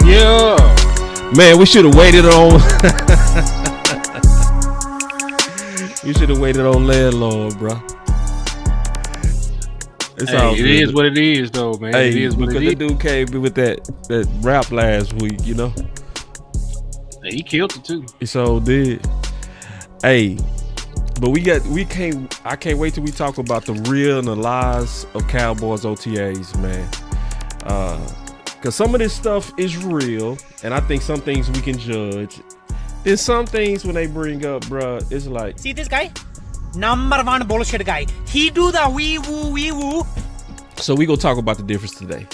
Yeah. Man, we should have waited on. We should have waited on Landlord, bro. It's all it is what it is, though, man. Hey, it is what because it is. the dude came with that rap last week, you know. He killed it too. He so did. Hey, but I can't wait till we talk about the real and the lies of Cowboys OTAs, man. Because some of this stuff is real, and I think some things we can judge. Then some things when they bring up, bruh, it's like, see this guy? Number one bullshit guy. He do the wee woo. So we gonna talk about the difference today.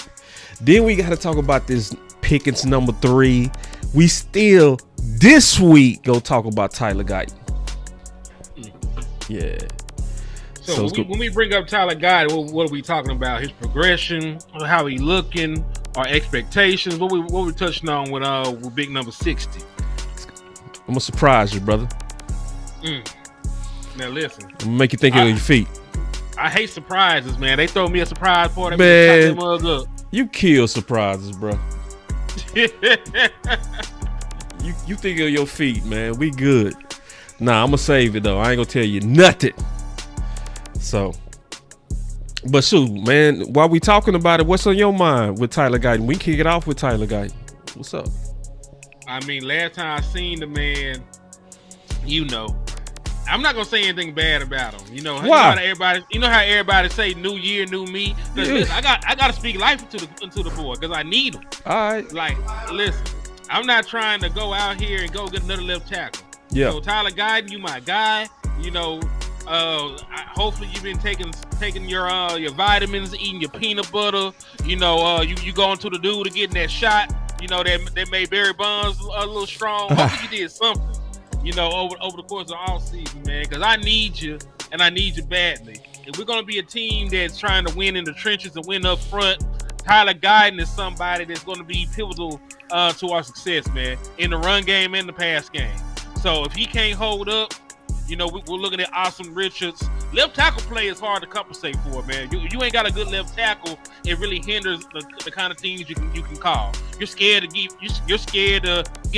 Then we gotta talk about this Pickens number 3. We still this week go talk about Tyler Guyton. Yeah. So when we bring up Tyler Guyton, what are we talking about? His progression, how he looking, our expectations. What we touching on with big number 60? I'm gonna surprise you, brother. Now listen. I'm gonna make you think of your feet. I hate surprises, man. They throw me a surprise party. Man, up. You kill surprises, bro. You think of your feet, man. We good. Nah, I'm gonna save it though. I ain't gonna tell you nothing. So, but shoot, man, while we talking about it, what's on your mind with Tyler Guyton? We kick it off with Tyler Guyton. What's up? I mean, last time I seen the man, I'm not gonna say anything bad about him. You know how everybody say new year, new me. Listen, I gotta speak life into the boy because I need him. All right. Like, listen, I'm not trying to go out here and go get another left tackle. Yeah. So Tyler Guyton, you my guy. Hopefully you've been taking your vitamins, eating your peanut butter. You going to the dude to getting that shot. That made Barry Bonds a little strong. Hopefully you did something. Over the course of the offseason, man, because I need you, and I need you badly. If we're going to be a team that's trying to win in the trenches and win up front, Tyler Guyton is somebody that's going to be pivotal to our success, man, in the run game and the pass game. So if he can't hold up, we're looking at Austin Richards. Left tackle play is hard to compensate for, man. You ain't got a good left tackle. It really hinders the kind of teams you can call. You're scared to get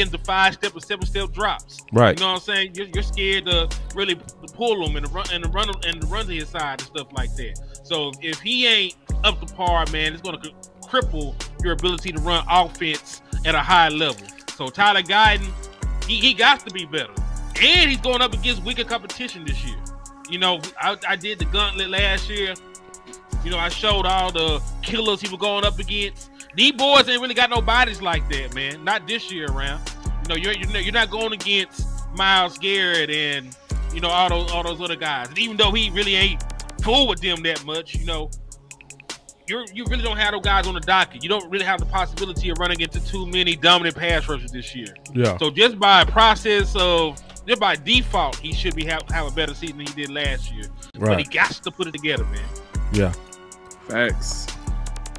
into 5-step or 7-step drops. Right. You know what I'm saying? You're scared to really pull them and run to his side and stuff like that. So if he ain't up to par, man, it's going to cripple your ability to run offense at a high level. So Tyler Guyton, he got to be better. And he's going up against weaker competition this year. I did the gauntlet last year. I showed all the killers he was going up against. These boys ain't really got no bodies like that, man. Not this year around. You're not going against Myles Garrett and all those other guys. And even though he really ain't fool with them that much, you really don't have those guys on the docket. You don't really have the possibility of running into too many dominant pass rushers this year. Yeah. So just by default, he should have a better season than he did last year. Right. But he got to put it together, man. Yeah. Facts.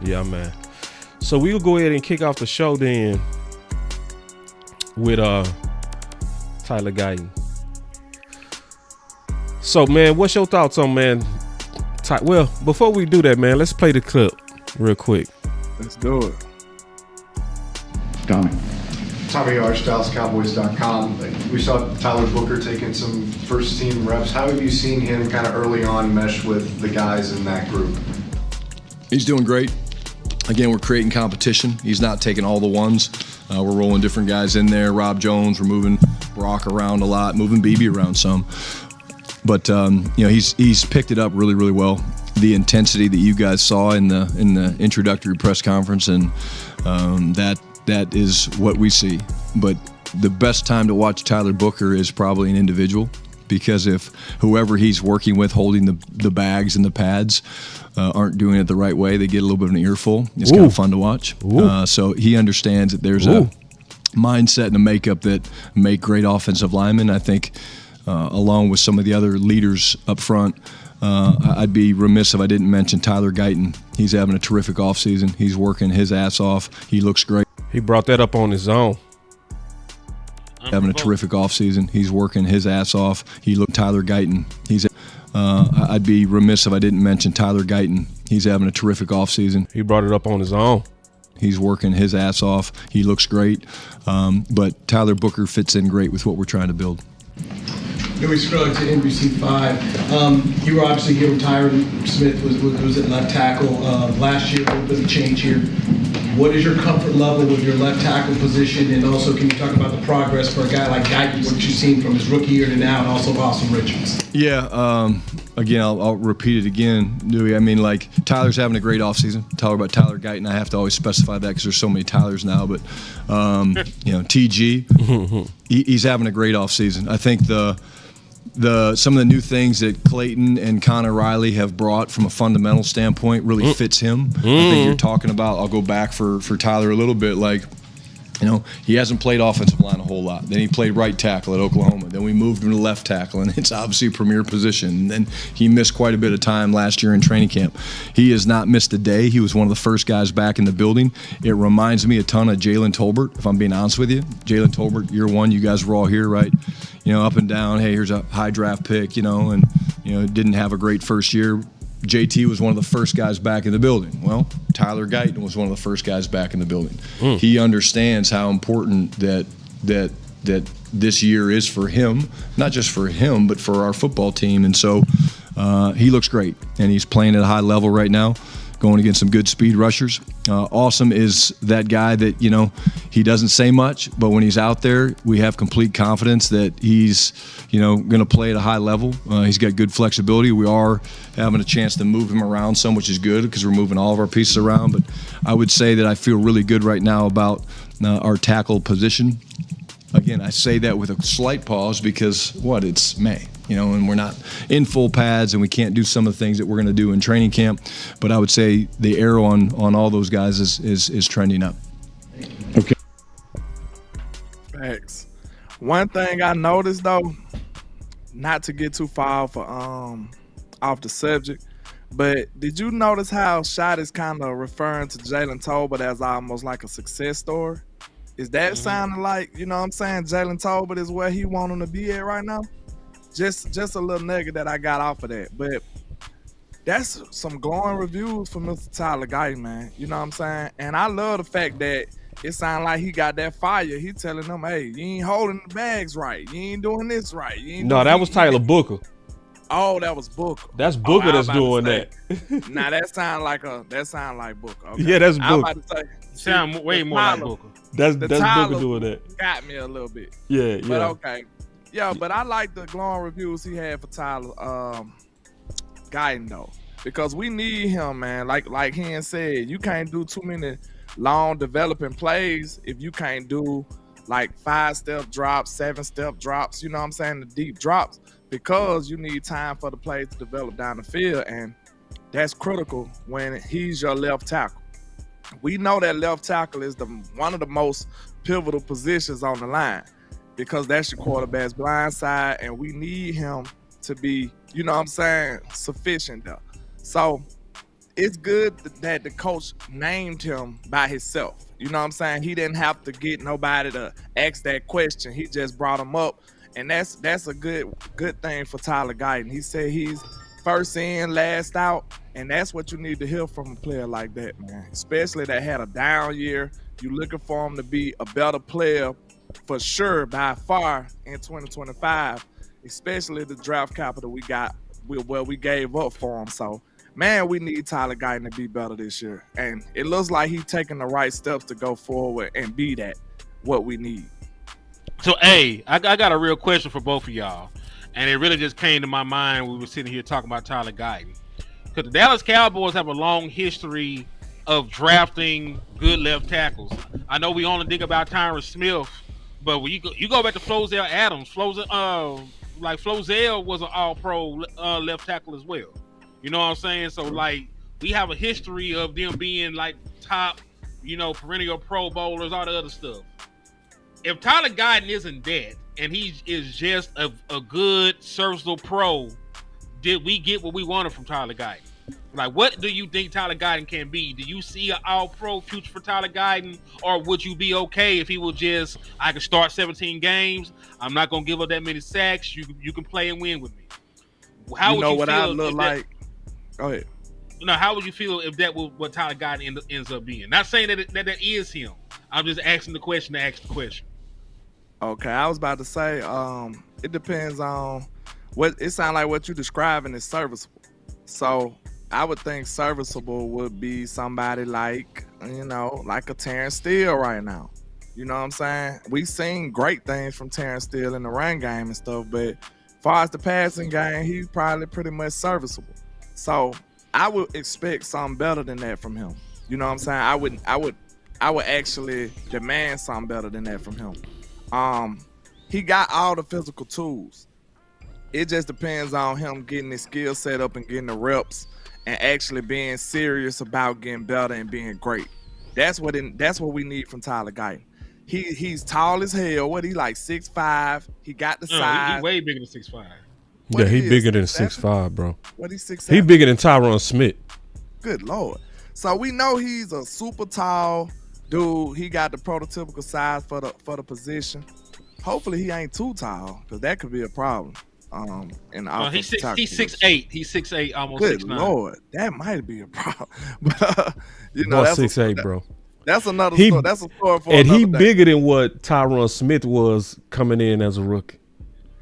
Yeah, man. So we'll go ahead and kick off the show then with Tyler Guyton. So, man, what's your thoughts on, man? Well, before we do that, man, let's play the clip real quick. Let's do it. Tommy Arch, DallasCowboys.com. We saw Tyler Booker taking some first-team reps. How have you seen him kind of early on mesh with the guys in that group? He's doing great. Again, we're creating competition. He's not taking all the ones. We're rolling different guys in there. Rob Jones, we're moving Brock around a lot, moving BB around some. But he's picked it up really, really well. The intensity that you guys saw in the introductory press conference, and that is what we see. But the best time to watch Tyler Booker is probably an individual, because if whoever he's working with holding the bags and the pads aren't doing it the right way, they get a little bit of an earful. It's kind of fun to watch. So he understands that there's a mindset and a makeup that make great offensive linemen. I think along with some of the other leaders up front, I'd be remiss if I didn't mention Tyler Guyton. He's having a terrific offseason. He's working his ass off. He looks great. He brought that up on his own. Having a terrific offseason. He's working his ass off. Tyler Guyton. I'd be remiss if I didn't mention Tyler Guyton. He's having a terrific offseason. He brought it up on his own. He's working his ass off. He looks great. But Tyler Booker fits in great with what we're trying to build. Louis Scruggs to NBC5. You were obviously here with Tyron Smith was at left tackle last year. A little bit of change here. What is your comfort level with your left tackle position? And also, can you talk about the progress for a guy like Guyton, what you've seen from his rookie year to now, and also Boston Richards? Yeah, again, I'll repeat it again, Dewey. I mean, like, Tyler's having a great offseason. Talk about Tyler Guyton. I have to always specify that because there's so many Tylers now. But, TG, he's having a great offseason. I think some of the new things that Clayton and Connor Riley have brought from a fundamental standpoint really fits him. I think you're talking about, I'll go back for Tyler a little bit, like, he hasn't played offensive line a whole lot. Then he played right tackle at Oklahoma. Then we moved him to left tackle, and it's obviously a premier position. And then he missed quite a bit of time last year in training camp. He has not missed a day. He was one of the first guys back in the building. It reminds me a ton of Jalen Tolbert, if I'm being honest with you. Jalen Tolbert, year one, you guys were all here, right? Up and down, hey, here's a high draft pick, and didn't have a great first year. JT was one of the first guys back in the building. Well, Tyler Guyton was one of the first guys back in the building. He understands how important that this year is for him, not just for him, but for our football team. And so he looks great, and he's playing at a high level right now, going against some good speed rushers. Awesome is that guy that, he doesn't say much, but when he's out there, we have complete confidence that he's, going to play at a high level. He's got good flexibility. We are having a chance to move him around some, which is good because we're moving all of our pieces around. But I would say that I feel really good right now about our tackle position. Again, I say that with a slight pause because, it's May, and we're not in full pads and we can't do some of the things that we're going to do in training camp. But I would say the arrow on all those guys is trending up. Okay. Thanks. One thing I noticed, though, not to get too far off the subject, but did you notice how Shot is kind of referring to Jalen Tolbert as almost like a success story? Is that sounding like, Jalen Tolbert is where he want him to be at right now? Just a little nugget that I got off of that. But that's some glowing reviews for Mr. Tyler Guyton, man. You know what I'm saying? And I love the fact that it sounds like he got that fire. He telling them, hey, you ain't holding the bags right. You ain't doing this right. That was Tyler Booker. Oh, that was Booker. That's Booker that's doing that. Nah, that sound like Booker. Okay. Yeah, that's Booker. I'm about to say, sound way more like Booker. That's Booker doing that. Got me a little bit. Yeah. But okay. Yeah, but I like the glowing reviews he had for Tyler Guyton, though. Because we need him, man. Like Hen said, you can't do too many long developing plays if you can't do like 5-step drops, 7-step drops, the deep drops, because you need time for the plays to develop down the field, and that's critical when he's your left tackle. We know that left tackle is one of the most pivotal positions on the line because that's your quarterback's blind side, and we need him to be, sufficient there. So it's good that the coach named him by himself. He didn't have to get nobody to ask that question. He just brought him up, and that's a good thing for Tyler Guyton. He said he's first in, last out, and that's what you need to hear from a player like that, man. Especially that had a down year. You're looking for him to be a better player for sure, by far, in 2025, especially the draft capital we got, we gave up for him. So, man, we need Tyler Guyton to be better this year. And it looks like he's taking the right steps to go forward and be what we need. So, hey, I got a real question for both of y'all. And it really just came to my mind when we were sitting here talking about Tyler Guyton. Because the Dallas Cowboys have a long history of drafting good left tackles. I know we only think about Terrence Steele, but when you go back to Flozell Adams, Flozell was an all-pro left tackle as well. You know what I'm saying? So, we have a history of them being, top, perennial Pro Bowlers, all the other stuff. If Tyler Guyton isn't that, and he is just a good, serviceable pro, did we get what we wanted from Tyler Guyton? What do you think Tyler Guyton can be? Do you see an all-pro future for Tyler Guyton? Or would you be okay if he was just, I can start 17 games, I'm not going to give up that many sacks, you can play and win with me? How would you what feel I look like? Go ahead. No, how would you feel if that was what Tyler Guyton ends up being? Not saying that is him. I'm just asking the question to ask the question. Okay, I was about to say, it depends on what it sounds like. What you're describing is serviceable. So I would think serviceable would be somebody like, like a Terrence Steele right now. You know what I'm saying? We've seen great things from Terrence Steele in the run game and stuff, but as far as the passing game, he's probably pretty much serviceable. So I would expect something better than that from him. You know what I'm saying? I would actually demand something better than that from him. He got all the physical tools. It just depends on him getting his skill set up and getting the reps and actually being serious about getting better and being great. That's what we need from Tyler Guyton. He's tall as hell. What he like 6'5"? He got the size. He's way bigger than 6'5". Yeah, he bigger than 6'5", bro. What he's 6'7"? He bigger than Tyron Smith. Good Lord. So we know he's a super tall dude. He got the prototypical size for the position. Hopefully he ain't too tall, because that could be a problem. He's 6'8". He's 6'8", almost 6'9". Good Lord, that might be a problem. But that's 6'8", bro. That's another story. That's a story for and another he day. bigger than what Tyron Smith was coming in as a rookie.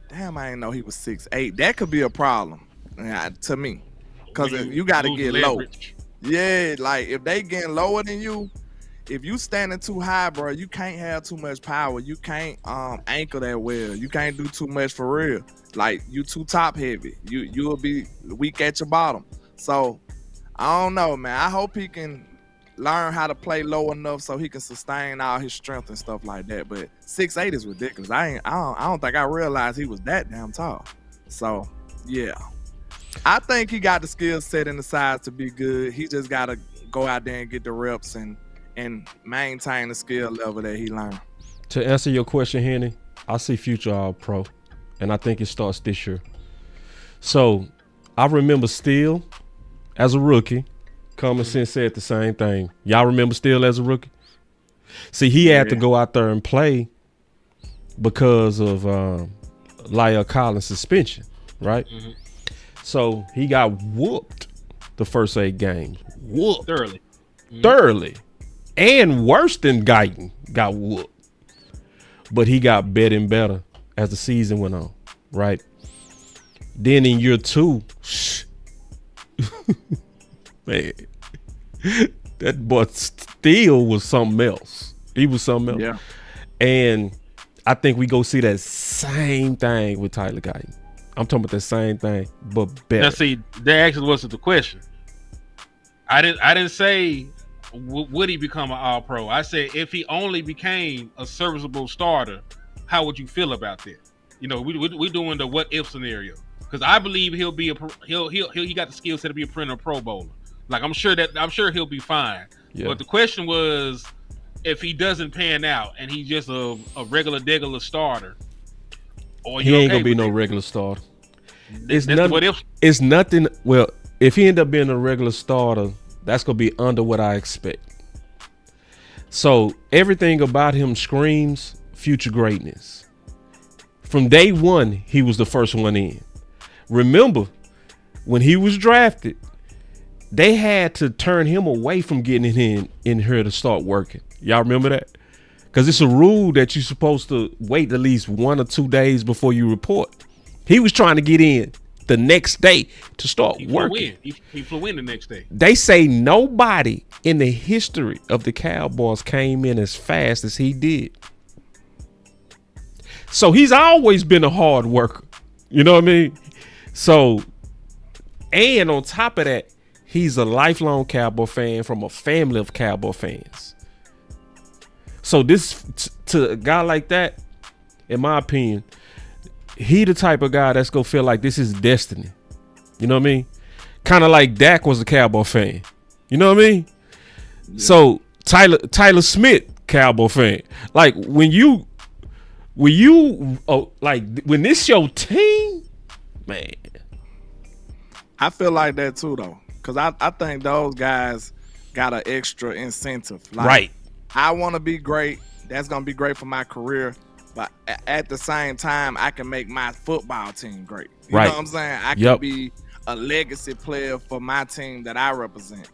Damn, I didn't know he was 6'8". That could be a problem to me, because you got to get leverage. Low. Yeah, like if they getting lower than you, if you standing too high, bro, you can't have too much power. You can't anchor that well. You can't do too much for real. Like you too top heavy. You'll be weak at your bottom. So I don't know, man. I hope he can learn how to play low enough so he can sustain all his strength and stuff like that. But 6'8" is ridiculous. I don't think I realized he was that damn tall. So yeah, I think he got the skill set and the size to be good. He just got to go out there and get the reps and maintain the skill level that he learned. To answer your question, Henny, I see future All-Pro, and I think it starts this year. So I remember Steele as a rookie. Common sense said the same thing. Y'all remember Steele as a rookie? See, he had to go out there and play because of Lyle Collins' suspension, right? Mm-hmm. So he got whooped the first 8 games. Whooped. Thoroughly. Mm-hmm. Thoroughly. And worse than Guyton got whooped. But he got better and better as the season went on, right? Then in year 2, man, that boy Steele was something else. He was something else. Yeah. And I think we go see that same thing with Tyler Guyton. I'm talking about the same thing, but better. Now see, that actually wasn't the question. I didn't say would he become an All-Pro. I said if he only became a serviceable starter, how would you feel about that? We're doing the what if scenario, because I believe he'll be he got the skill set to be a perennial Pro Bowler. Like I'm sure he'll be fine. Yeah. But the question was, if he doesn't pan out and he's just a regular starter, or he ain't gonna be no regular starter. It's nothing. What if? It's nothing. Well, if he end up being a regular starter, that's gonna be under what I expect. So everything about him screams future greatness. From day one, he was the first one in. Remember, when he was drafted, they had to turn him away from getting in here to start working. Y'all remember that? Because it's a rule that you're supposed to wait at least 1 or 2 days before you report. He was trying to get in the next day to start working. He flew in the next day. They say nobody in the history of the Cowboys came in as fast as he did. So he's always been a hard worker. You know what I mean? So, and on top of that, he's a lifelong Cowboy fan from a family of Cowboy fans. So this, to a guy like that, in my opinion, he the type of guy that's gonna feel like this is destiny. You know what I mean? Kind of like Dak was a Cowboy fan. You know what I mean? Yeah. So Tyler Smith, Cowboy fan. Like when this your team, man. I feel like that too, though, because I think those guys got an extra incentive. Like, right. I want to be great. That's gonna be great for my career. But at the same time, I can make my football team great. You know what I'm saying? I can be a legacy player for my team that I represent.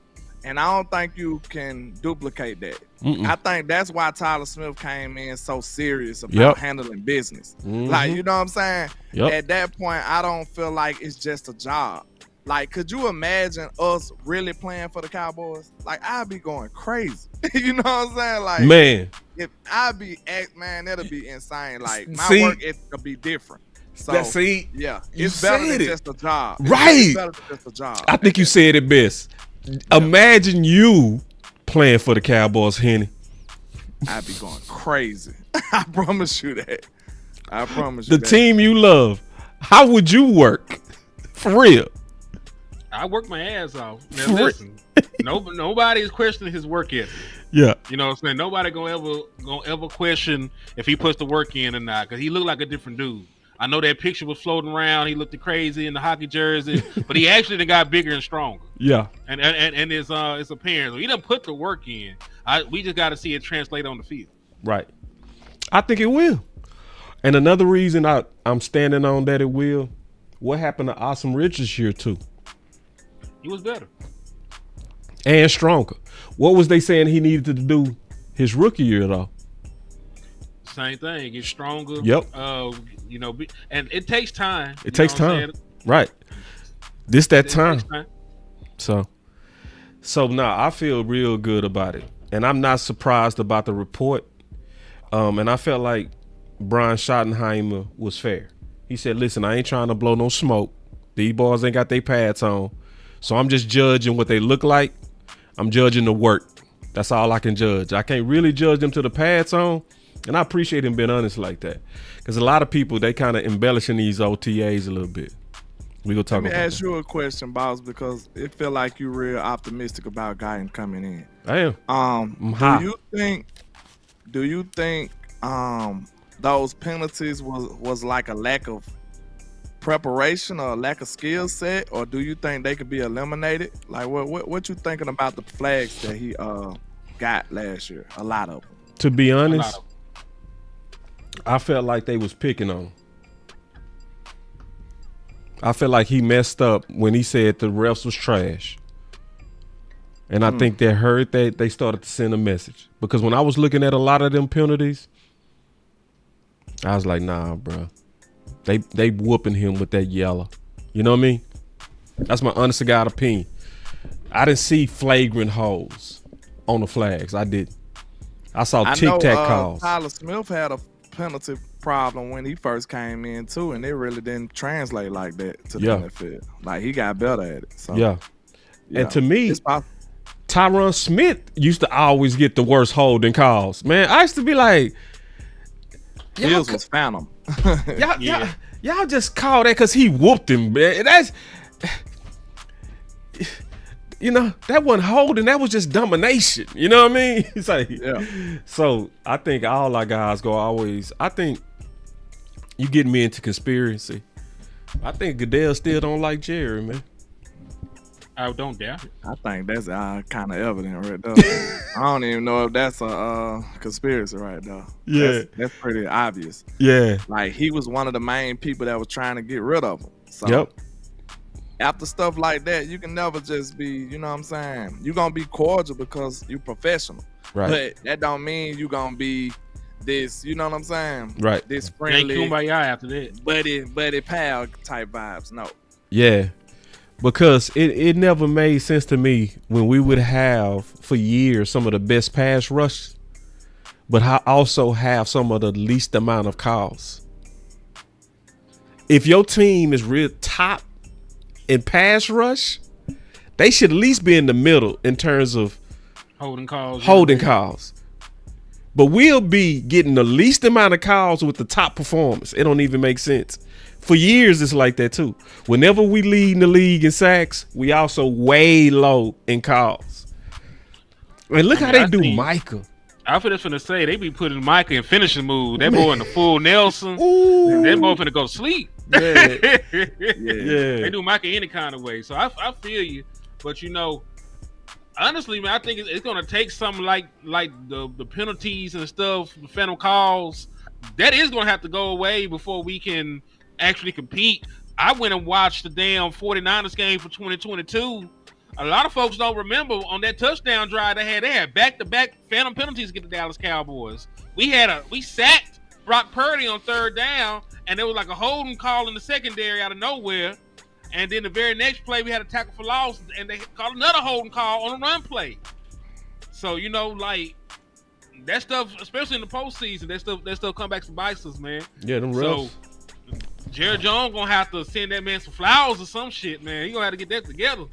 And I don't think you can duplicate that. I think that's why Tyler Smith came in so serious about handling business. Like, you know what I'm saying? At that point, I don't feel like it's just a job. Like, could you imagine us really playing for the Cowboys? Like, I'd be going crazy. You know what I'm saying? Like, man, if that'll be insane. Like, my work ethic will be different. So, it's better than just a job. Right. It's better than just a job. I think you said it best. Imagine you playing for the Cowboys, Henny. I'd be going crazy. I promise you that. I promise The you that. team you love, how would you work? For real. I work my ass off. Now listen, nobody is questioning his work ethic. Yeah. You know what I'm saying? Nobody gonna ever question if he puts the work in or not, because he looked like a different dude. I know that picture was floating around. He looked crazy in the hockey jersey, but he actually done got bigger and stronger. Yeah. And his appearance. He done put the work in. We just got to see it translate on the field. Right. I think it will. And another reason I'm standing on that it will, what happened to Awesome Rich this year too? He was better. And stronger. What was they saying he needed to do his rookie year though? Same thing. Get stronger. Yep. And it takes time. It takes time. Right. That time. So I feel real good about it. And I'm not surprised about the report. And I felt like Brian Schottenheimer was fair. He said, listen, I ain't trying to blow no smoke. These boys ain't got their pads on. So I'm just judging what they look like. I'm judging the work. That's all I can judge. I can't really judge them to the pads on. And I appreciate him being honest like that. Because a lot of people, they kind of embellishing these OTAs a little bit. We gonna talk about that. Let me ask you a question, boss, because it feel like you're real optimistic about Guyton coming in. I am. Do you think those penalties was like a lack of preparation or a lack of skill set, or do you think they could be eliminated? Like what you thinking about the flags that he got last year? A lot of them. To be honest, I felt like they was picking on him. I felt like he messed up when he said the refs was trash. And I think they heard that they started to send a message. Because when I was looking at a lot of them penalties, I was like, nah, bro. They whooping him with that yellow. You know what I mean? That's my honest to God opinion. I didn't see flagrant holes on the flags. I didn't. I saw tic-tac calls. Tyler Smith had a penalty problem when he first came in too, and it really didn't translate like that to the NFL. Like, he got better at it. So, yeah. And to me, Tyron Smith used to always get the worst holding calls. Man, I used to be like, Bills was phantom. y'all just call that because he whooped him, man. That's, that wasn't holding. That was just domination. You know what I mean? It's like, So I think all our guys I think you getting me into conspiracy. I think Goodell still don't like Jerry, man. I don't doubt it. I think that's kind of evident right there. I don't even know if that's a conspiracy right there. Yeah. That's pretty obvious. Yeah. Like, he was one of the main people that was trying to get rid of him. So after stuff like that, you can never just be, you know what I'm saying? You're going to be cordial because you're professional. Right. But that don't mean you're going to be this, you know what I'm saying? Right. This friendly, kumbaya after that. buddy pal type vibes. No. Yeah. Because it never made sense to me when we would have for years some of the best pass rush, but also have some of the least amount of calls. If your team is real top in pass rush, they should at least be in the middle in terms of holding calls. But we'll be getting the least amount of calls with the top performers. It don't even make sense. For years, it's like that too. Whenever we lead in the league in sacks, we also way low in calls. And look how they do Micah. I was finna say they be putting Micah in finishing mood. That boy in the full Nelson. Ooh. That boy finna go sleep. Yeah. They do Micah any kind of way. So I feel you. But honestly, man, I think it's gonna take something like the penalties and stuff, the phantom calls. That is gonna have to go away before we can actually compete I went and watched the damn 49ers game for 2022. A lot of folks don't remember on that touchdown drive they had back-to-back phantom penalties against the Dallas Cowboys. We sacked Brock Purdy on third down, and there was like a holding call in the secondary out of nowhere. And then the very next play, we had a tackle for loss, and they called another holding call on a run play. So, like, that stuff, especially in the postseason, that stuff come back to bite us, man. Yeah, them refs. So, Jerry Jones gonna have to send that man some flowers or some shit, man. He gonna have to get that together.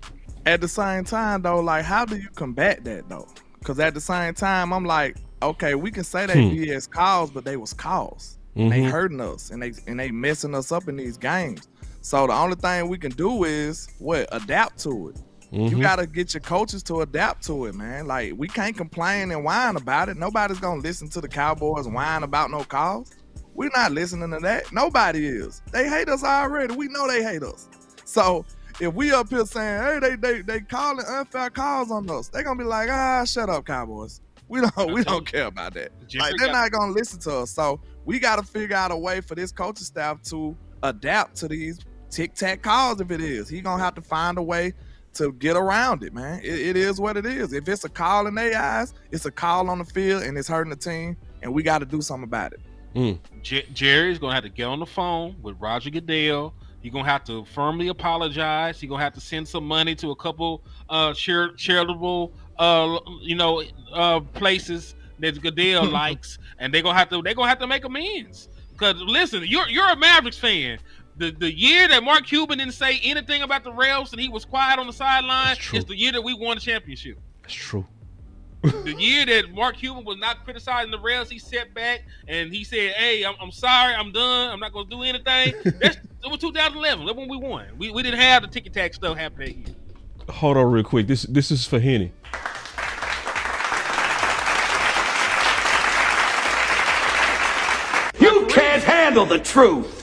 At the same time, though, like, how do you combat that, though? Because at the same time, I'm like, okay, we can say they BS calls, but they was calls. They hurting us, and they messing us up in these games. So the only thing we can do is adapt to it. You gotta get your coaches to adapt to it, man. Like, we can't complain and whine about it. Nobody's gonna listen to the Cowboys whine about no calls. We're not listening to that. Nobody is. They hate us already. We know they hate us. So if we up here saying, hey, they calling unfair calls on us, they're gonna be like, shut up, Cowboys. We don't care about that. Like, they're not gonna listen to us. So we gotta figure out a way for this coaching staff to adapt to these tic-tac calls. If it is, he gonna have to find a way to get around it, man. It is what it is. If it's a call in their eyes, it's a call on the field and it's hurting the team, and we got to do something about it. Jerry's gonna have to get on the phone with Roger Goodell. He's gonna have to firmly apologize. He's gonna have to send some money to a couple charitable places that Goodell likes, and they're gonna have to make amends. Because listen, you're a Mavericks fan. The year that Mark Cuban didn't say anything about the refs and he was quiet on the sideline is the year that we won the championship. That's true. The year that Mark Cuban was not criticizing the refs, he sat back and he said, hey, I'm sorry, I'm done. I'm not going to do anything. It was 2011. That's when we won. We didn't have the ticket-tack stuff happen that year. Hold on real quick. This is for Henny. You can't handle the truth.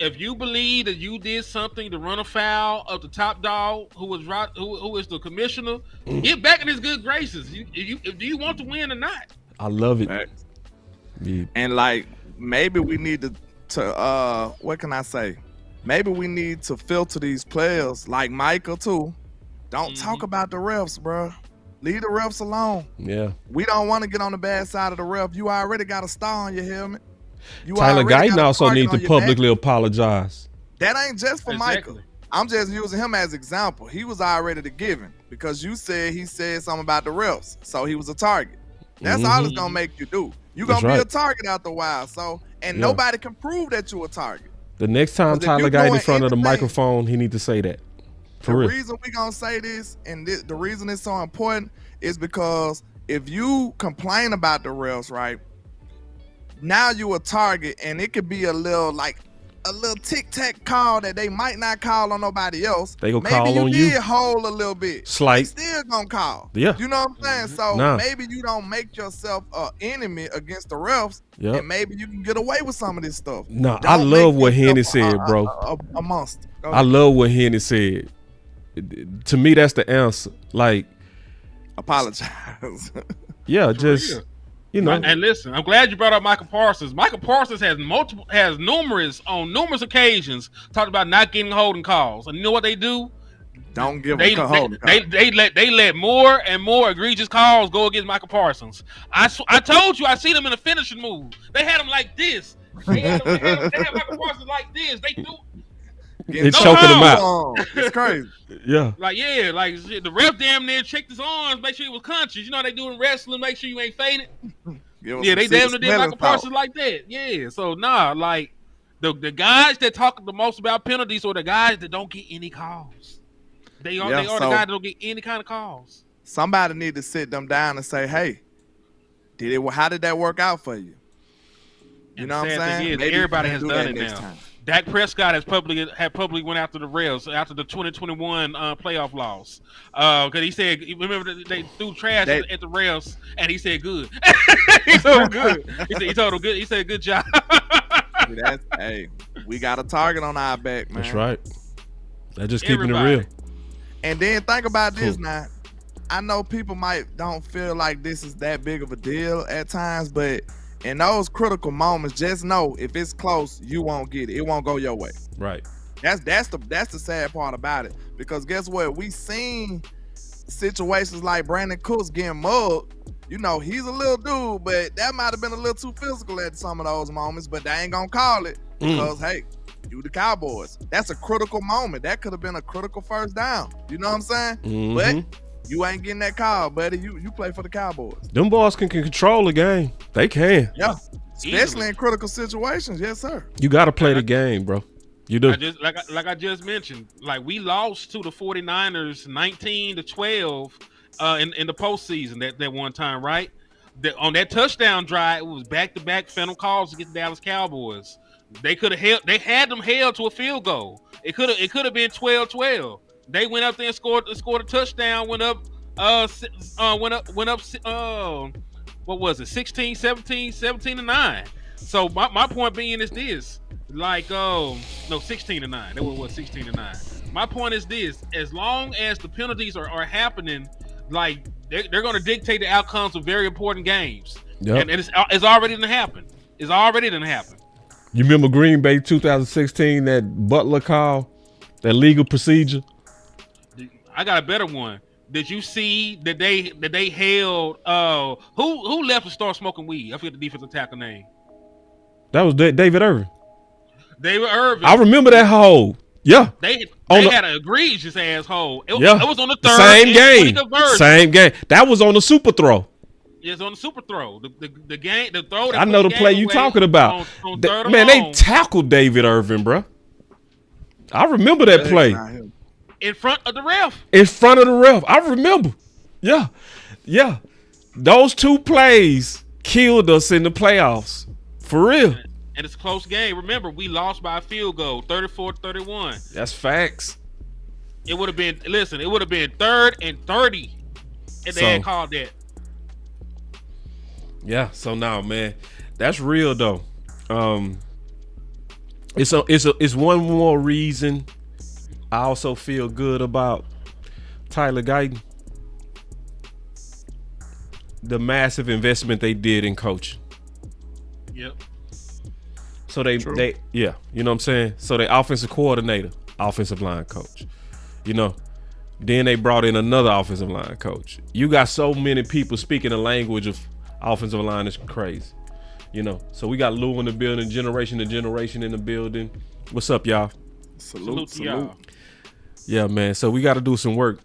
If you believe that you did something to run afoul of the top dog, who is the commissioner, get back in his good graces. Do you want to win or not? I love it. Right. Yeah. And like, maybe we need to what can I say? Maybe we need to filter these players like Michael too. Don't talk about the refs, bro. Leave the refs alone. Yeah. We don't want to get on the bad side of the ref. You already got a star on your helmet. Tyler Guyton also needs to publicly apologize. That ain't just for Michael. I'm just using him as example. He was already the given because you said he said something about the refs, so he was a target. That's all it's gonna make you do. You're gonna be a target after a while. So, and nobody can prove that you're a target. The next time Tyler Guyton in front of the microphone, he needs to say that. The reason we gonna say this, and the reason it's so important, is because if you complain about the refs, right? Now you a target, and it could be a little tic-tac call that they might not call on nobody else. They gonna call on you. Maybe you did hold a little bit. Slight. They still gonna call. Yeah. You know what I'm saying? So maybe you don't make yourself an enemy against the refs, and maybe you can get away with some of this stuff. No, I love what Henny said, bro. A monster. I love what Henny said. To me, that's the answer. Like, apologize. Yeah, just. You know. And listen, I'm glad you brought up Michael Parsons. Michael Parsons has numerous occasions talked about not getting holding calls. And you know what they do? Don't give them a holding call. They let more and more egregious calls go against Michael Parsons. I told you I see them in a finishing move. They had him like this. They had Michael Parsons like this. They do. It's choking him out. It's crazy. Yeah. Like the ref damn near checked his arms, make sure he was conscious. You know how they do in wrestling, make sure you ain't fainted. Yeah, they damn near did Michael Parsons like that. Yeah. So like the guys that talk the most about penalties are the guys that don't get any calls. They are the guys that don't get any kind of calls. Somebody need to sit them down and say, hey, how did that work out for you? You know what I'm saying? Everybody has done it now. Dak Prescott had publicly went after the refs after the 2021 playoff loss. Because he said, remember they threw trash at the refs, and he said good. He told him good. He told him good. He said good job. Hey, we got a target on our back, man. That's right. They're just keeping it real. And then think about this now. I know people don't feel like this is that big of a deal at times, but in those critical moments, just know if it's close, you won't get it. It won't go your way. Right. That's the sad part about it. Because guess what? We seen situations like Brandon Cooks getting mugged. You know, he's a little dude, but that might have been a little too physical at some of those moments, but they ain't gonna call it because, hey, you the Cowboys. That's a critical moment. That could have been a critical first down. You know what I'm saying? Mm-hmm. But you ain't getting that call, buddy. You play for the Cowboys. Them boys can control the game. They can. Yeah. Especially in critical situations. Yes, sir. You got to play the game, bro. You do. Like I just mentioned, like we lost to the 49ers 19-12 in the postseason that one time, right? On that touchdown drive, it was back-to-back phantom calls against the Dallas Cowboys. They had them held to a field goal. It could have been 12-12. They went up there and scored a touchdown, went up what was it? 16, 17, 17-9. So my point being is this. Like, no, 16-9. That was 16-9. My point is this: as long as the penalties are happening, like they're going to dictate the outcomes of very important games. Yep. And it's already done happen. It's already done happen. You remember Green Bay 2016, that Butler call, that legal procedure? I got a better one. Did you see that they held who left to start smoking weed? I forget the defensive tackle name. That was David Irvin. David Irvin. I remember that hole. Yeah. They had an egregious asshole. It was on the third. Same game. That was on the super throw. It's on the super throw. The game, the throw. I know the play you talking about. On man, they tackled David Irvin, bro. I remember that play. In front of the ref. I remember. Yeah. Those two plays killed us in the playoffs. For real. And it's a close game. Remember, we lost by a field goal, 34-31. That's facts. It would have been 3rd and 30 if they had called that. Yeah, so now, man, that's real though. It's one more reason I also feel good about Tyler Guyton. The massive investment they did in coaching. Yep. So they you know what I'm saying? So they offensive coordinator, offensive line coach. You know, then they brought in another offensive line coach. You got so many people speaking the language of offensive line, is crazy. You know, so we got Lou in the building, generation to generation in the building. What's up, y'all? Salute to y'all. Yeah, man. So we got to do some work,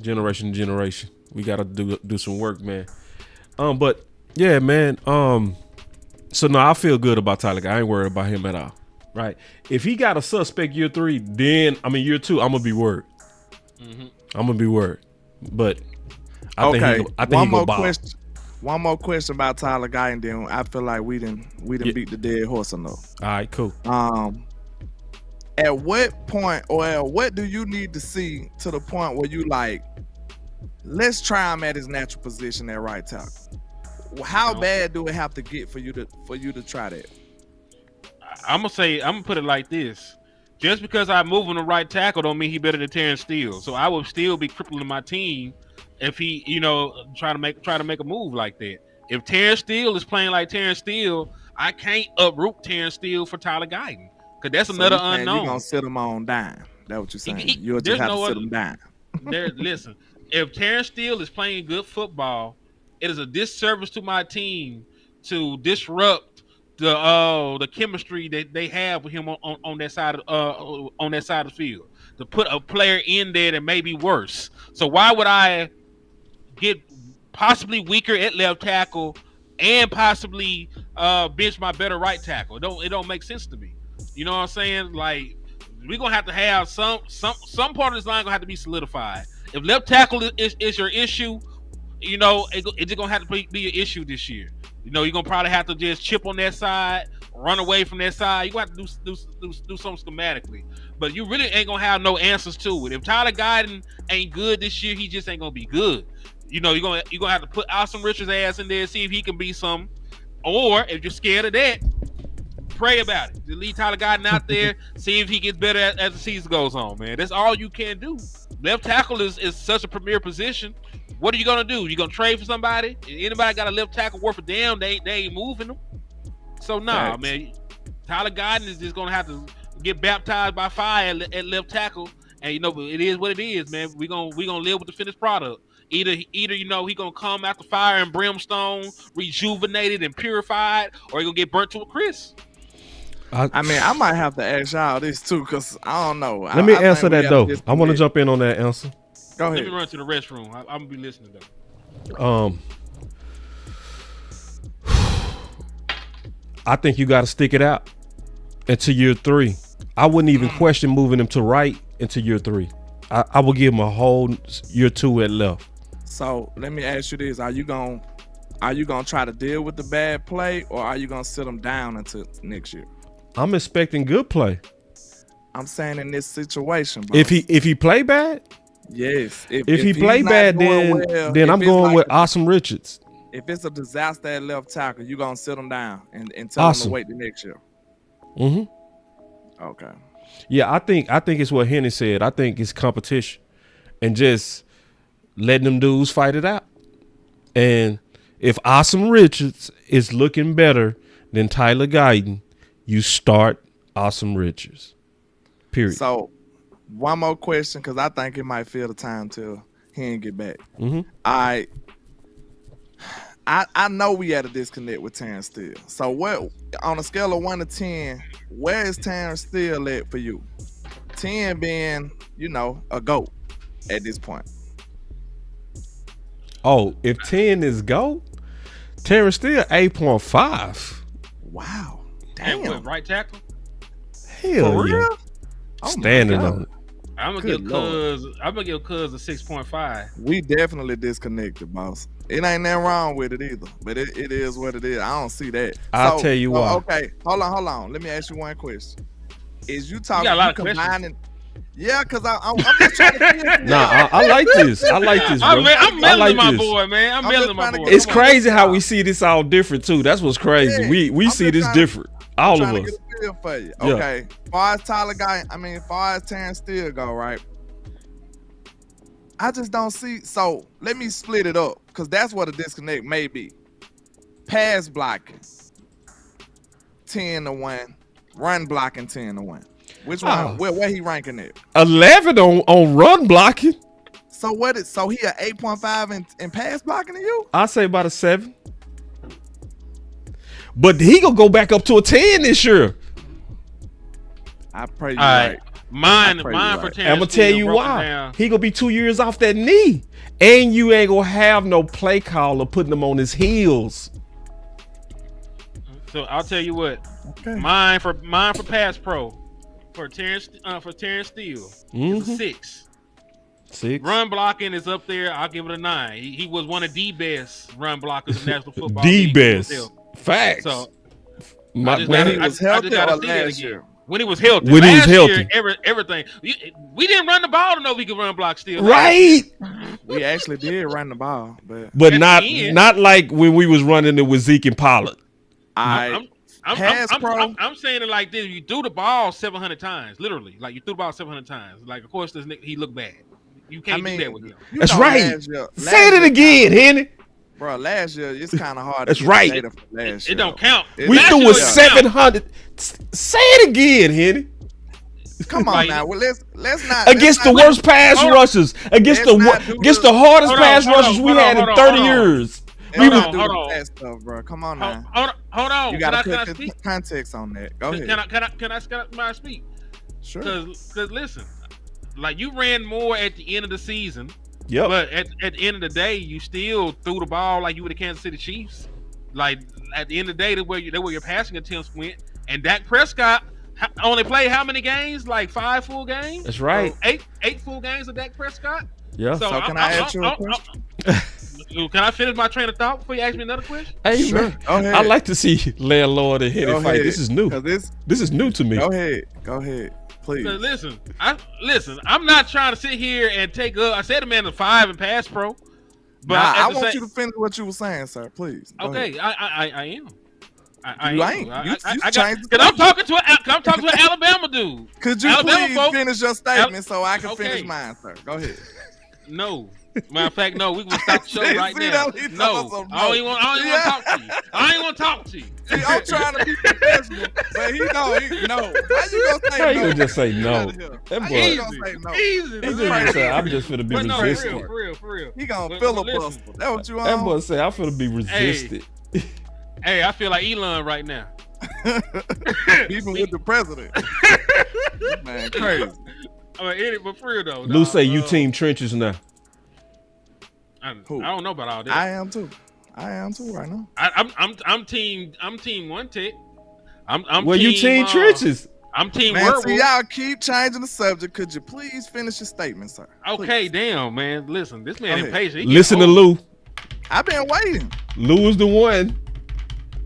generation to generation. We got to do some work, man. But yeah, man. So no, I feel good about Tyler. I ain't worried about him at all. Right? If he got a suspect year 3, then year 2, I'm gonna be worried. Mm-hmm. I'm gonna be worried. But I think he go ball. One more question about Tyler Guyton, then I feel like we didn't beat the dead horse enough. All right, cool. At what point, or what do you need to see to the point where you like, let's try him at his natural position at right tackle? How bad do it have to get for you to try that? I'm gonna put it like this: just because I move him to right tackle don't mean he better than Terrence Steele. So I would still be crippling my team if he, try to make a move like that. If Terrence Steele is playing like Terrence Steele, I can't uproot Terrence Steele for Tyler Guyton, because that's another unknown. You're gonna sit him on dime. That's what you're saying. You'll just have to sit him down. Listen, if Terrence Steele is playing good football, it is a disservice to my team to disrupt the chemistry that they have with him on that side of the field. To put a player in there that may be worse. So why would I get possibly weaker at left tackle and possibly bench my better right tackle? It don't make sense to me. You know what I'm saying? Like, we're gonna have to have some part of this line gonna have to be solidified. If left tackle is your issue, it's just gonna have to be an issue this year. You're gonna probably have to just chip on that side, run away from that side. You're gonna have to do something schematically. But you really ain't gonna have no answers to it. If Tyler Guyton ain't good this year, he just ain't gonna be good. You're gonna have to put Austin Richards' ass in there, see if he can be some. Or if you're scared of that, pray about it. Just leave Tyler Guyton out there, see if he gets better as the season goes on, man. That's all you can do. Left tackle is such a premier position. What are you gonna do? You gonna trade for somebody? Anybody got a left tackle worth a damn? They ain't moving them. So man, Tyler Guyton is just gonna have to get baptized by fire at left tackle, and it is what it is, man. We gonna live with the finished product. Either he gonna come out the fire and brimstone, rejuvenated and purified, or he gonna get burnt to a crisp. I mean, I might have to ask y'all this too, because I don't know. Let me answer that though. I want to jump in on that answer. Go ahead. Let me run to the restroom. I'm gonna be listening though. I think you got to stick it out into year 3. I wouldn't even question moving him to right into year 3. I will give him a whole year 2 at left. So let me ask you this: Are you gonna try to deal with the bad play, or are you gonna sit him down until next year? I'm expecting good play. I'm saying in this situation, bro. If he play bad, yes. If he play bad, then I'm going with Awesome Richards. If it's a disaster at left tackle, you gonna sit him down and tell him to wait the next year. Okay. Yeah, I think it's what Henny said. I think it's competition and just letting them dudes fight it out. And if Awesome Richards is looking better than Tyler Guyton, you start Awesome Richards. Period. So one more question, because I think it might feel the time till he ain't get back. I know we had a disconnect with Terrence Steele. So what, on a scale of 1 to 10, where is Terrence Steele at for you? 10 being, a GOAT at this point. Oh, if 10 is GOAT, Terrence Steele 8.5. Wow. Damn. Damn. What, right tackle? Hell For yeah. real? Standing on it. I'm gonna give Cuz a 6.5. We definitely disconnected, boss. It ain't nothing wrong with it either, but it is what it is. I don't see that. I'll tell you why. Okay, hold on. Let me ask you one question. Is you talking? You got a lot of combining? Yeah, because I'm just trying to. Nah, I like this. I like this, bro. I'm meddling like my boy, man. I'm meddling my boy. It's crazy how we see this all different too. That's what's crazy. Yeah, We see this different. All of us. Get a feel for you. Yeah. Okay. As far as Tyler Guyton, as far as Terrence Steele go, right? I just don't see. So let me split it up, because that's what a disconnect may be. Pass blocking, 10-1. Run blocking, 10-1. Which one? Where he ranking at? 11 on run blocking. So so he at 8.5 in pass blocking to you? I say about a 7. But he gonna go back up to a 10 this year. I pray you right. Mine for Terrence. I'm gonna tell you why. He gonna be 2 years off that knee, and you ain't gonna have no play caller putting him on his heels. So I'll tell you what. Okay. Mine for pass pro for Terrence Steele is a 6. 6. Run blocking is up there. I'll give it a 9. He was one of the best run blockers in National Football The League. best. Facts. So when he was healthy or last year? When he was healthy. When he was Last healthy. year, everything. We didn't run the ball to know we could run block still. Right. We actually did run the ball, but not like when we was running it with Zeke and Pollard. I'm saying it like this: you threw the ball 700 times, literally. Like you threw the ball 700 times. Like of course, he looked bad. You can't do that with him. That's right. Say it again, Henny. Bro, last year it's kind of hard. That's to right. Data for last year. It don't count. We threw with 700. Say it again, Henny. Come on now. Well, let's not against the worst pass rushers, against the hardest pass rushers we had in 30 years. Hold on. That stuff, bro. Come on now. Hold on. You gotta put the context on that. Go ahead. Can I speak? Sure. Because listen, like you ran more at the end of the season. Yep. But at the end of the day, you still threw the ball like you were the Kansas City Chiefs. Like at the end of the day, that's where your passing attempts went. And Dak Prescott only played how many games? Like 5 full games. That's right. So 8 full games of Dak Prescott. Yeah. So can I ask you a question? Can I finish my train of thought before you ask me another question? Hey, sure. I like to see Landlord and Henny fight. This is new. This is new to me. Go ahead. Please. Listen, I'm not trying to sit here and take up. I said a man a 5 in pass pro, but I want you to finish what you were saying, sir. Please. Okay, I am. You ain't. Because I'm talking to an Alabama dude. Could you please finish your statement so I can finish mine, sir? Go ahead. No, Matter of fact, no, we can stop the show right See now. that? He No, talking I don't even want to talk to you. I ain't want to talk to you. See, I'm trying to be professional, but he know. How you gonna say How you no? gonna just say Get no? outta here. That How boy, you gonna say no? Easy. he just say, I'm just finna be But no, resistant. for real. He gonna But filibuster. listen. That what you That on? boy say, I'm finna be resistant. Hey, I feel like Elon right now. Even with the president. Man, crazy. But for real though. Lou dog, say you team trenches now. I Who? don't know about all that. I am too right now. I'm team one tick. I'm Well, team, you team trenches. I'm team Man, werewolf. see, y'all keep changing the subject. Could you please finish your statement, sir? Okay, Please. damn, man. Listen, this man Go ahead. impatient. He Listen to getting old. Lou. I've been waiting. Lou is the one.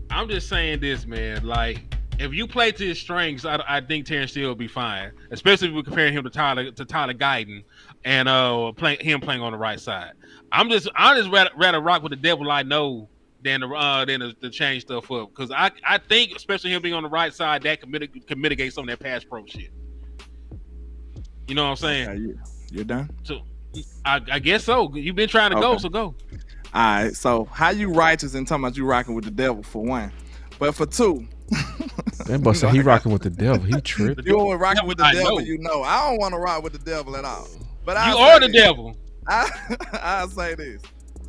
I'm just saying this, man. Like, if you play to his strengths, I think Terrence Steele will be fine. Especially if we're comparing him to Tyler Guyton and playing on the right side. I just rather rock with the devil I know than to change stuff up. Because I think, especially him being on the right side, that can mitigate some of that pass pro shit. You know what I'm saying? Okay, you're done? So I guess so. You've been trying to go, so go. All right, so how you righteous and talking about you rocking with the devil for one, but for two, That boy said he rocking with the devil. He tripped. you always rocking with the I devil. know. You know, I don't want to rock with the devil at all. But You are the devil. I'll say this.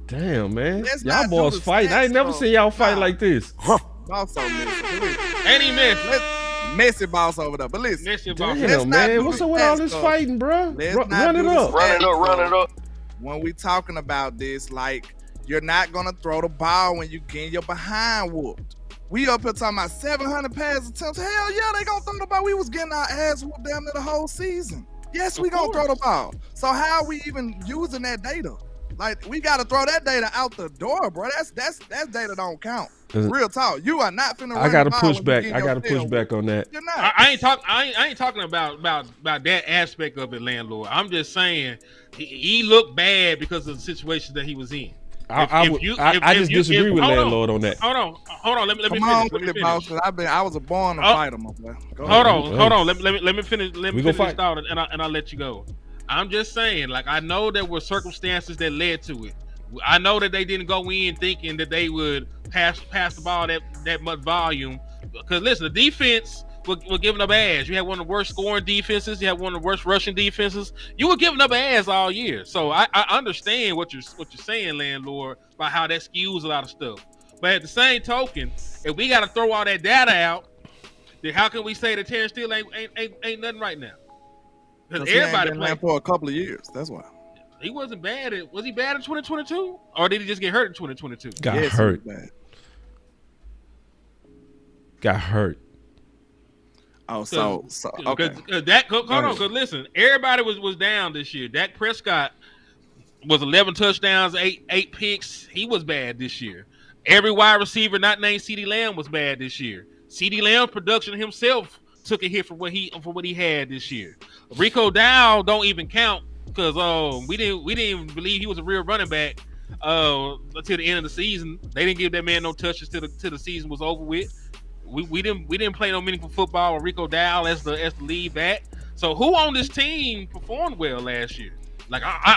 Damn, man. Let's Y'all not do boys the fight. I ain't stats, never though. seen y'all fight Nah. like this. Also messy. And he missed. Messy boss over there. But listen, Missed your boss. Damn, Let's not man. do What's the up with all stats, this though. fighting, bro? Let's Run not it do the up. stats, Run it though. up. When we talking about this, like, you're not gonna throw the ball when you getting your behind whooped. We up here talking about 700 pass attempts. Hell yeah, they gonna throw the ball. We was getting our ass whooped damn near the whole season. Yes, we gonna throw the ball. So how are we even using that data? Like, we gotta throw that data out the door, bro. That's data don't count. Real talk. You are not finna. I run gotta the ball push when you back. getting I your gotta push tail back on that. whooped. You're not. I ain't talking about that aspect of it, Landlord. I'm just saying he looked bad because of the situation that he was in. I just disagree with Landlord on that. Hold on. Let me Come finish. on Let with me it, boss. finish. 'Cause I was a born to fight him, my boy. Go Hold ahead. on. Let me finish. Let me We gonna finish fight. this thought, and I'll let you go. I'm just saying, like, I know there were circumstances that led to it. I know that they didn't go in thinking that they would pass the ball that much volume. Because listen, the defense were giving up ass. You had one of the worst scoring defenses. You had one of the worst rushing defenses. You were giving up ass all year. So I understand what you're saying, Landlord, about how that skews a lot of stuff. But at the same token, if we got to throw all that data out, then how can we say that Terrence Steele ain't nothing right now? Because everybody played played. for a couple of years. That's why. He wasn't bad. Was he bad in 2022, or did he just get hurt in 2022? Got Yes, hurt. he was bad. Got hurt. Oh, so okay. Hold on, because listen, everybody was down this year. Dak Prescott was 11 touchdowns, eight picks. He was bad this year. Every wide receiver not named CeeDee Lamb was bad this year. CeeDee Lamb's production himself took a hit for what he had this year. Rico Dow don't even count because we didn't even believe he was a real running back until the end of the season. They didn't give that man no touches till the season was over with. We didn't play no meaningful football with Rico Dow as the lead back. So who on this team performed well last year? Like I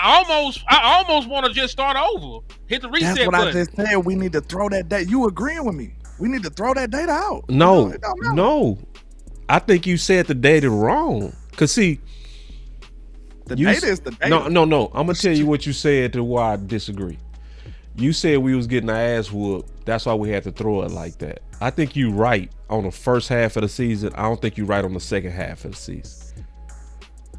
almost want to just start over, hit the reset That's what button. I just said. We need to throw that data. You agreeing with me? We need to throw that data out. No, It don't matter. no. I think you said the data wrong. Cause see, The you data is the data. No. I'm gonna tell you what you said to why I disagree. You said we was getting our ass whooped. That's why we had to throw it like that. I think you right on the first half of the season. I don't think you right on the second half of the season.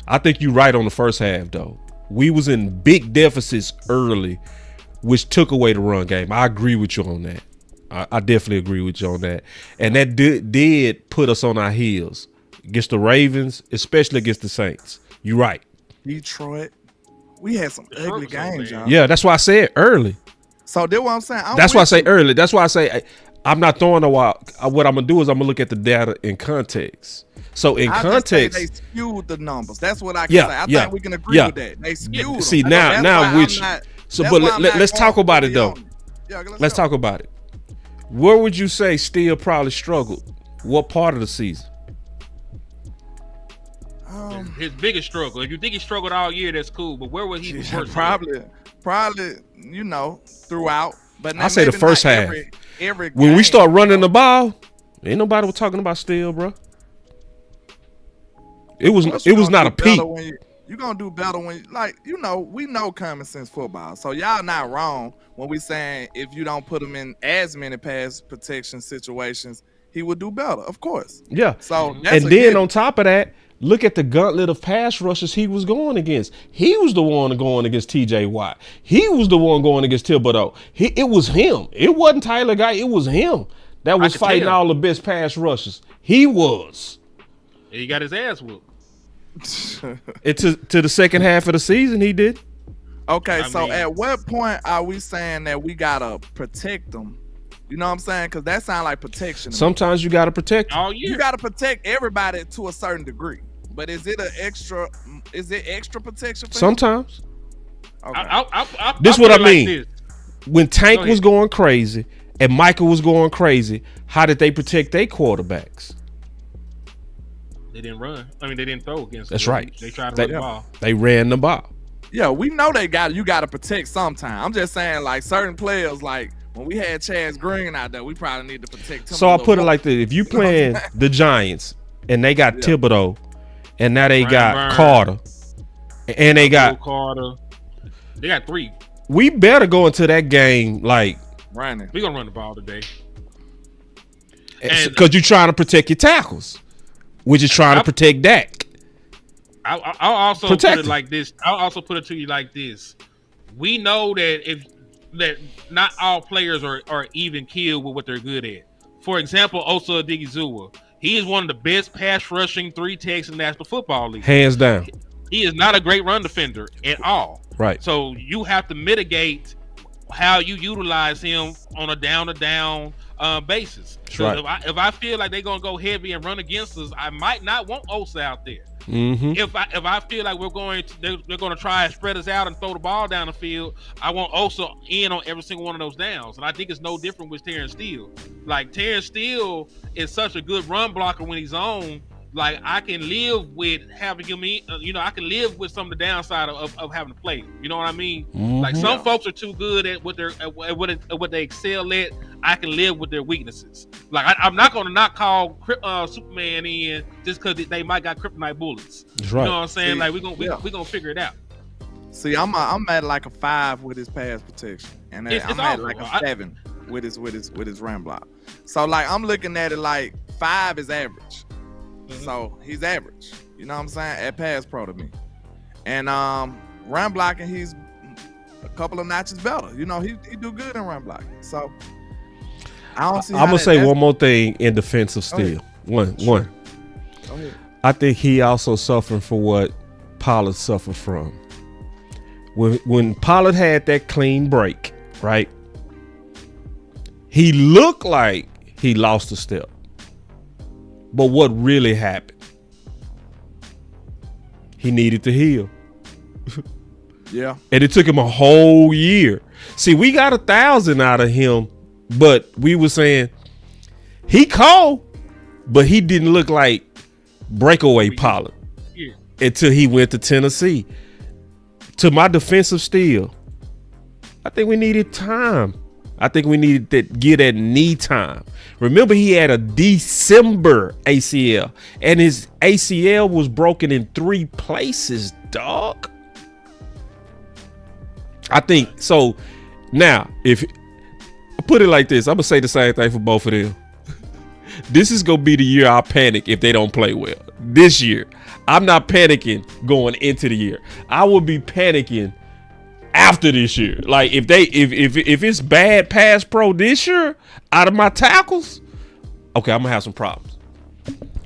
I think you right on the first half though. We was in big deficits early, which took away the run game. I agree with you on that. I definitely agree with you on that. And that did put us on our heels against the Ravens, especially against the Saints. You right. Detroit. We had some ugly games, y'all. Yeah, that's why I said early. So that's what I'm saying. That's why I say early. That's why I say I'm not throwing a while. What I'm gonna do is I'm gonna look at the data in context. So in context, they skewed the numbers. That's what I can Yeah, say. I yeah, think we can agree yeah. with that. They skewed. See, them. now- That's now why which- I'm not- so, that's but why I'm let's not talk going about it, fully though. on it. Yeah, let's go. talk about it. Where would you say Steele probably struggled? What part of the season? His biggest struggle. If you think he struggled all year, that's cool. But where would he be worse? Probably, throughout. But I say the first half. Every when game, we start running the ball, ain't nobody was talking about Steele, bro. It was not a peak. You're gonna do better when we know common sense football. So y'all not wrong when we saying if you don't put him in as many pass protection situations, he would do better, of course. Yeah. So and then on top of that, look at the gauntlet of pass rushes he was going against. He was the one going against TJ Watt. He was the one going against Thibodeau. It was him. It wasn't Tyler Guy. It was him that was fighting all the best pass rushes. He was. And he got his ass whooped. To the second half of the season, he did. Okay, at what point are we saying that we gotta protect them? You know what I'm saying? Because that sounds like protection. Sometimes you gotta protect. You gotta protect everybody to a certain degree. But is it extra protection? For Sometimes. Okay. This is what I mean. When Tank was going crazy and Michael was going crazy, how did they protect their quarterbacks? They didn't run. I mean, they didn't throw against them. That's right. They tried to run the ball. They ran the ball. Yeah, we know you got to protect sometime. I'm just saying, like, certain players, like, when we had Chaz Green out there, we probably need to protect him. So I'll put it like this. If you playing the Giants and they got Thibodeau and now they got Carter and they got Carter. They got 3. We better go into that game like running. We're going to run the ball today. Because you're trying to protect your tackles. Which is trying to protect Dak. I'll also put it like this. I'll also put it to you like this. We know that not all players are even killed with what they're good at. For example, Osa Odigizua. He is one of the best pass rushing 3 techs in the National Football League. Hands down. He is not a great run defender at all. Right. So you have to mitigate how you utilize him on a down-to-down basis. So right. if I feel like they're gonna go heavy and run against us, I might not want Osa out there. Mm-hmm. If I feel like they're going to try and spread us out and throw the ball down the field, I want Osa in on every single one of those downs. And I think it's no different with Terrence Steele. Like, Terrence Steele is such a good run blocker when he's on. Like, I can live with having him in, I can live with some of the downside of having to play. You know what I mean? Mm-hmm. Like, some folks are too good at what they excel at. I can live with their weaknesses. Like, I'm not going to not call Superman in just because they might got kryptonite bullets. That's right. You know what I'm saying? Like, we're gonna figure it out. See, I'm at like a 5 with his pass protection, and I'm at like a 7 with his run block. So like, I'm looking at it like 5 is average. Mm-hmm. So he's average. You know what I'm saying? At pass pro to me. And run blocking, he's a couple of notches better. You know, he do good in run blocking. So I don't see. I'm gonna say one more thing in defense of Steele. One. Go ahead. I think he also suffered from what Pollard suffered from. When Pollard had that clean break, right? He looked like he lost a step. But what really happened? He needed to heal. Yeah. And it took him a whole year. See, we got 1,000 out of him, but we were saying he called, but he didn't look like breakaway Pollard until he went to Tennessee. To my defensive Steele, I think we needed time. I think we needed to get that knee time. Remember, he had a December ACL, and his ACL was broken in 3 places, dog. I think so. Now, if I put it like this, I'm gonna say the same thing for both of them. This is gonna be the year I panic if they don't play well. This year, I'm not panicking going into the year. I will be panicking after this year. Like, if it's bad pass pro this year out of my tackles, okay, I'm gonna have some problems.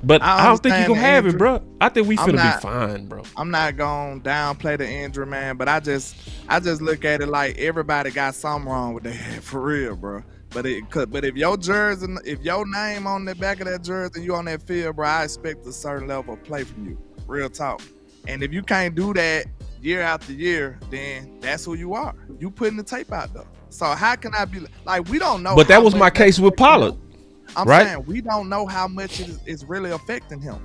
But I don't think you're gonna have it, bro. I think we finna be fine, bro. I'm not gonna downplay the injury, man, but I just look at it like everybody got something wrong with their head, for real, bro. But if your jersey, if your name on the back of that jersey and you on that field, bro, I expect a certain level of play from you. Real talk. And if you can't do that year after year, then that's who you are. You putting the tape out though. So how can I be like, we don't know? But that was my case with Pollard. I'm saying we don't know how much it is really affecting him.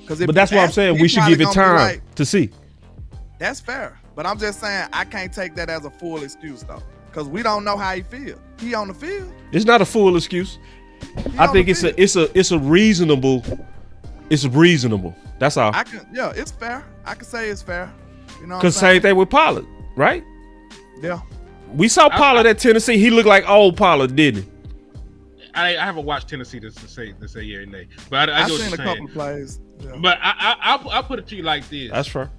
But that's what I'm saying. We should give it time to see. That's fair. But I'm just saying I can't take that as a full excuse though. Because we don't know how he feels. He on the field. It's not a full excuse. I think it's a reasonable. It's reasonable. That's all. It's fair. I can say it's fair. You know, because same thing with Pollard, right? Yeah. We saw Pollard at Tennessee. He looked like old Pollard, didn't he? I haven't watched Tennessee to say yeah or nay, but I've seen a couple of plays. Yeah. But I'll put it to you like this. That's fair.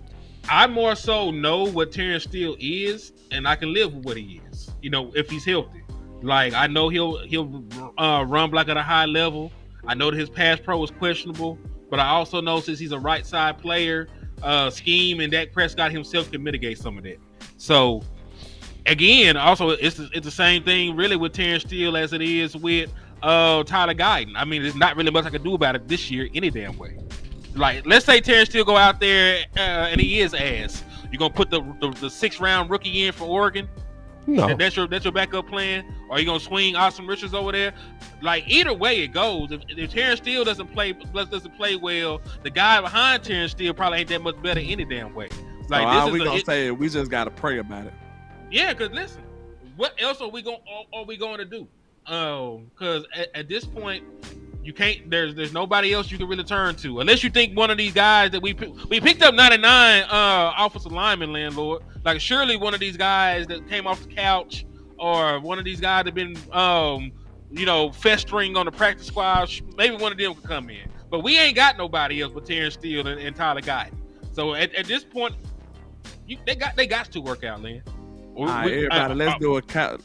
I more so know what Terrence Steele is, and I can live with what he is. You know, if he's healthy. Like I know he'll run block at a high level. I know that his pass pro is questionable, but I also know since he's a right side player, scheme and Dak Prescott himself can mitigate some of that. So again, also it's the same thing really with Terrence Steele as it is with Tyler Guyton. I mean, there's not really much I can do about it this year any damn way. Like, let's say Terrence Steele go out there and he is ass. You gonna put the 6th round rookie in for Oregon? No, that's your backup plan. Or are you gonna swing Austin Richards over there? Like either way it goes. If Terrence Steele doesn't play well, the guy behind Terrence Steele probably ain't that much better any damn way. Like all we gonna say we just gotta pray about it. Yeah, because listen, what else are we going to do? Because at this point, you can't. There's nobody else you can really turn to, unless you think one of these guys that we picked up 99 offensive lineman, Landlord. Like surely one of these guys that came off the couch, or one of these guys that been festering on the practice squad. Maybe one of them could come in, but we ain't got nobody else but Terrence Steele and Tyler Guyton. So at this point, they got to work out, Land. All right, everybody, let's do a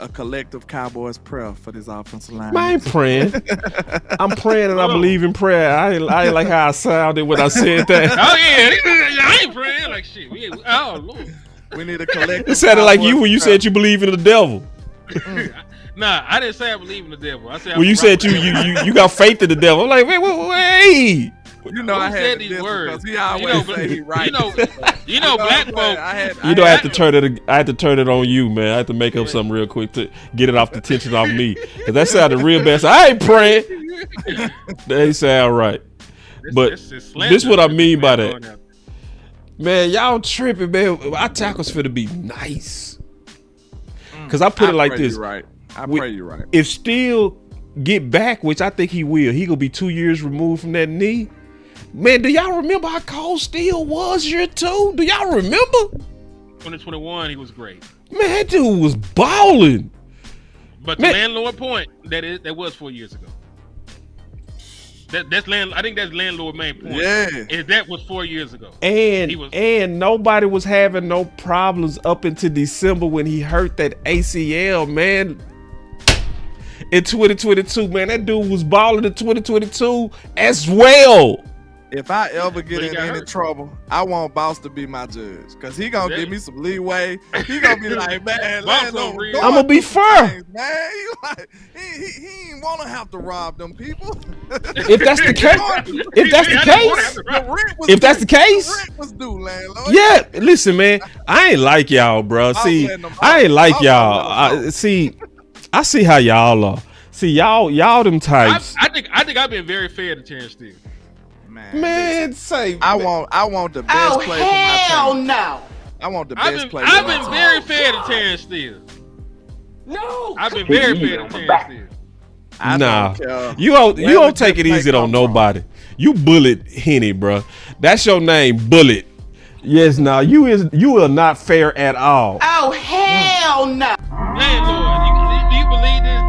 collective Cowboys prayer for this offensive line. I ain't praying. I'm praying and I believe in prayer. I ain't like how I sounded when I said that. Oh yeah, I ain't praying like shit. Oh Lord, we need a collective. It sounded like you when you said you believe in the devil. Nah, I didn't say I believe in the devil. I said well, you said you got faith in the devil. I'm like, wait. You know, I had these words. He always say he right. You know, black folks. I had to turn it. I had to turn it on you, man. I had to make up something real quick to get it off the tension off me, because that sounded real bad. So I ain't praying. They sound right, but this is what I mean by that. Man, y'all tripping, man. Our tackles finna be nice. Because I put it like this. Right. I pray you're right. If Steele get back, which I think he will, he gonna be 2 years removed from that knee. Man, do y'all remember how cold Steele was year 2? Do y'all remember? 2021, he was great. Man, that dude was balling. But the Landlord point, that was 4 years ago. I think that's Landlord main point. Yeah. Is that was 4 years ago. And nobody was having no problems up into December when he hurt that ACL, man. In 2022, man, that dude was balling in 2022 as well. If I ever get in any trouble, I want Boss to be my judge, because he gonna give me some leeway. He gonna be like, man, I'm gonna be fair. Things, man, he ain't wanna have to rob them people. If that's the case, the rent was due, Landlord. Yeah, listen, man, I ain't like y'all, bro. See, I ain't like y'all. I see how y'all are. See, y'all them types. I think I've been very fair to Terrence Steele. Man, say I want the best play for my team. Hell no. I want the best play. I've been very fair to Terrence Steele. No. I've been very fair to Terrence Steele. Nah, you don't take it easy on nobody. You Bullet Henny, bro. That's your name, Bullet. Yes, now you are not fair at all. Oh hell no. Landlord, do you believe these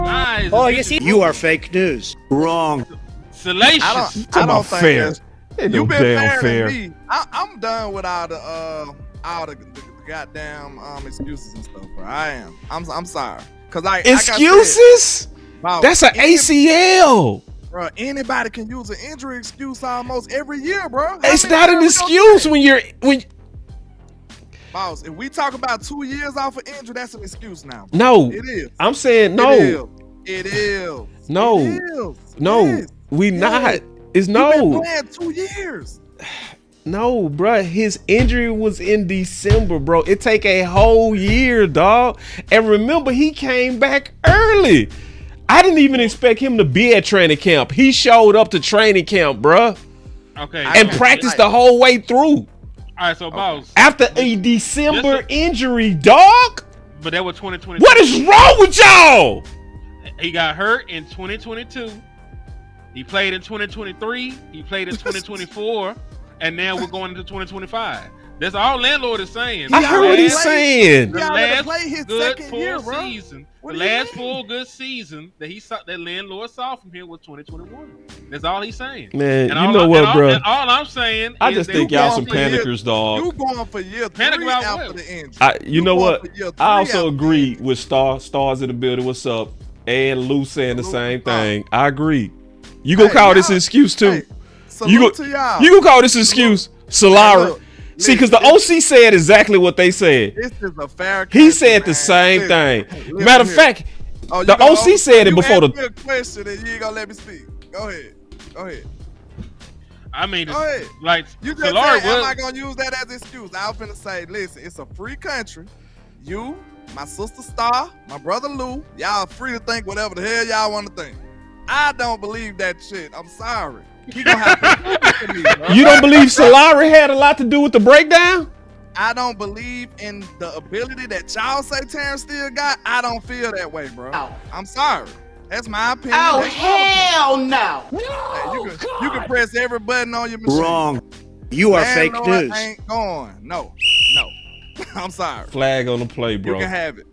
lies? Oh, you see, you are fake news. Wrong. Salacious. I don't think fair. You've been damn fair than me. I'm done with all the goddamn excuses and stuff, bro. I am. I'm sorry. Cause excuses? That's an ACL. Bro, anybody can use an injury excuse almost every year, bro. It's not an excuse when Boss, if we talk about 2 years off of injury, that's an excuse now. No, it is. I'm saying no. It is. No. It is. No. It is. We not. It's You've no. been playing 2 years. No, bro. His injury was in December, bro. It take a whole year, dog. And remember, he came back early. I didn't even expect him to be at training camp. He showed up to training camp, bro. Okay. and practiced the whole way through. All right, so boss. After a December injury, dog. But that was 2020. What is wrong with y'all? He got hurt in 2022. He played in 2023. He played in 2024, and now we're going into 2025. That's all Landlord is saying. I heard what he's saying. The last last his good second full year, bro. season, What the do you last mean? full good season that that Landlord saw from him was 2021. That's all he's saying. Man, And you all know what, bro? And all I'm saying, I is just that think you y'all going some for year- panickers, dog. You going for year Panic 3 about after what? the injury. You know going what? for year 3 I also after agree with Stars in the building. What's up? And Lou saying the same thing. I agree. You gonna call this an excuse too? Hey, salute to y'all. You gonna call this an excuse? Solari. Look, See, because the OC said exactly what they said. This is a fair. He said the same thing. Matter of fact, you the gonna OC said it before asked the. me a question and you ain't gonna let me speak. Go ahead. I mean, Go ahead. like You just Solari said, am was. I gonna use that as an excuse? I was finna say, listen, it's a free country. You, my sister Star, my brother Lou, y'all free to think whatever the hell y'all want to think. I don't believe that shit. I'm sorry. You gonna have to prove it to me, bro. You don't believe Solari had a lot to do with the breakdown? I don't believe in the ability that y'all say Terrence Steele got. I don't feel that way, bro. I'm sorry. That's my opinion. Oh, That's hell no. Hey, you can press every button on your machine. Wrong. You are fake Landlord news. ain't going. No. I'm sorry. Flag on the play, bro. You can have it.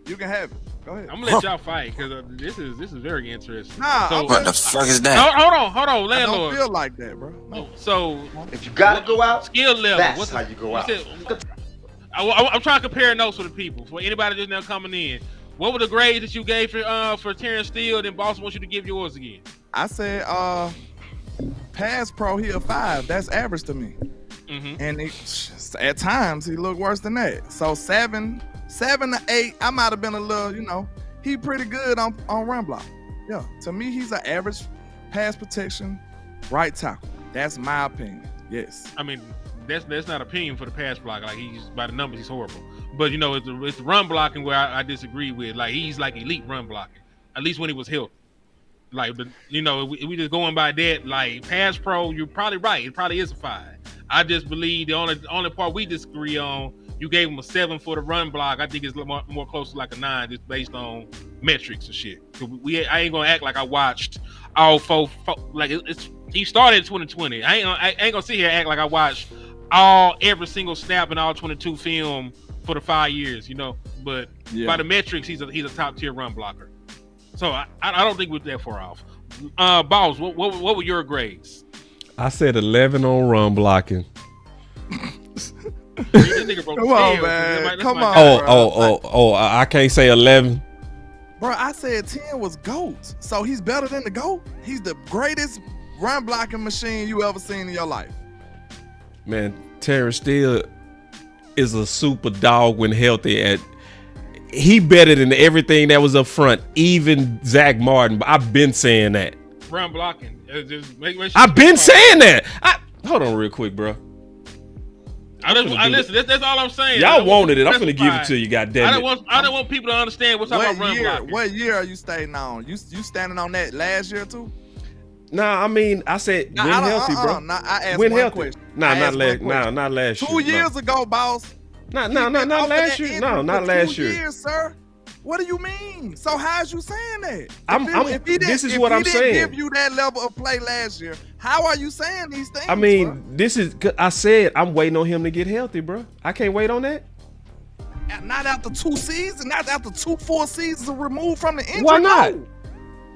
Go ahead. I'm gonna let y'all fight because this is very interesting. Nah, So, What the fuck is that? hold on, I Landlord. don't feel like that, bro. No. So If you gotta go out, skill level. that's how you go out. I'm trying to compare notes with the people. For anybody just now coming in, what were the grades that you gave for Terrence Steele? Then Boss wants you to give yours again. I said, pass pro, he a 5. That's average to me. Mm-hmm. And at times he looked worse than that. So 7 to 8, I might have been a little, he pretty good on run block. Yeah, to me he's an average pass protection right tackle. That's my opinion. Yes. I mean, that's not opinion for the pass block. Like he's by the numbers, he's horrible. But it's the run blocking where I disagree with. Like he's like elite run blocking. At least when he was healthy. Like, we just going by that. Like pass pro, you're probably right. It probably is a 5. I just believe the only part we disagree on, you gave him a 7 for the run block. I think it's more close to like a 9, just based on metrics and shit. I ain't gonna act like I watched all four like he started in 2020. I ain't gonna sit here and act like I watched every single snap and all 22 film for the 5 years, But by the metrics, he's a top tier run blocker. So I don't think we're that far off. Boss, what were your grades? I said 11 on run blocking. Come on, man. Come on. I can't say 11. Bro, I said 10 was GOAT. So he's better than the GOAT. He's the greatest run blocking machine you ever seen in your life. Man, Terrence Steele is a super dog when healthy. He better than everything that was up front, even Zach Martin. But I've been saying that. Run blocking. Just make sure I've been saying that. Hold on real quick, bro. Listen, that's all I'm saying. Y'all wanted it. I'm finna give it to you, goddamn it. I don't want people to understand what's about run blocking. What year are you staying on? You standing on that last year too? Nah, I mean, I said when healthy, bro. I asked when one healthy. question. Nah, not last year. 2 years ago, boss. Not last year. No, not last year. 2 years, sir. What do you mean? So how's you saying that? This is what I'm saying. If he didn't give you that level of play last year, how are you saying these things? I mean, bro? I said I'm waiting on him to get healthy, bro. I can't wait on that. Not after 2 seasons, not after 2 full seasons removed from the injury. Why not? No.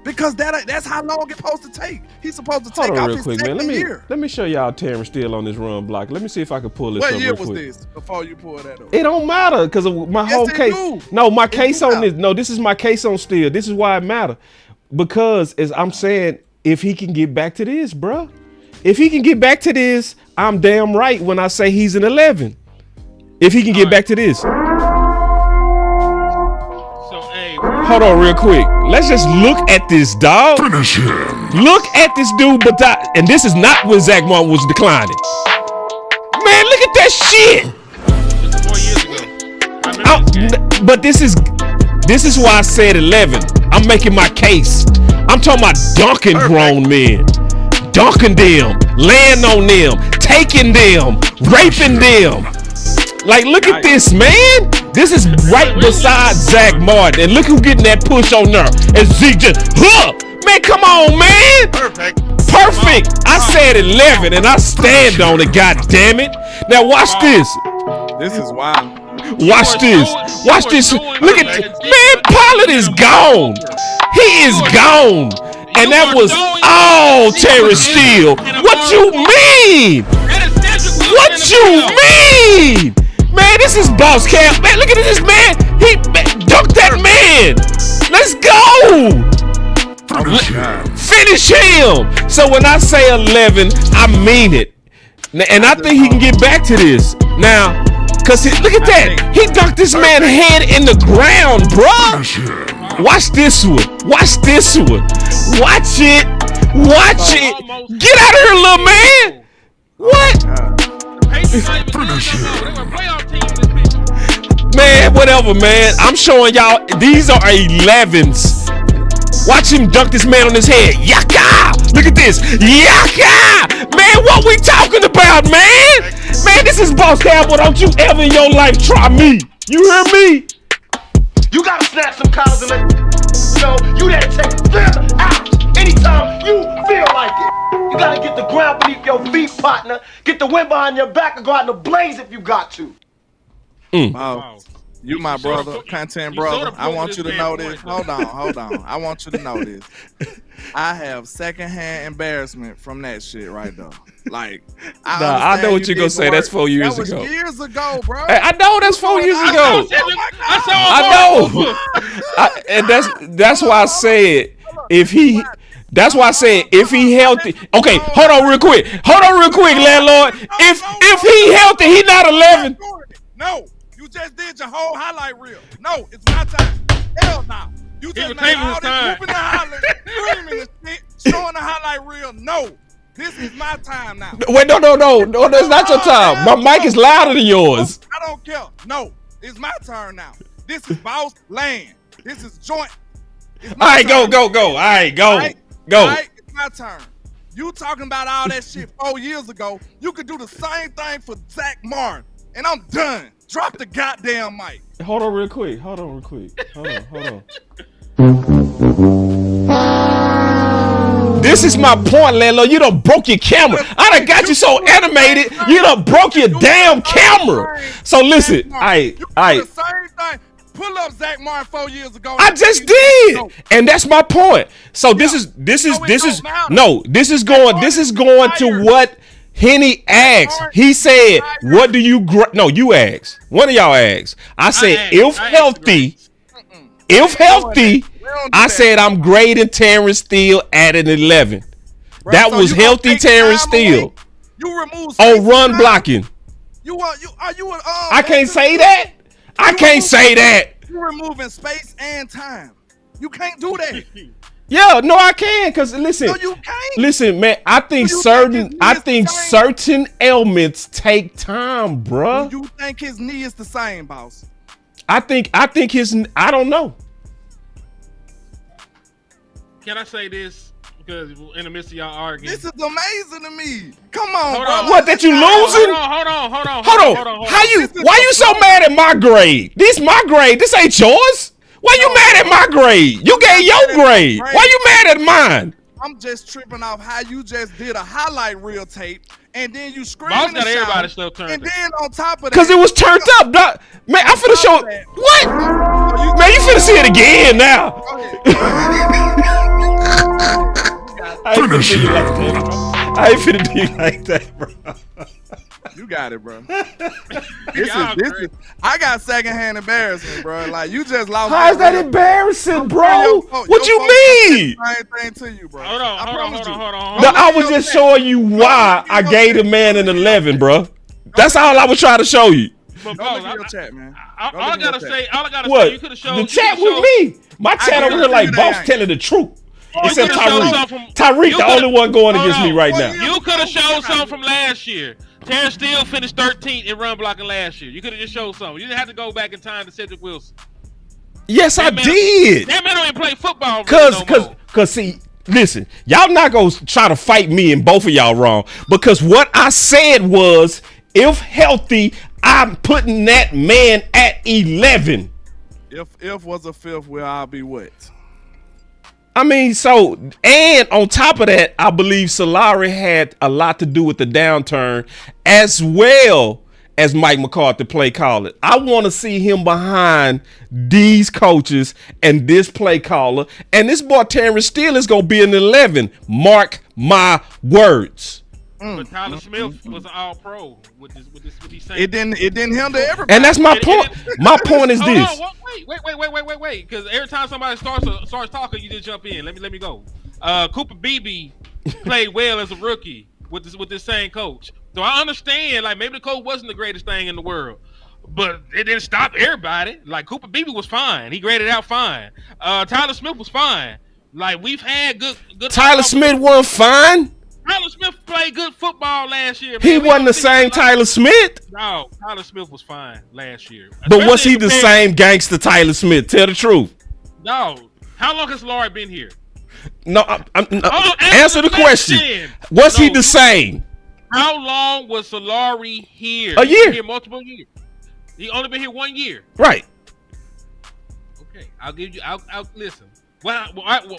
Because that's how long it's supposed to take. He's supposed to take Hold on off real his quick, man. second year. Let me show y'all Terrence Steele on this run block. Let me see if I can pull this What up year real was quick. this before you pull that up? It don't matter because of my whole case. No, my case on this. No, this is my case on Steele. This is why it matter. Because as I'm saying, if he can get back to this, bro. If he can get back to this, I'm damn right when I say he's an 11. If he can get back to this. Hold on real quick. Let's just look at this, dog. Finish him. Look at this dude, and this is not when Zach Martin was declining. Man, look at that shit. 4 years ago. But this is why I said 11. I'm making my case. I'm talking about dunking grown men. dunking them, laying on them, taking them, raping them. Like, look at this, man. This is right beside Zach Martin. And look who getting that push on there. And Zeke just, man, come on, man. Perfect. I said 11, and I stand on it, God damn it. Now, watch this. This is wild. Watch this. Look at this. Man, Pollard is gone. He is gone. And that was all Terrence Steele. What you mean? What you mean? Man, this is Boss Cam. Man, look at this, man. He dunked that man. Let's go. Finish him. So when I say 11, I mean it. And I think he can get back to this. Now, because look at that. He dunked this man's head in the ground, bruh. Watch this one. Watch this one. Watch it. Watch it. Get out of here, little man. What? Man, whatever, man. I'm showing y'all. These are 11s. Watch him dunk this man on his head. Yaka! Look at this. Yaka! Man, what we talking about, man? Man, this is Boss Cowboy. Don't you ever in your life try me. You hear me? You gotta snap some collars and let you that take them out anytime you feel like it. You gotta get the ground beneath your feet, partner. Get the wind behind your back and go out in the blaze if you got to. Wow. You my brother, content brother. I want you to know this. Hold on. I want you to know this. I have secondhand embarrassment from that shit right there. Like, I know what you're gonna say. That's 4 years ago. That was years ago, bro. Hey, I know that's 4 years ago. I know. And that's why I said if he. That's why I said if he healthy. Okay, hold on real quick, landlord. If he healthy, he not 11. No. You just did your whole highlight reel. No, it's my time. Hell no. You just made all this whooping and hollering, screaming and shit, showing the highlight reel. No, this is my time now. Wait, no, that's not your time. My mic is louder than yours. I don't care. No, it's my turn now. This is boss land. This is joint. All right, go. All right, go. All right, it's my turn. You talking about all that shit 4 years ago. You could do the same thing for Zach Martin, and I'm done. Drop the goddamn mic. Hold on real quick. Hold on. This is my point, landlord. You done broke your camera. I done got you so animated. You done broke your damn camera. So listen, I the same thing. Pull up Zach Martin 4 years ago. I just did, and that's my point. So this is going to what Henny asked. He said, "What do you?" No, you asked. One of y'all asked. I said, "If healthy." I said I'm grading Terrence Steele at an 11. Bro, that was healthy Terrence Steele. You remove run blocking. I can't say that. You're removing space and time. You can't do that. Yeah, no, I can. Cause listen, no, you can't. Listen, man. I think certain ailments take time, bruh. Do you think his knee is the same, boss? I think his. I don't know. Can I say this? Because in the midst of y'all arguing, this is amazing to me. Come on, bro. What, that you losing? Hold on. How you? Why you so mad at my grade? This my grade. This ain't yours. Why you mad at my grade? You gave your grade. Why you mad at mine? I'm just tripping off how you just did a highlight reel tape and then you screaming. Boss got everybody still turned and then on top of that, because it was turned up, dog. Man, I finna show what? Man, you finna see it again now. I ain't finna do you like that, bro. You got it, bro. This is. I got secondhand embarrassment, bro. Like you just lost. How is that embarrassing, bro? What you mean? Same thing to you, bro. Hold on. No, I was just showing you why I gave the man an 11, bro. That's all I was trying to show you. But Go look at your chat, man. All I gotta say, you could have showed the chat with me. My chat over here like boss telling the truth. Except Tyreek. Tyreek, the only one going against me right now. You could have showed something from last year. Terrence Steele finished 13th in run blocking last year. You could have just showed something. You didn't have to go back in time to Cedric Wilson. Yes, I did. That man don't even play football. Cause see, listen, y'all not gonna try to fight me and both of y'all wrong, because what I said was, if healthy, I'm putting that man at 11. If was a fifth, where I'll be what? I mean, so, and on top of that, I believe Solari had a lot to do with the downturn, as well as Mike McCarthy play caller. I want to see him behind these coaches and this play caller. And this boy Terrence Steele is going to be an 11. Mark my words. But Tyler Smith was an all-pro with these Saints. It didn't hinder everybody. And that's my point. My point is this. Wait. Because every time somebody starts talking, you just jump in. Let me go. Cooper Beebe played well as a rookie with this same coach. So I understand, like, maybe the coach wasn't the greatest thing in the world, but it didn't stop everybody. Like, Cooper Beebe was fine. He graded out fine. Tyler Smith was fine. Like, we've had good. Tyler Smith wasn't fine. Tyler Smith played good football last year. Man. He wasn't the same Tyler Smith. No, Tyler Smith was fine last year. But was he the same gangster Tyler Smith? Tell the truth. No. How long has Laurie been here? No, answer the question. Was he the same? How long was Solari here? A year. Here multiple years. He only been here 1 year. Right. Okay, I'll give you. I'll listen. What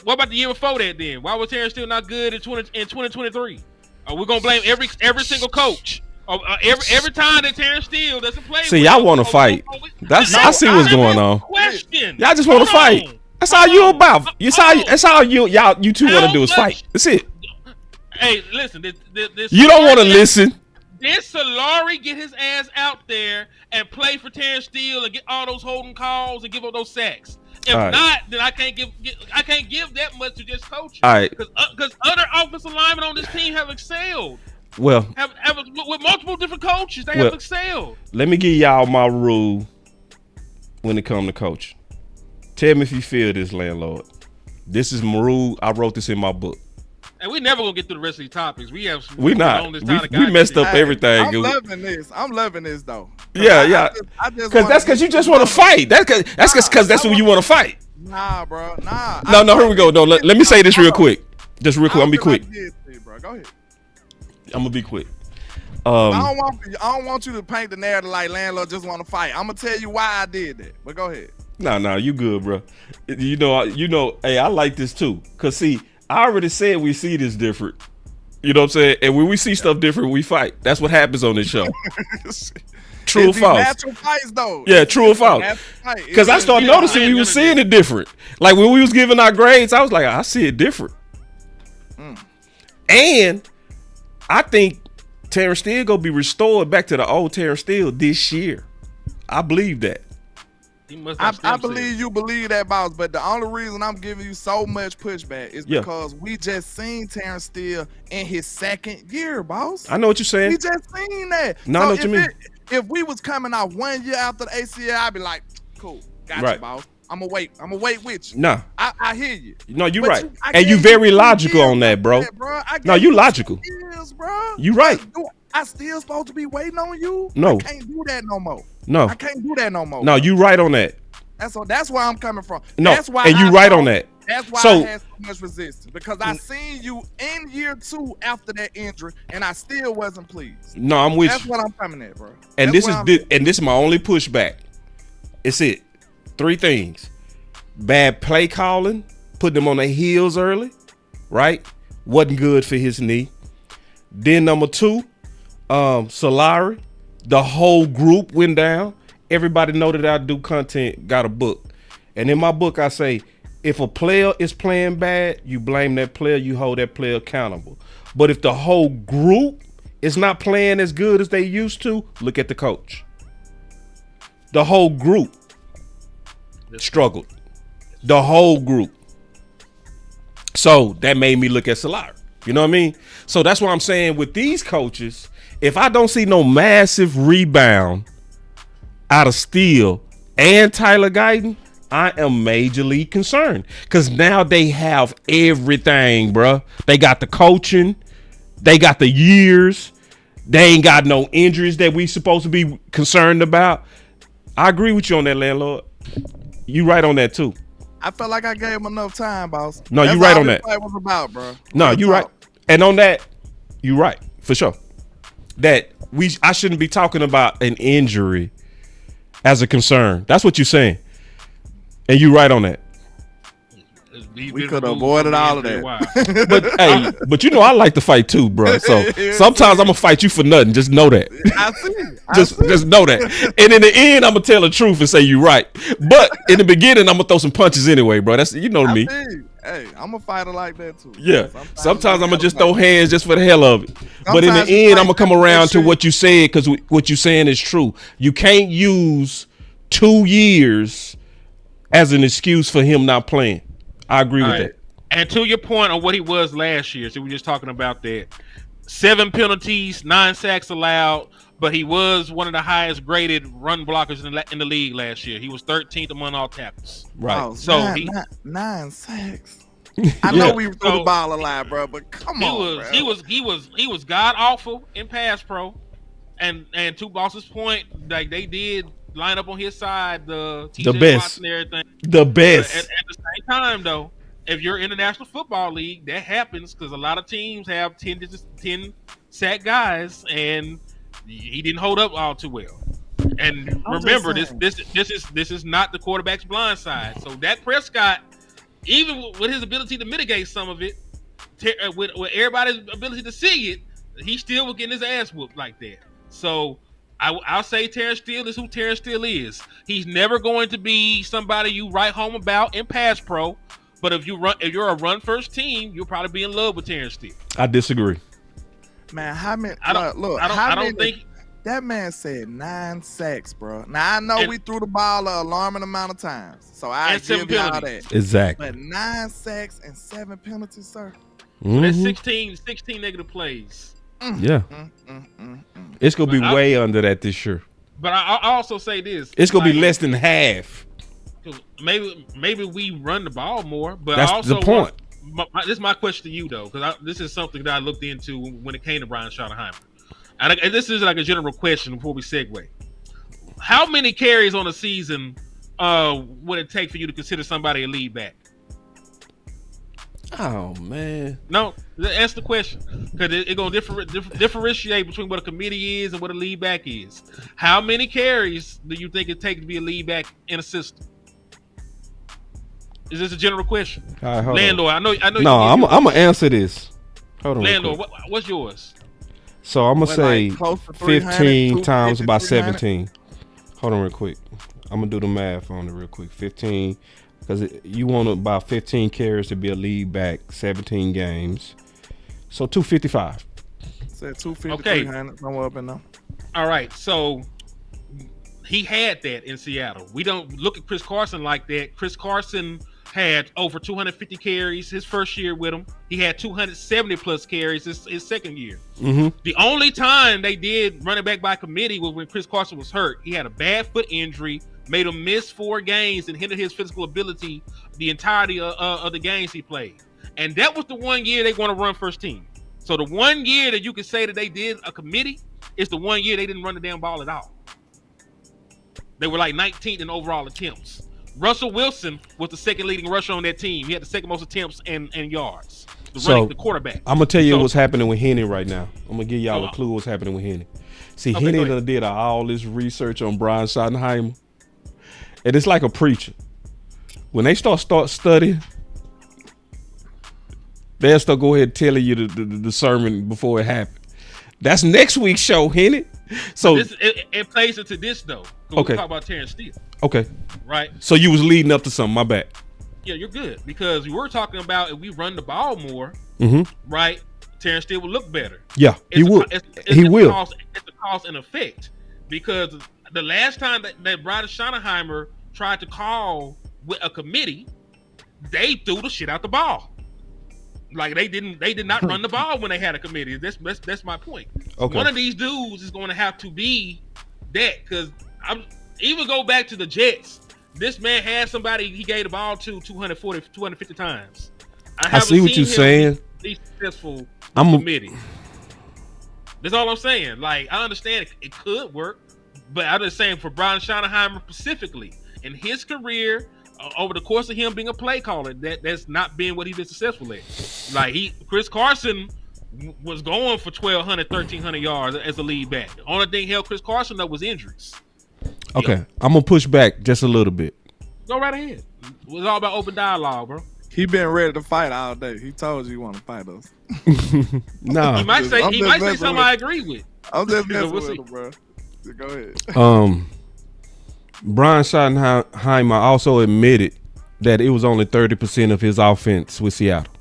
about the year before that? Then why was Terrence still not good in 2023? Are we gonna blame every single coach? Every time that Terrence Steele doesn't play. See, y'all want to fight. I see what's going on. Question. Y'all just want to fight. That's all you about. That's all you two want to do is fight. That's it. Hey, listen. This you don't want to listen. Did Solari get his ass out there and play for Terrence Steele and get all those holding calls and give up those sacks? If not, then I can't give that much to just coaching. All right. Because other offensive linemen on this team have excelled. Well, with multiple different coaches, they have excelled. Let me give y'all my rule when it comes to coaching. Tell me if you feel this, landlord. This is my rule. I wrote this in my book. And we never gonna get through the rest of these topics. We not. We messed up everything. I'm loving this though. Yeah. Because you just want to fight. That's who you want to fight. Nah, bro. Nah. No. Here we go. No, let me say this real quick. Just real quick. I'm gonna be quick. Bro. Go ahead. I'm gonna be quick. I don't want you to paint the narrative like landlord just want to fight. I'm gonna tell you why I did that. But go ahead. No, you good, bro. You know. Hey, I like this too. Cause see, I already said we see this different. You know what I'm saying? And when we see stuff different, we fight. That's what happens on this show. True or false? Natural fights, though. Yeah, true or false? Because I started noticing we was seeing it different. Like when we was giving our grades, I was like, I see it different. And I think Terrence Steele gonna be restored back to the old Terrence Steele this year. I believe that. I believe you believe that, boss. But the only reason I'm giving you so much pushback is because we just seen Terrence Steele in his second year, boss. I know what you're saying. We just seen that. No, I know what you mean. If we was coming out 1 year after the ACL, I'd be like, cool, got you, boss. I'm gonna wait with you. Nah. I hear you. No, you're right. And you very logical on that, bro. No, you logical. You right. I still supposed to be waiting on you? No. I can't do that no more. No. I can't do that no more. No, you right on that. That's where I'm coming from. No, that's why and you right on that. That's why I had so much resistance, because I seen you in year 2 after that injury, and I still wasn't pleased. No, I'm with you. That's what I'm coming at, bro. And this is my only pushback. It's it. 3 things: bad play calling, putting them on their heels early, right? Wasn't good for his knee. Then number 2, Solari, the whole group went down. Everybody know that I do content, got a book. And in my book, I say, if a player is playing bad, you blame that player, you hold that player accountable. But if the whole group is not playing as good as they used to, look at the coach. The whole group struggled. The whole group. So that made me look at Solari. You know what I mean? So that's why I'm saying with these coaches, if I don't see no massive rebound out of Steele and Tyler Guyton, I am majorly concerned, because now they have everything, bruh. They got the coaching, they got the years, they ain't got no injuries that we supposed to be concerned about. I agree with you on that, landlord. You right on that too. I felt like I gave him enough time, boss. No, That's you right all on this that. fight was about, bro. No, you right. And on that, you right for sure. That I shouldn't be talking about an injury as a concern. That's what you're saying, and you right on that. We could have avoided all of that. But you know I like to fight too, bro. So sometimes I'm gonna fight you for nothing. Just know that. I see. Just know that. And in the end, I'm gonna tell the truth and say you right. But in the beginning, I'm gonna throw some punches anyway, bro. That's me. Hey, I'm a fighter like that too. Yeah. Sometimes I'm gonna just throw hands just for the hell of it. But in the end, I'm gonna come around to what you said because what you're saying is true. You can't use 2 years as an excuse for him not playing. I agree with that. And to your point on what he was last year, so we're just talking about that. 7 penalties, 9 sacks allowed, but he was one of the highest graded run blockers in the league last year. He was 13th among all tackles. Right. Oh, so nine sacks. I know we threw the ball a lot, bro, but come on, bro. He was god awful in pass pro, and to Boss's point, like they did line up on his side, the best, and everything. The best. At the same time, though, if you're in the National Football League, that happens because a lot of teams have 10 sack guys, and he didn't hold up all too well. And remember, this is not the quarterback's blind side. So Dak Prescott, even with his ability to mitigate some of it, with everybody's ability to see it, he still was getting his ass whooped like that. So I'll say Terrence Steele is who Terrence Steele is. He's never going to be somebody you write home about in pass pro. But if you're a run first team, you'll probably be in love with Terrence Steele. I disagree. Man, how many? I don't think that man said 9 sacks, bro. Now I know we threw the ball an alarming amount of times, so I give y'all that. Exactly. But 9 sacks and 7 penalties, sir. Mm-hmm. That's 16 negative plays. Yeah. It's gonna be way under that this year. But I also say this: it's gonna be less than half. Maybe we run the ball more, but that's I also the point. This is my question to you though, because this is something that I looked into when it came to Brian Schottenheimer. And this is like a general question before we segue. How many carries on a season would it take for you to consider somebody a lead back? Oh man, no, ask the question because it's gonna differentiate between what a committee is and what a lead back is. How many carries do you think it takes to be a lead back in a system? Is this a general question? Right, Landlord, I know. No, I'm gonna answer this. Hold on. Landlord, what's yours? So I'm gonna say 15 times by 17. Hold on real quick. I'm gonna do the math on it real quick. 15, because you want about 15 carries to be a lead back, 17 games. So 255. Said 250, 300, somewhere up in there. All right, so he had that in Seattle. We don't look at Chris Carson like that. Chris Carson had over 250 carries his first year with him. He had 270 plus carries his second year. Mm-hmm. The only time they did running back by committee was when Chris Carson was hurt. He had a bad foot injury, made him miss 4 games and hindered his physical ability the entirety of the games he played. And that was the one year they want to run first team. So the one year that you could say that they did a committee is the one year they didn't run the damn ball at all. They were like 19th in overall attempts. Russell Wilson was the second leading rusher on that team. He had the second most attempts and yards. The quarterback. I'm gonna tell you what's happening with Henny right now. I'm gonna give y'all a clue what's happening with Henny. See, Henny did all this research on Brian Schottenheimer, and it's like a preacher. When they start studying, they'll start go ahead telling you the sermon before it happened. That's next week's show, Henny. So it plays into this though. Okay. We talk about Terrence Steele. Okay. Right. So you was leading up to something. My bad. Yeah, you're good because we were talking about if we run the ball more, right? Terrence Steele will look better. Yeah, he would. He will. It's a cause and effect because the last time that Brian Schottenheimer tried to call with a committee, they threw the shit out the ball. Like they did not run the ball when they had a committee. That's my point. Okay. One of these dudes is going to have to be that because even go back to the Jets. This man had somebody he gave the ball to 240, 250 times. I see what you're saying. Be successful committee. That's all I'm saying. Like I understand it could work, but I'm just saying for Brian Schottenheimer specifically in his career over the course of him being a play caller, that's not been what he's been successful at. Like Chris Carson was going for 1,200, 1,300 yards as a lead back. The only thing held Chris Carson up was injuries. Okay, I'm gonna push back just a little bit. Go right ahead. It was all about open dialogue, bro. He been ready to fight all day. He told you he want to fight us. Nah, he might say something I agree with. I'm just messing with him, bro. Go ahead. Brian Schottenheimer also admitted that it was only 30% of his offense with Seattle.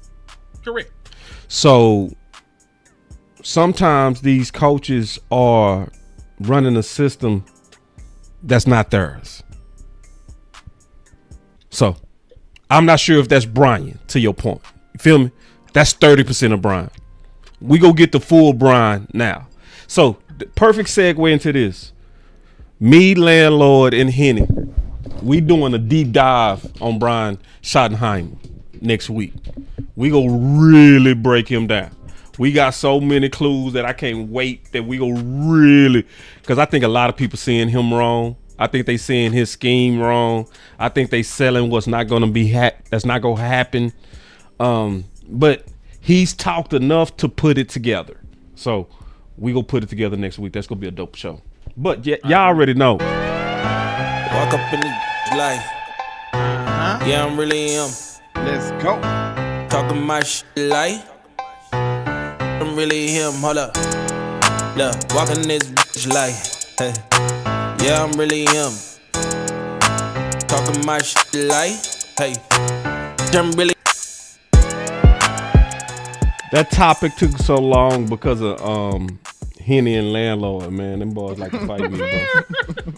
Correct. So sometimes these coaches are running a system that's not theirs. So I'm not sure if that's Brian, to your point. You feel me? That's 30% of Brian. We go get the full Brian now. So the perfect segue into this. Me, Landlord, and Henny, we doing a deep dive on Brian Schottenheimer next week. We go really break him down. We got so many clues that I can't wait that we go really, because I think a lot of people seeing him wrong. I think they seeing his scheme wrong. I think they selling what's not going to be that's not going to happen. But he's talked enough to put it together. So we gonna put it together next week. That's gonna be a dope show. But y'all already know. Walk up in the life. Yeah, I'm really him. Let's go. Talking my shit like I'm really him. Hold up. Look, walking this bitch like, hey. Yeah, I'm really him. Talking my shit like, hey. I'm really. That topic took so long because of Henny and Landlord, man. Them boys like to fight me, bro.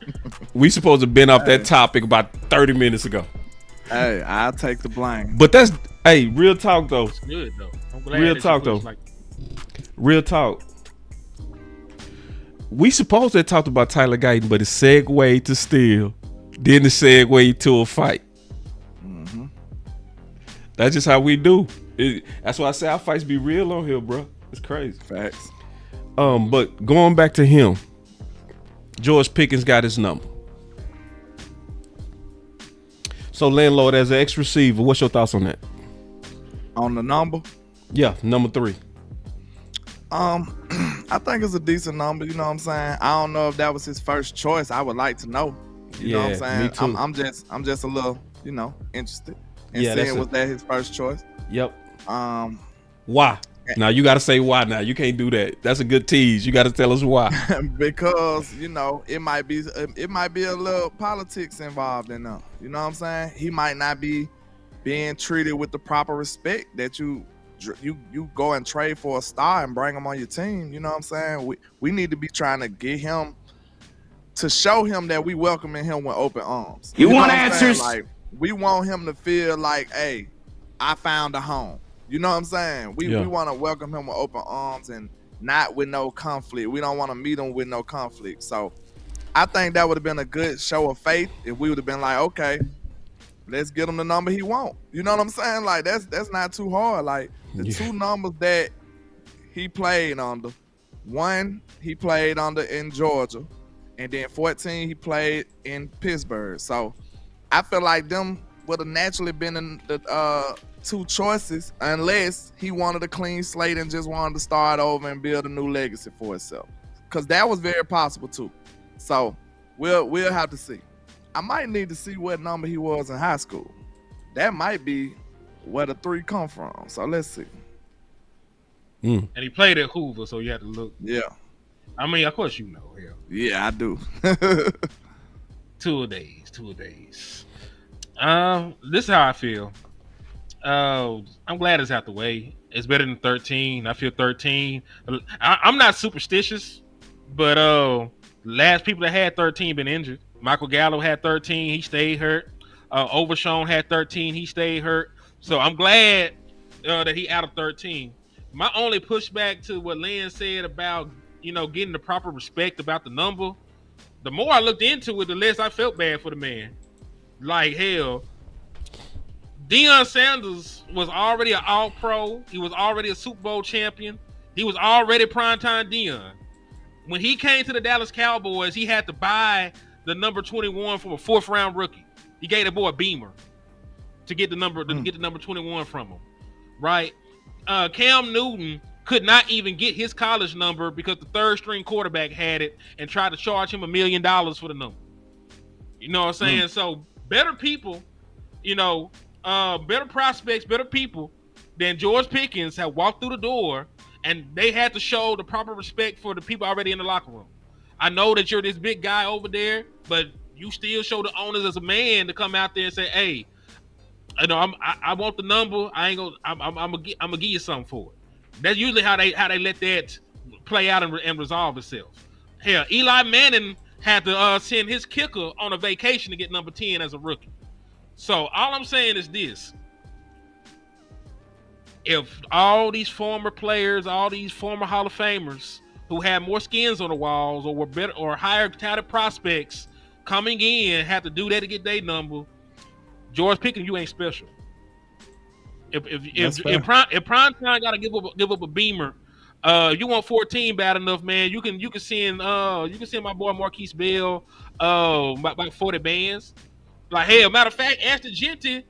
We supposed to have been off that topic about 30 minutes ago. Hey, I'll take the blame. But that's, hey, real talk though. It's good though. I'm glad Real talk though. Real talk. We supposed to have talked about Tyler Guyton, but it segued to Steele. Then it segued to a fight. Mm-hmm. That's just how we do. That's why I say our fights be real on here, bro. It's crazy. Facts. But going back to him, George Pickens got his number. So Landlord, as an ex-receiver, what's your thoughts on that? On the number? Yeah, number 3. I think it's a decent number. You know what I'm saying? I don't know if that was his first choice. I would like to know. You know what I'm saying? Me too. I'm just a little, interested in seeing was that his first choice. Yep. Why? Now you got to say why. Now you can't do that. That's a good tease. You got to tell us why. Because it might be a little politics involved in them. You know what I'm saying? He might not be being treated with the proper respect that you go and trade for a star and bring him on your team. You know what I'm saying? We need to be trying to get him to show him that we welcoming him with open arms. You want know what I'm answers? saying? Like, we want him to feel like, hey, I found a home. You know what I'm saying? We want to welcome him with open arms and not with no conflict. We don't want to meet him with no conflict. So I think that would have been a good show of faith if we would have been like, okay, let's get him the number he want. You know what I'm saying? Like, that's not too hard. Like, the two numbers that he played under, 1 he played under in Georgia, and then 14 he played in Pittsburgh. So I feel like them would have naturally been in the 2 choices unless he wanted a clean slate and just wanted to start over and build a new legacy for himself. Because that was very possible too. So we'll have to see. I might need to see what number he was in high school. That might be where the 3 come from. So let's see. And he played at Hoover, so you have to look. Yeah. I mean, of course you know. Yeah, I do. 2 a days. This is how I feel. I'm glad it's out the way. It's better than 13. I feel 13. I'm not superstitious, but last people that had 13 been injured. Michael Gallo had 13. He stayed hurt. Overshown had 13. He stayed hurt. So I'm glad that he out of 13. My only pushback to what Lynn said about, getting the proper respect about the number, the more I looked into it, the less I felt bad for the man. Like, hell, Deion Sanders was already an All-Pro. He was already a Super Bowl champion. He was already primetime Deion. When he came to the Dallas Cowboys, he had to buy the number 21 from a 4th-round rookie. He gave the boy a Beamer. to get the number 21 from him, right? Cam Newton could not even get his college number because the third string quarterback had it and tried to charge him $1 million for the number. You know what I'm saying? So better people, better prospects, better people than George Pickens have walked through the door, and they had to show the proper respect for the people already in the locker room. I know that you're this big guy over there, but you still show the owners as a man to come out there and say, "Hey, I want the number. I'm gonna give you something for it." That's usually how they let that play out and resolve itself. Hell, Eli Manning had to send his kicker on a vacation to get number 10 as a rookie. So all I'm saying is this: if all these former players, all these former Hall of Famers who had more skins on the walls or were better or higher touted prospects coming in had to do that to get their number, George Pickens, you ain't special. If prime time gotta give up a beamer, you want 14 bad enough, man. You can send my boy Marquise Bell about 40 bands. Like, hell, matter of fact, Ashton Genty,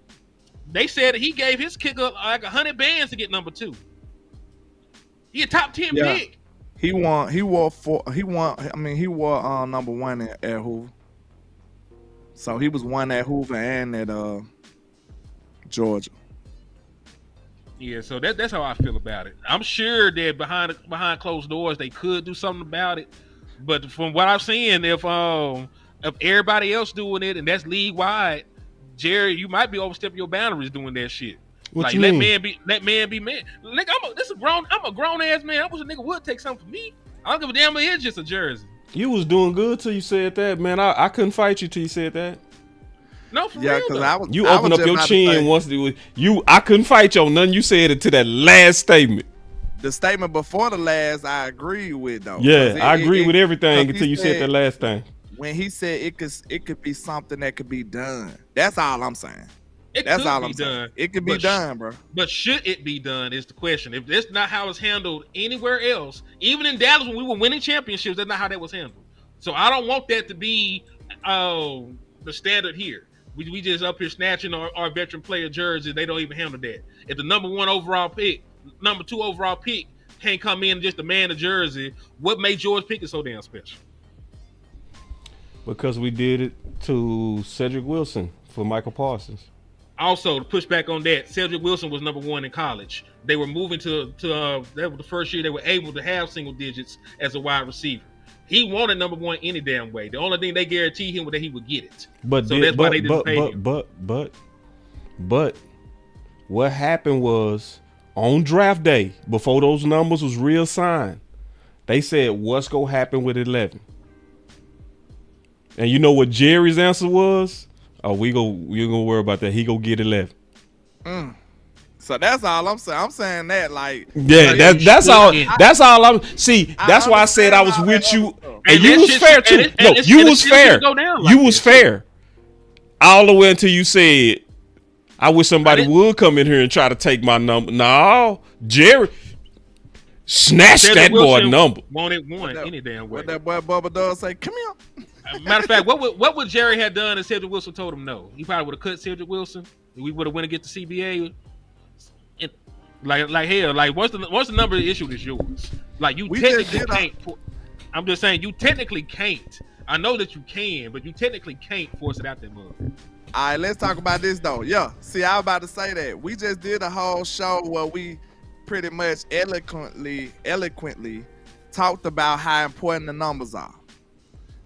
they said that he gave his kicker like 100 bands to get number 2. He a top 10 pick. He wore number 1 at Hoover. So he was 1 at Hoover and at Georgia. Yeah, so that's how I feel about it. I'm sure that behind closed doors they could do something about it, but from what I've seen, if everybody else doing it and that's league wide, Jerry, you might be overstepping your boundaries doing that shit. What you mean? Let man be man. Like I'm a grown ass man. I wish a nigga would take something from me. I don't give a damn if it's just a jersey. You was doing good till you said that, man. I couldn't fight you till you said that. No, for real. Because you opened up your chin once. I couldn't fight you on nothing you said until that last statement. The statement before the last, I agree with though. Yeah, I agree with everything until you said that last thing. When he said it could be something that could be done. That's all I'm saying. That's all I'm saying. It could be done, bro. But should it be done is the question. If that's not how it's handled anywhere else, even in Dallas when we were winning championships, that's not how that was handled. So I don't want that to be the standard here. We just up here snatching our veteran player jerseys. They don't even handle that. If the number 1 overall pick, number 2 overall pick can't come in and just demand a jersey, what made George Pickens so damn special? Because we did it to Cedric Wilson for Michael Parsons. Also, to push back on that, Cedric Wilson was number 1 in college. They were moving to that was the first year they were able to have single digits as a wide receiver. He wanted number 1 any damn way. The only thing they guaranteed him was that he would get it. But what happened was on draft day, before those numbers was real signed, they said, what's gonna happen with 11? And you know what Jerry's answer was? Oh, we're gonna worry about that. He gonna get 11. So that's all I'm saying. I'm saying that like that's all. That's all I'm. See, that's why I said I was with you, and you was fair too. No, you was fair. You was fair all the way until you said, "I wish somebody would come in here and try to take my number." No, Jerry snatched that boy number. Wanted 1 any damn way. What that boy Bubba does say? Come here. Matter of fact, what would Jerry have done if Cedric Wilson told him no? He probably would have cut Cedric Wilson. We would have went and get the CBA. Like hell, like once the number issued is yours. Like you technically can't. I'm just saying you technically can't. I know that you can, but you technically can't force it out there, mother. All right, let's talk about this though. Yeah, see, I was about to say that we just did a whole show where we pretty much eloquently talked about how important the numbers are.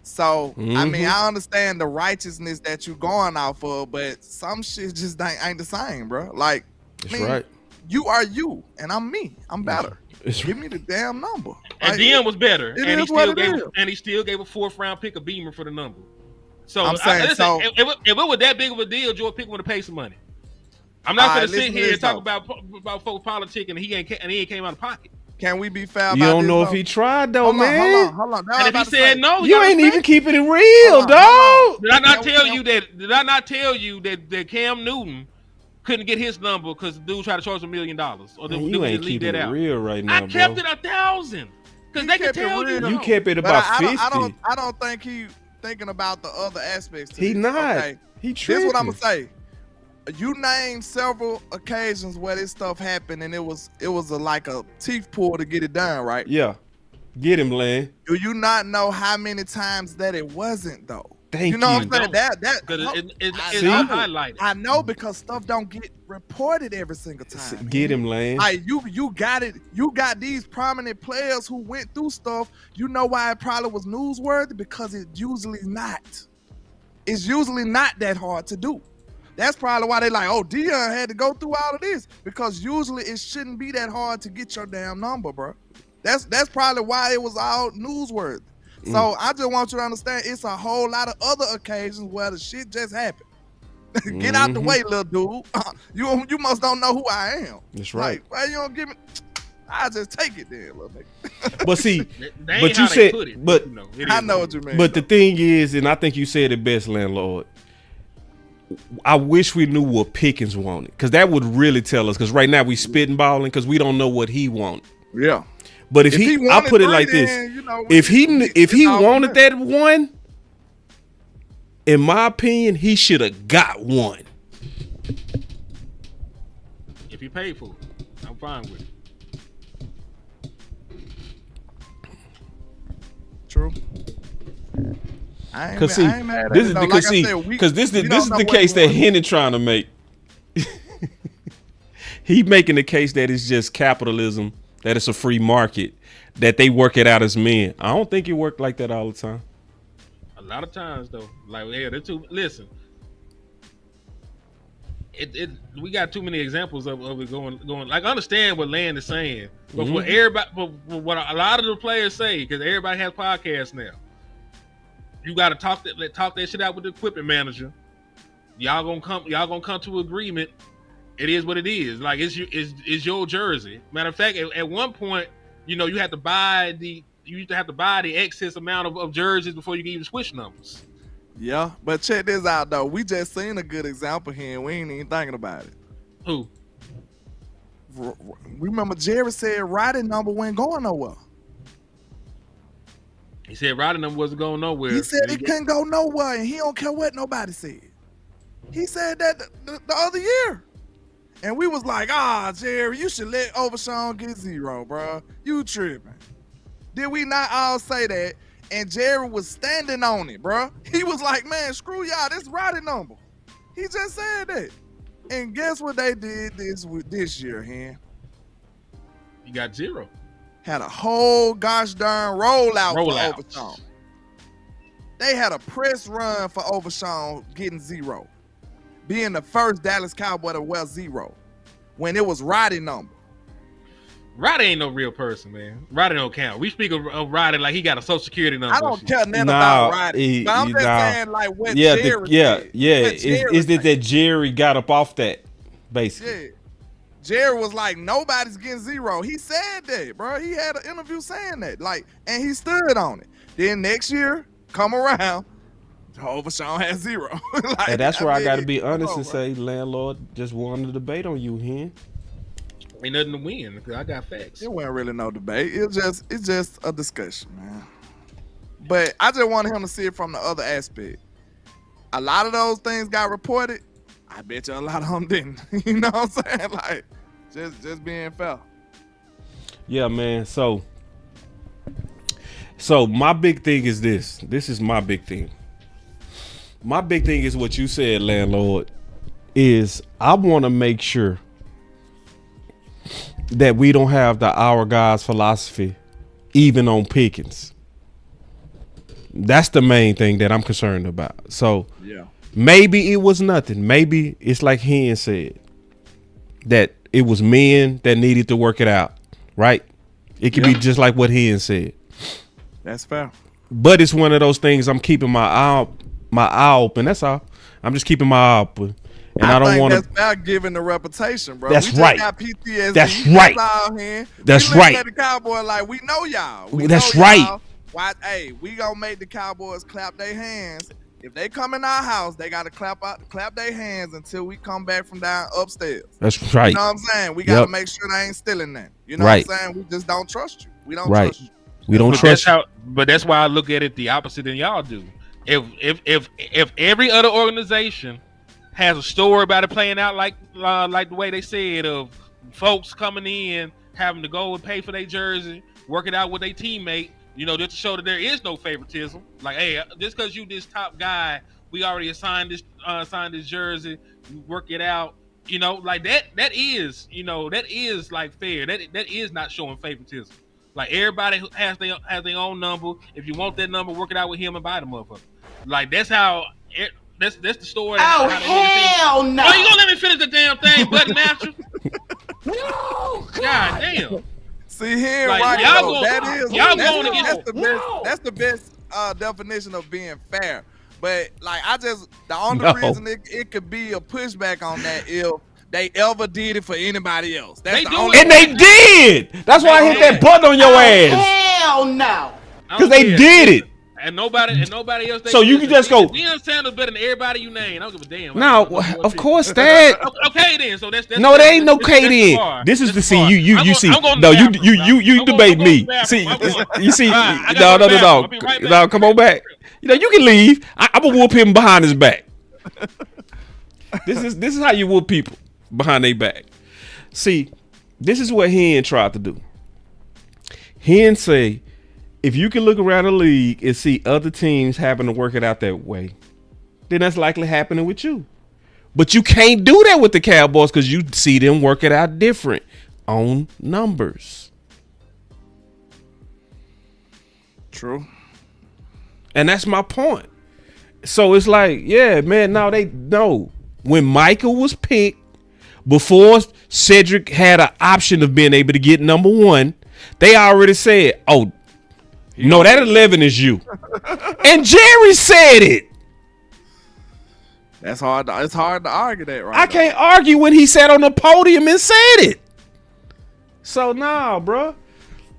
So I mean, I understand the righteousness that you're going off of, but some shit just ain't the same, bro. Like, that's right. You are you, and I'm me. I'm better. Give me the damn number. And DM was better, and he still gave a 4th round pick a beamer for the number. So I'm saying, if it was that big of a deal, George Pickens would have paid some money. I'm not going to sit here and talk about folks politic, and he ain't came out of pocket. Can we be foul? You don't know if he tried though, man. Hold on. And if he said no, you ain't even keeping it real, dog. Did I not tell you that Cam Newton couldn't get his number because the dude tried to charge $1 million? Or man, you ain't keeping it real right now, I kept it 1,000 because they can tell you. You kept it about 50. I don't think he thinking about the other aspects. He not. Okay. He tripping. This is what I'm gonna say. You named several occasions where this stuff happened, and it was like a teeth pull to get it done, right? Yeah. Get him, Land. Do you not know how many times that it wasn't though? Thank you. Know you. what I'm saying? It's not highlighted. I know because stuff don't get reported every single time. Get him, Land. Like you got it. You got these prominent players who went through stuff. You know why it probably was newsworthy? Because it's usually not. It's usually not that hard to do. That's probably why they like, oh, Dion had to go through all of this, because usually it shouldn't be that hard to get your damn number, bro. That's probably why it was all newsworthy. So I just want you to understand, it's a whole lot of other occasions where the shit just happened. Get out the way, little dude. You must don't know who I am. That's right. Like, why you don't give me? I just take it then, little nigga. But see, They but ain't you how they said, put it, but you know, I know what you mean. But the thing is, and I think you said it best, Landlord. I wish we knew what Pickens wanted, because that would really tell us. Because right now we spitting balling because we don't know what he wanted. Yeah. But if he I put it like this: if he wanted that one, in my opinion, he should have got one. If he paid for it, I'm fine with it. True. Because see, this is because this is the case that Henny trying to make. He making the case that it's just capitalism, that it's a free market, that they work it out as men. I don't think it worked like that all the time. A lot of times though, like they're too. Listen, we got too many examples of it going. Like, I understand what Land is saying, but for everybody, but what a lot of the players say, because everybody has podcasts now. You got to talk that shit out with the equipment manager. Y'all gonna come to agreement. It is what it is. Like, it's your jersey. Matter of fact, at one point, you know, you used to have to buy the excess amount of jerseys before you can even switch numbers. Yeah, but check this out though. We just seen a good example here, and we ain't even thinking about it. Who? Remember, Jerry said riding number wasn't going nowhere. He said riding number wasn't going nowhere. He said it couldn't go nowhere, and he don't care what nobody said. He said that the other year. And we was like, Jerry, you should let Overshawn get 0, bro. You tripping. Did we not all say that? And Jerry was standing on it, bro. He was like, man, screw y'all, this riding number. He just said that. And guess what they did this year, Hen? You got 0. Had a whole gosh darn rollout for Overshawn. They had a press run for Overshawn getting 0. Being the first Dallas Cowboy to wear 0 when it was Roddy number. Roddy ain't no real person, man. Roddy don't count. We speak of Roddy like he got a social security number. I don't care nothing about Roddy. But I'm just saying, like, what Jerry did. Is it that Jerry got up off that, basically? Yeah. Jerry was like, nobody's getting 0. He said that, bro. He had an interview saying that. Like, and he stood on it. Then next year, come around, Overshawn has 0. Like, and that's where I got to be honest and say, Landlord just won the debate on you, Hen. Ain't nothing to win because I got facts. It wasn't really no debate. It's just a discussion, man. But I just wanted him to see it from the other aspect. A lot of those things got reported. I bet you a lot of them didn't. You know what I'm saying? Like, just being fair. Yeah, man. So my big thing is this. This is my big thing. My big thing is what you said, Landlord, is I want to make sure that we don't have the our guys philosophy even on Pickens. That's the main thing that I'm concerned about. So yeah, maybe it was nothing. Maybe it's like Hen said, that it was men that needed to work it out, right? It could be just like what Hen said. That's fair. But it's one of those things I'm keeping my eye open. That's all. I'm just keeping my eye open. And I don't want to. That's about giving the reputation, bro. That's we just right. Got PTSD. That's right. That's right. At the Cowboy, like, we know y'all. That's right. Why? Hey, we gonna make the Cowboys clap their hands. If they come in our house, they gotta clap their hands until we come back from down upstairs. That's right. You know what I'm saying? We gotta make sure they ain't stealing that. You know right. what I'm saying? We just don't trust you. We don't trust you. We don't trust you. But that's why I look at it the opposite than y'all do. If every other organization has a story about it playing out like the way they said, of folks coming in having to go and pay for their jersey, work it out with their teammate, just to show that there is no favoritism. Like, hey, just because you this top guy, we already assigned this jersey, you work it out. Like that is like fair. That is not showing favoritism. Like, everybody has their own number. If you want that number, work it out with him and buy the motherfucker. Like, that's how that's the story. Oh, hell no. Oh, you gonna let me finish the damn thing, button master? No. God damn. See here, Like, right? y'all That's the best definition of being fair. But like, the only reason it could be a pushback on that if they ever did it for anybody else. That's the only. And they did. That's why I hit that button on your ass. Hell no. Because they did it. And nobody else. So you can just go. Deion Sanders better than everybody you name. I don't give a damn. No, of course that. Okay then. So that's no, there ain't no K then. This is the see you see. No, you debate me. See, you see. No. No, come on back. You can leave. I'm gonna whoop him behind his back. This is how you whoop people, behind their back. See, this is what Hen tried to do. Hen say, if you can look around the league and see other teams having to work it out that way, then that's likely happening with you. But you can't do that with the Cowboys because you see them work it out different on numbers. True. And that's my point. So it's like, yeah, man, no. When Michael was picked, before Cedric had an option of being able to get number 1, they already said, oh, no, that 11 is you. And Jerry said it. It's hard to argue that, right? I can't argue when he sat on the podium and said it. So, nah, bro.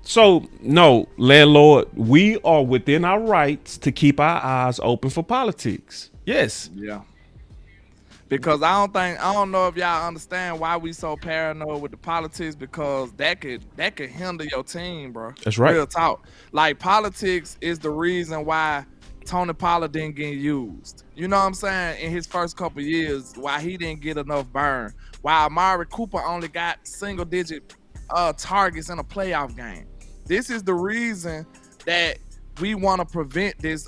So, no, landlord, we are within our rights to keep our eyes open for politics. Yes. Yeah. Because I don't know if y'all understand why we so paranoid with the politics, because that could hinder your team, bro. That's right. Real talk. Like, politics is the reason why Tony Pollard didn't get used. You know what I'm saying? In his first couple of years, why he didn't get enough burn. Why Amari Cooper only got single-digit targets in a playoff game. This is the reason that we want to prevent this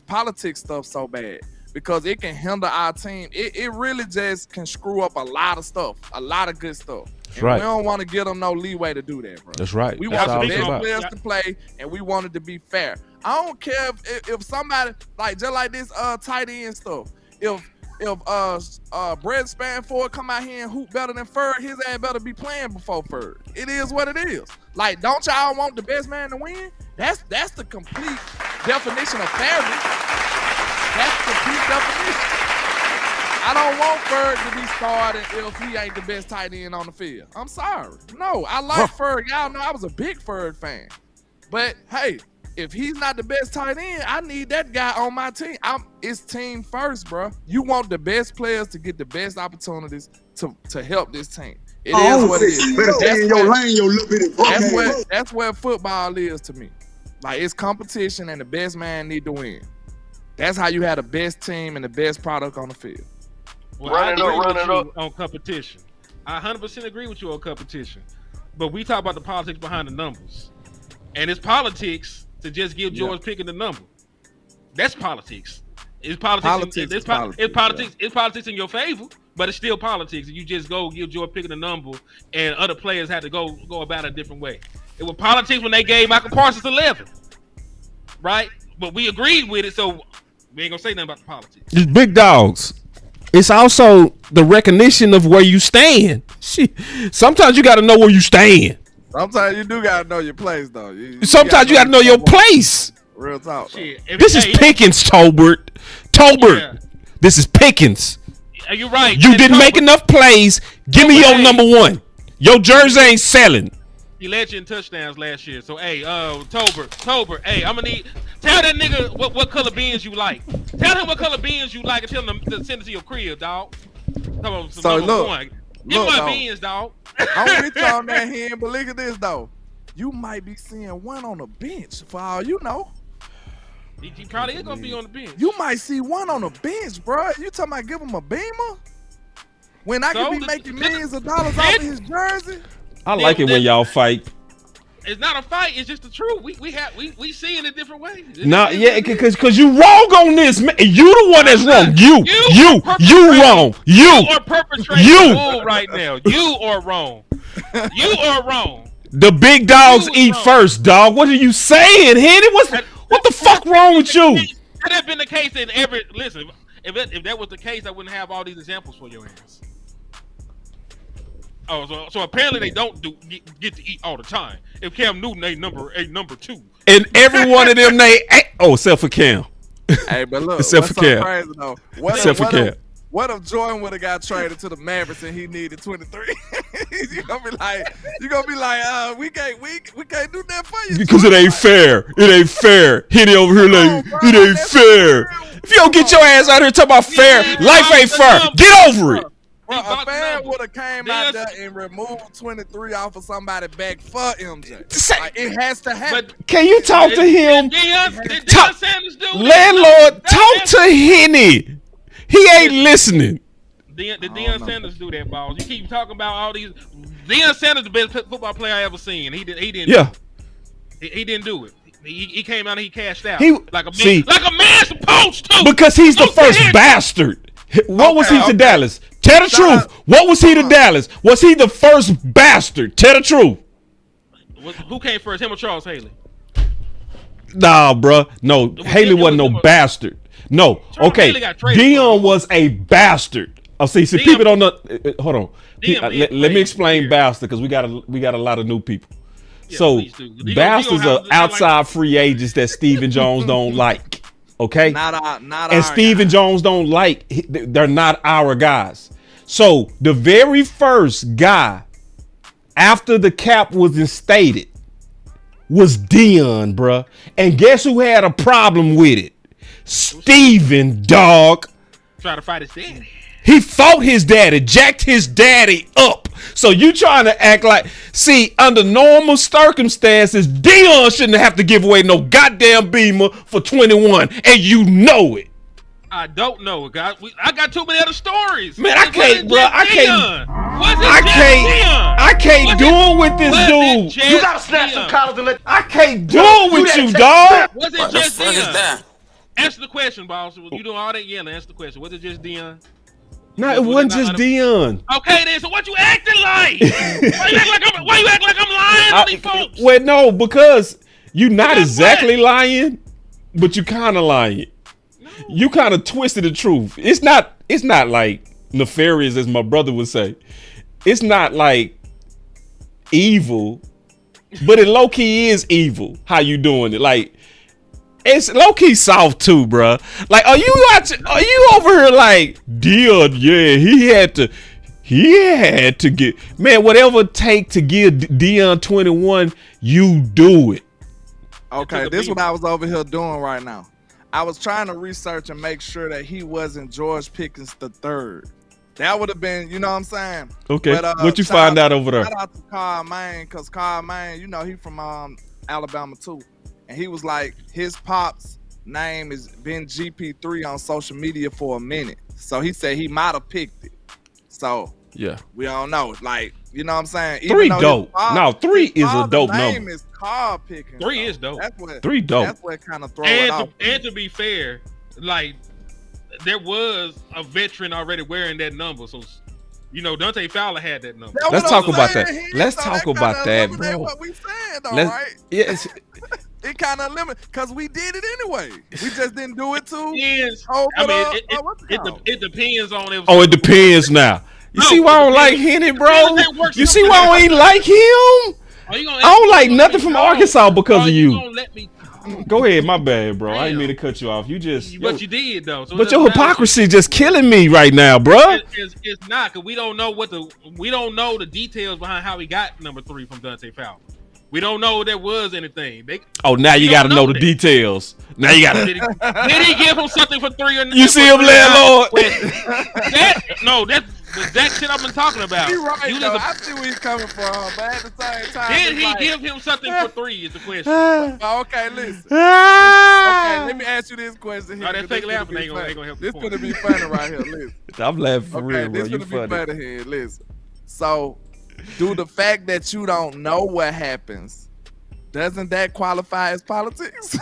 politics stuff so bad, because it can hinder our team. It really just can screw up a lot of stuff, a lot of good stuff. That's right. We don't want to give them no leeway to do that, bro. That's right. We want the best players to play, and we want it to be fair. I don't care if somebody, like, just like this tight end stuff, if Brett Spanford come out here and hoop better than Ferg, his ass better be playing before Ferg. It is what it is. Like, don't y'all want the best man to win? That's the complete definition of fairness. That's the complete definition. I don't want Ferg to be starting if he ain't the best tight end on the field. I'm sorry. No, I like Ferg. Y'all know I was a big Ferg fan. But hey, if he's not the best tight end, I need that guy on my team. It's team first, bro. You want the best players to get the best opportunities to help this team. It is what it is. That's where football is to me. Like, it's competition, and the best man need to win. That's how you have the best team and the best product on the field. Well, I agree with you on competition. I 100% agree with you on competition. But we talk about the politics behind the numbers. And it's politics to just give George Pickens the number. That's politics. It's politics. It's politics in your favor, but it's still politics. You just go give George Pickens the number, and other players had to go about it a different way. It was politics when they gave Michael Parsons 11, right? But we agreed with it, so we ain't gonna say nothing about the politics. It's big dogs. It's also the recognition of where you stand. Sometimes you got to know where you stand. Sometimes you do got to know your place, though. Sometimes you got to know your place. Real talk. This is Pickens, Tolbert. Yeah. This is Pickens. You're right. You didn't make enough plays. Give me your number 1. Your jersey ain't selling. He led you in touchdowns last year. So, hey, Tolbert, hey, I'm going to need... Tell that nigga what color beans you like. Tell him what color beans you like and tell him to send it to your crib, dog. Come on, so look, give my beans, dog. I'm with you on that hand, but look at this, though. You might be seeing one on the bench for all you know. He probably is gonna be on the bench. You might see one on the bench, bro. You talking about give him a beamer? When I could be making millions of dollars off of his jersey? I like it when y'all fight. It's not a fight. It's just the truth. We see it a different way. Nah, yeah, because you wrong on this, man. You the one that's wrong. You wrong. You are perpetrating bull right now. You are wrong. You are wrong. The big dogs eat first, dog. What are you saying, Henny? What the fuck wrong with you? Had that been the case in every listen, if that was the case, I wouldn't have all these examples for your ass. Oh, so apparently they don't get to eat all the time. If Cam Newton ain't number 2, and every one of them except for Cam. Hey, but look, except for Cam. Crazy though? What if Jordan would have got traded to the Mavericks and he needed 23? you gonna be like, we can't do that for you. Because it ain't fair. It ain't fair. Henny over here like, it ain't fair. If you don't get your ass out here talking about fair, life ain't fair. Get over it. Well, a fan would have came out there and removed 23 off of somebody back for MJ. Like, it has to happen. Can you talk to him? Landlord, talk to Henny. He ain't listening. Did Deion Sanders do that, balls? You keep talking about all these. Deion Sanders the best football player I ever seen. He didn't. Yeah. He didn't do it. He came out and he cashed out like a man supposed to. Because he's the first bastard. What was he to Dallas? Tell the truth. What was he to Dallas? Was he the first bastard? Tell the truth. Who came first, him or Charles Haley? Nah, bruh. No, Haley wasn't no bastard. No. Okay. Deion was a bastard. Oh, see, people don't know. Hold on. Let me explain bastard because we got a lot of new people. Yeah, so bastards are outside free agents that Stephen Jones don't like. Okay. And Stephen Jones don't like. They're not our guys. So the very first guy after the cap was instated was Deion, bruh. And guess who had a problem with it? Steven, dog. Trying to fight his daddy. He fought his daddy, jacked his daddy up. So you trying to act like, see, under normal circumstances, Deion shouldn't have to give away no goddamn beamer for 21, and you know it. I don't know it, guys. I got too many other stories. Man, I can't, bro. I can't do it with this dude. You gotta snatch some collars and let. I can't do it with you, dog. Was it just Deion? Answer the question, boss. You doing all that yelling. Answer the question. Was it just Deion? No, it wasn't just Deion. Okay, then. So what you acting like? Why you act like I'm lying on these folks? Well, no, because you're not exactly lying, but you kind of lying. No. You kind of twisted the truth. It's not like nefarious, as my brother would say. It's not like evil, but it low key is evil. How you doing it? Like, it's low key soft too, bro. Like, are you over here like Deion? Yeah, he had to get, man, whatever it take to give Deion 21, you do it. Okay, this is what I was over here doing right now. I was trying to research and make sure that he wasn't George Pickens III. That would have been, you know what I'm saying? Okay, but, what you find out over there? Shout out to Carl Maine, because Carl Maine, you know, he from Alabama too. And he was like, his pop's name has been GP3 on social media for a minute. So he said he might have picked it. So yeah, we don't know. Like, you know what I'm saying? 3 dope. No, 3 is a dope number. Name is Carl Pickens. 3 is dope. That's what, 3 dope. That's what kind of throw it off. And to be fair, like, there was a veteran already wearing that number. So, you know, Dante Fowler had that number. Let's talk about that. Let's talk about that, bro. What we saying, though, right? Yes. It kind of limit because we did it anyway. We just didn't do it too. It depends on it. Oh, it depends now. You see why I don't like Henny, bro? You see why I ain't like him? I don't like nothing from Arkansas because of you. Go ahead, my bad, bro. I didn't mean to cut you off. You just, but you did though. So but your hypocrisy just killing me right now, bro. It's not because we don't know the details behind how he got number 3 from Dante Fowler. We don't know if there was anything. Now you got to know the details. Now you got to. Did he give him something for 3 or not? You see him, Landlord? the exact shit I've been talking about. You right, You though. just I see where he's coming from, but at the same time, did it's he like, give him something for 3 is the question. okay, listen. Okay, let me ask you this question. No, that fake laughing ain't gonna help. This gonna be funny right here. Listen. I'm laughing for Okay, real, bro. this You gonna be funny. funny here. Listen. So, do the fact that you don't know what happens, doesn't that qualify as politics?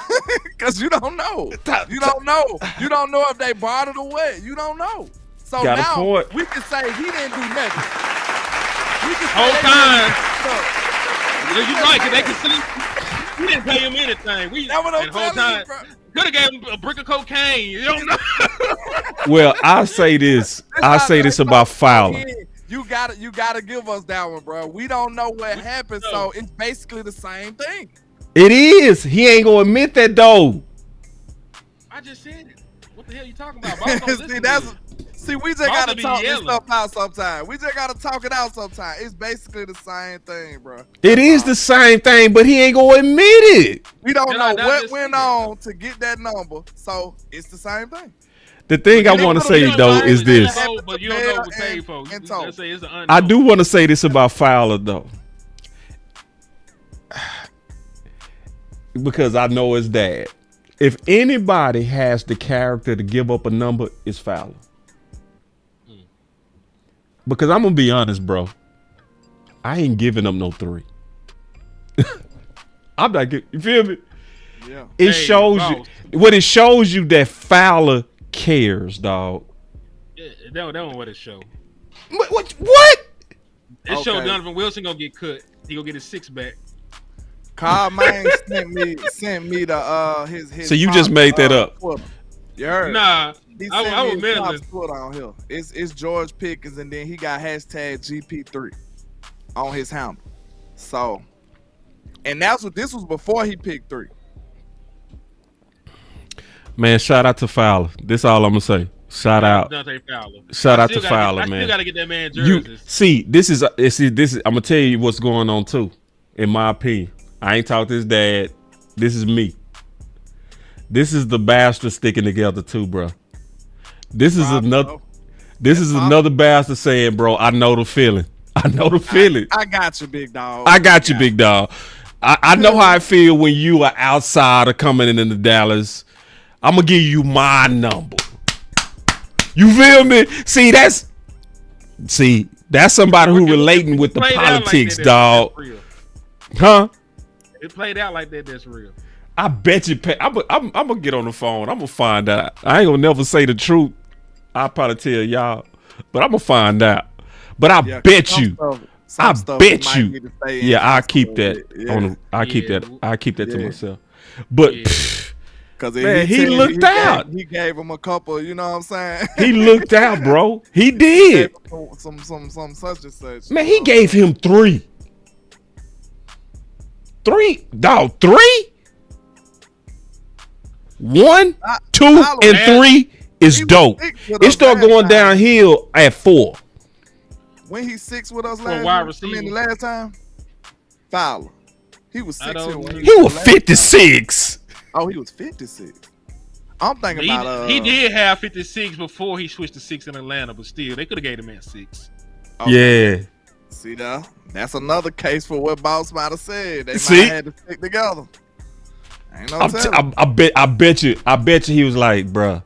Because you don't know. You don't know. You don't know if they bought it or what. You don't know. So Got a now point. we can say he didn't do nothing. We can say Whole they time. didn't- You right, 'cause they can see. We didn't pay him anything. We That's what I'm and whole telling you, time bro. could have gave him a brick of cocaine. You don't know. Well, I say this. I say this about Fowler. You gotta give us that one, bro. We don't know what happened, so it's basically the same thing. It is. He ain't gonna admit that though. I just said it. What the hell you talking about? Boss don't listen to me. We just Boss gotta be talk this yelling. stuff out sometimes. We just gotta talk it out sometimes. It's basically the same thing, bro. It is the same thing, but he ain't gonna admit it. We don't Then know I what just went said on to get that number, so it's the same thing. The thing I want to say though is this. But you don't know what paid for. You just say it's an unknown. I do want to say this about Fowler though, because I know his dad. If anybody has the character to give up a number, it's Fowler. Because I'm gonna be honest, bro. I ain't giving up no 3. I'm not giving. You feel me? Yeah. It shows you. What it shows you that Fowler cares, dog. Yeah, that was what it showed. What? It showed Donovan Wilson gonna get cut. He gonna get his 6 back. Carl Maine sent me the his. So you just made that up? Twitter. You heard? Nah, He I sent was me meddling. his Twitter on here. It's George Pickens, and then he got hashtag GP3 on his handle. So, and this was before he picked 3. Man, shout out to Fowler. This all I'm gonna say. Shout out. Dante Fowler. Shout I out to still gotta Fowler, get, man. I still gotta get that man You jerseys. see, this is I'm gonna tell you what's going on too. In my opinion, I ain't talked to his dad. This is me. This is the bastard sticking together too, bro. This is another bastard saying, bro, I know the feeling. I know the feeling. I got you, big dog. I got you, big dog. I know how I feel when you are outsider coming into Dallas. I'm gonna give you my number. You feel me? See, that's somebody who relating with the politics, dog. Huh? It played out like that. That's real. I bet you. I'm gonna get on the phone. I'm gonna find out. I ain't gonna never say the truth. I'll probably tell y'all, but I'm gonna find out. But I bet you. I bet you. Yeah, I'll keep that I'll keep that. I'll keep that to myself. But because he looked out. He gave him a couple. You know what I'm saying? He looked out, bro. He did. Some such and such. Man, he gave him 3. 3, dog. 3. 1, 2, and 3 is dope. It start going downhill at 4. When he's 6 with us wide last receiver. the last time, Fowler. He was 6 here. He was 56. Oh, he was 56. I'm thinking about he did have 56 before he switched to 6 in Atlanta, but still they could have gave him at 6. Okay. Yeah. See now, that's another case for what Boss might have said. They might See? have had to stick together. Ain't no telling. I bet you he was like, bruh,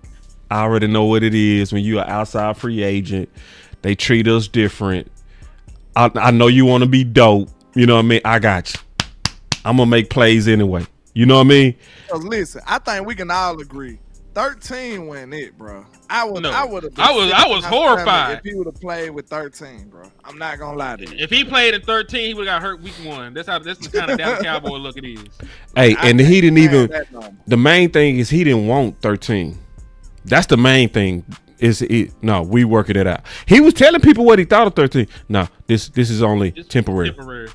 I already know what it is when you're an outside free agent. They treat us different. I know you want to be dope. You know what I mean? I got you. I'm gonna make plays anyway. You know what I mean? Cause listen, I think we can all agree. 13 went it, bro. I would have. I was horrified if he would have played with 13, bro. I'm not gonna lie to you. If he played in 13, he would have got hurt week 1. That's the kind of Dallas Cowboy look it is. Hey, and he didn't even. The main thing is he didn't want 13. That's the main thing. No, we working it out. He was telling people what he thought of 13. No, this is only temporary.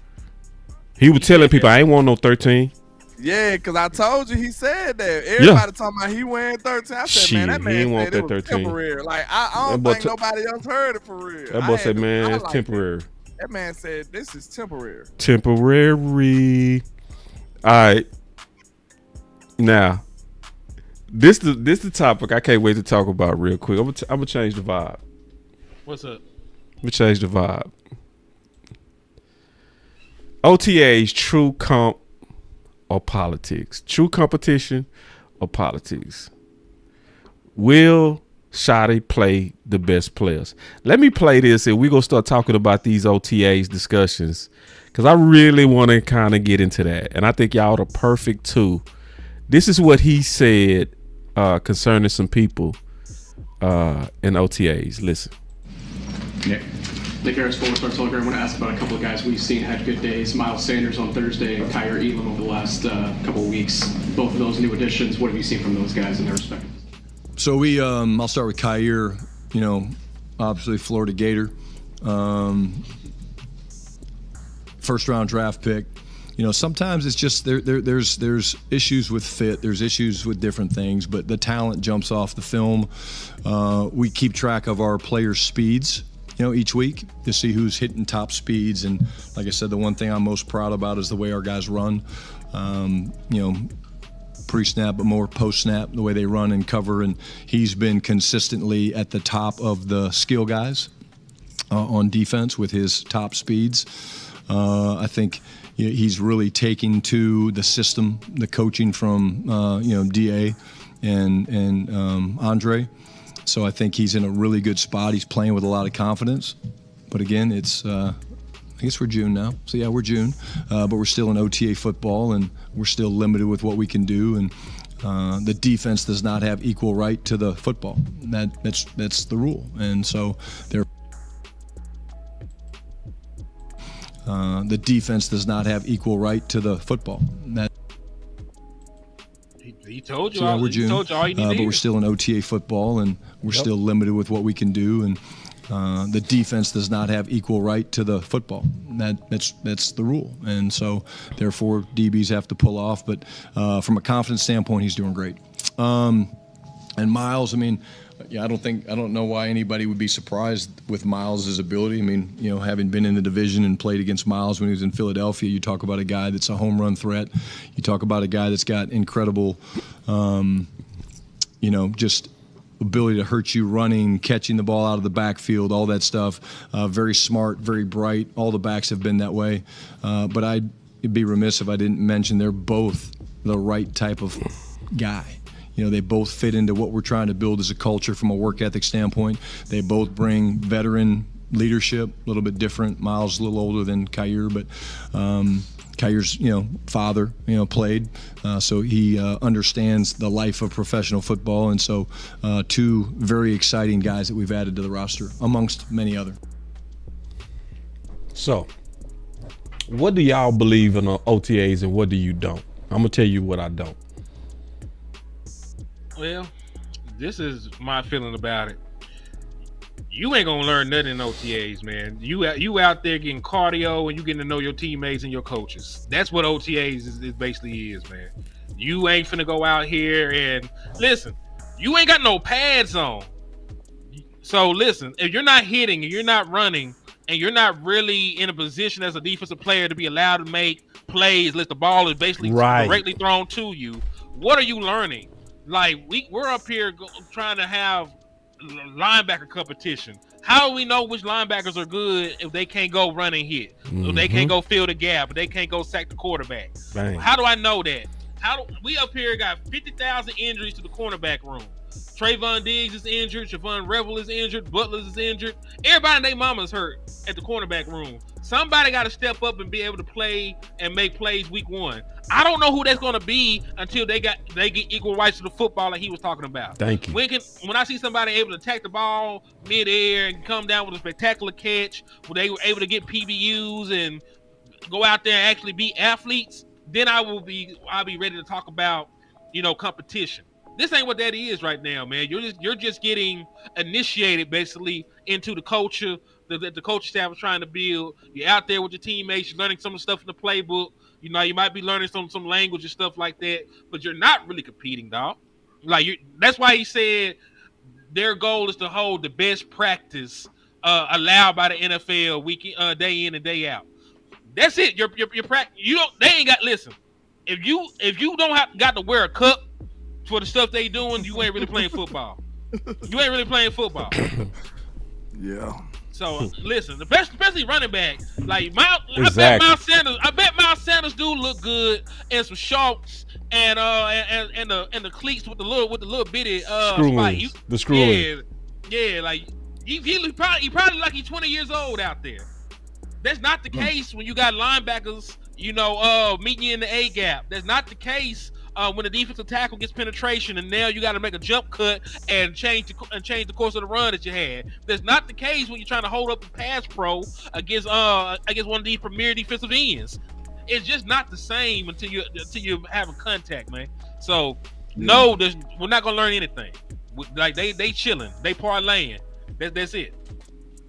He was telling people I ain't want no 13. Yeah, because I told you he said that. Everybody talking about he wearing 13. I said, man, that man ain't said it was temporary. Like, I don't think nobody else heard it for real. That boy said, man, it's temporary. That man said, this is temporary. Temporary. All right. Now, this the topic I can't wait to talk about real quick. I'm gonna change the vibe. What's up? Let me change the vibe. OTAs, true comp or politics? True competition or politics? Will Shotty play the best players? Let me play this and we're going to start talking about these OTAs discussions because I really want to kind of get into that. And I think y'all are the perfect two. This is what he said concerning some people in OTAs. Listen. Nick Harris, Full Start Soldier. I want to ask about a couple of guys we've seen had good days. Miles Sanders on Thursday and Kyrie Elam over the last couple of weeks. Both of those new additions. What have you seen from those guys in their respective? So I'll start with Kyrie. Obviously Florida Gator, first round draft pick. Sometimes it's just there's issues with fit, there's issues with different things, but the talent jumps off the film. We keep track of our players' speeds, each week to see who's hitting top speeds. And like I said, the one thing I'm most proud about is the way our guys run. Pre-snap, but more post-snap, the way they run and cover. And he's been consistently at the top of the skill guys on defense with his top speeds. I think he's really taking to the system, the coaching from DA and Andre. So I think he's in a really good spot. He's playing with a lot of confidence. But again, it's I guess we're June now. So yeah, we're June, but we're still in OTA football, and we're still limited with what we can do. And the defense does not have equal right to the football. That's the rule. And so the defense does not have equal right to the football. He told you. So yeah, we're June, told you all you need but we're still in OTA football, and we're still limited with what we can do. And the defense does not have equal right to the football. That's the rule. And so therefore DBs have to pull off. But from a confidence standpoint, he's doing great. And Miles, I don't know why anybody would be surprised with Miles' ability. Having been in the division and played against Miles when he was in Philadelphia, you talk about a guy that's a home run threat. You talk about a guy that's got incredible, just ability to hurt you running, catching the ball out of the backfield, all that stuff. Very smart, very bright. All the backs have been that way. But I'd be remiss if I didn't mention they're both the right type of guy. They both fit into what we're trying to build as a culture from a work ethic standpoint. They both bring veteran leadership, a little bit different. Miles a little older than Kyrie, but Kyrie's, father, played, so he understands the life of professional football. And so two very exciting guys that we've added to the roster, amongst many other. So, what do y'all believe in OTAs and what do you don't? I'm going to tell you what I don't. Well, this is my feeling about it. You ain't gonna learn nothing in OTAs, man. You out there getting cardio and you getting to know your teammates and your coaches. That's what OTAs is basically is, man. You ain't finna go out here and listen. You ain't got no pads on. So listen, if you're not hitting and you're not running and you're not really in a position as a defensive player to be allowed to make plays, unless the ball is basically directly thrown to you, what are you learning? Like we're up here trying to have linebacker competition. How do we know which linebackers are good if they can't go run and hit? If they can't go fill the gap, if they can't go sack the quarterback? Bang. How do I know that? We up here got 50,000 injuries to the cornerback room. Trayvon Diggs is injured, Javon Revel is injured, Butler is injured. Everybody and their mama's hurt at the cornerback room. Somebody got to step up and be able to play and make plays week one. I don't know who that's going to be until they get equal rights to the football like he was talking about. Thank you. When I see somebody able to attack the ball midair and come down with a spectacular catch, where they were able to get PBUs and go out there and actually be athletes, then I'll be ready to talk about, competition. This ain't what that is right now, man. You're just getting initiated basically into the culture that the coaching staff is trying to build. You're out there with your teammates, you're learning some of the stuff in the playbook. You might be learning some language and stuff like that, but you're not really competing, dog. That's why he said their goal is to hold the best practice allowed by the NFL day in and day out. That's it. Your practice. They ain't got. Listen, if you don't got to wear a cup for the stuff they doing, you ain't really playing football. You ain't really playing football. Yeah. So listen, especially running back, like Exactly. I bet Miles Sanders do look good in some shorts and the cleats with the little bitty Screw-ins. spike. The screw-in. Yeah, like he probably like he's 20 years old out there. That's not the case when you got linebackers, meeting you in the A gap. That's not the case when the defensive tackle gets penetration and now you got to make a jump cut and change the course of the run that you had. That's not the case when you're trying to hold up the pass pro against one of these premier defensive ends. It's just not the same until you have a contact, man. So no, we're not gonna learn anything. Like they chilling, they parlaying. That's it.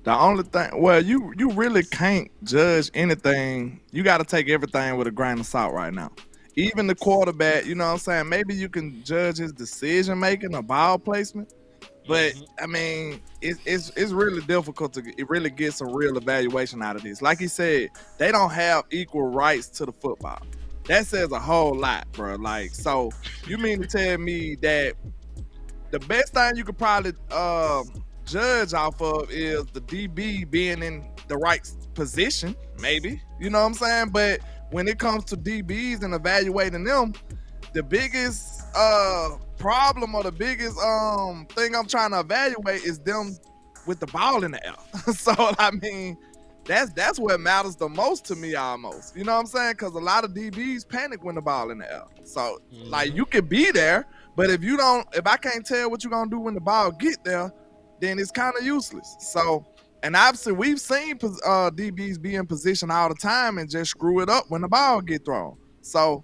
The only thing, well, you really can't judge anything. You got to take everything with a grain of salt right now. Even the quarterback, you know what I'm saying? Maybe you can judge his decision making or ball placement, but I mean, it's really difficult to really get some real evaluation out of this. Like he said, they don't have equal rights to the football. That says a whole lot, bro. Like, so you mean to tell me that the best thing you could probably judge off of is the DB being in the right position, maybe, you know what I'm saying? But when it comes to DBs and evaluating them, the biggest problem or the biggest thing I'm trying to evaluate is them with the ball in the air. So I mean, that's what matters the most to me, almost. You know what I'm saying? Because a lot of DBs panic when the ball in the air. So like, you can be there, but if I can't tell what you're gonna do when the ball get there, then it's kind of useless. So, and obviously we've seen DBs be in position all the time and just screw it up when the ball get thrown. So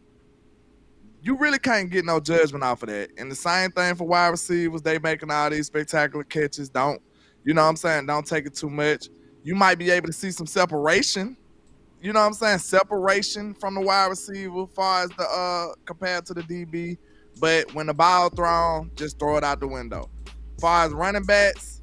you really can't get no judgment off of that. And the same thing for wide receivers, they making all these spectacular catches. Don't take it too much. You might be able to see some separation, you know what I'm saying? Separation from the wide receiver as far as the compared to the DB. But when the ball thrown, just throw it out the window. As far as running backs,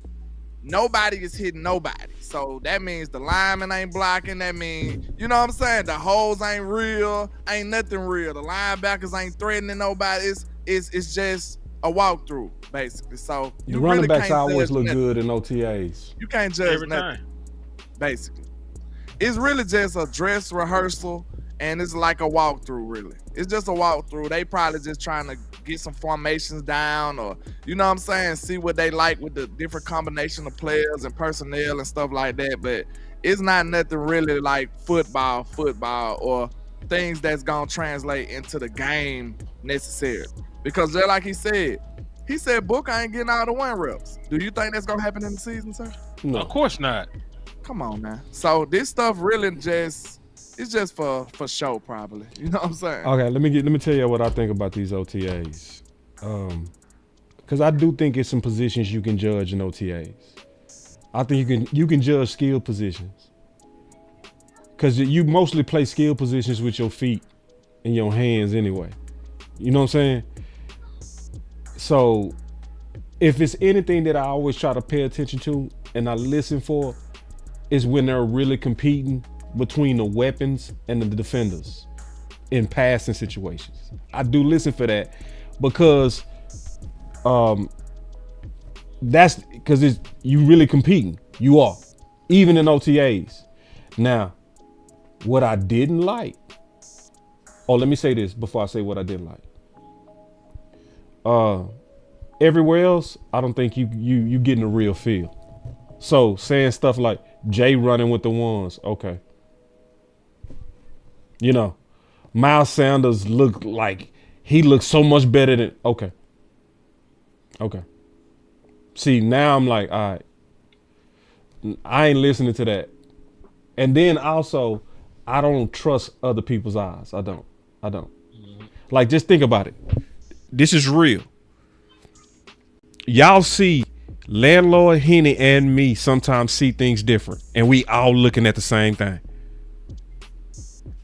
nobody is hitting nobody. So that means the lineman ain't blocking. That means, you know what I'm saying? The holes ain't real. Ain't nothing real. The linebackers ain't threatening nobody. It's just a walkthrough, basically. So the running backs always look good in OTAs. You can't judge every nothing, time. basically. It's really just a dress rehearsal, and it's like a walkthrough, really. It's just a walkthrough. They probably just trying to get some formations down, or, you know what I'm saying, see what they like with the different combination of players and personnel and stuff like that. But it's not nothing really like football, or things that's going to translate into the game necessarily. Because just like he said Booker ain't getting all the 1 reps. Do you think that's going to happen in the season, sir? No. Of course not. Come on, man. So this stuff really it's just for show, probably. You know what I'm saying? Okay, let me tell you what I think about these OTAs. Because I do think it's some positions you can judge in OTAs. I think you can judge skill positions. Because you mostly play skill positions with your feet and your hands anyway. You know what I'm saying? So if it's anything that I always try to pay attention to and I listen for, is when they're really competing between the weapons and the defenders in passing situations. I do listen for that because that's because you really competing. You are, even in OTAs. Now, what I didn't like, let me say this before I say what I didn't like. Everywhere else, I don't think you getting a real feel. So saying stuff like Jay running with the ones, okay. You know, Miles Sanders looked like he looked so much better than, okay. See, now I'm like, all right, I ain't listening to that. And then also, I don't trust other people's eyes. I don't. Like, just think about it. This is real. Y'all see Landlord, Henny, and me sometimes see things different, and we all looking at the same thing.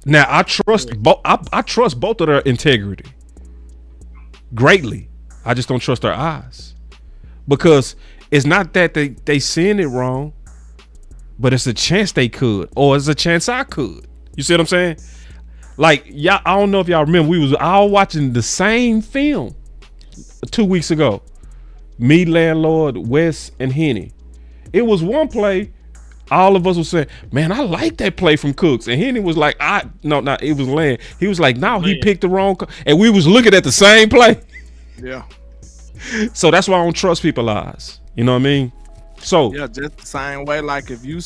Now, I trust I trust both of their integrity greatly. I just don't trust their eyes, because it's not that they seeing it wrong, but it's a chance they could, or it's a chance I could. You see what I'm saying? Like, y'all, I don't know if y'all remember, we was all watching the same film 2 weeks ago. Me, Landlord, Wes, and Henny. It was one play. all of us were saying, man, I like that play from Cooks. And Henny was like, it was Land. He was like, no, he picked the wrong. And we was looking at the same play. Yeah. So that's why I don't trust people's eyes. You know what I mean? So yeah, just the same way. Like if you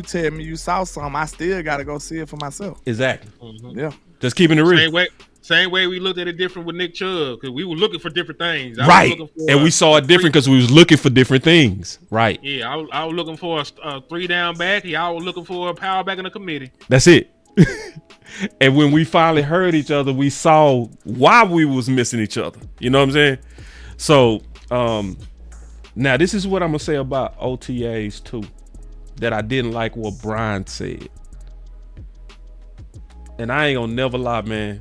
tell me you saw something, I still gotta go see it for myself. Exactly. Yeah. Just keeping it real. Same way we looked at it different with Nick Chubb because we were looking for different things. Right. And we saw it different because we was looking for different things. Right. Yeah, I was looking for a 3-down back. Y'all was looking for a power back in the committee. That's it. And when we finally heard each other, we saw why we was missing each other. You know what I'm saying? So now this is what I'm gonna say about OTAs too, that I didn't like what Brian said. And I ain't gonna never lie, man.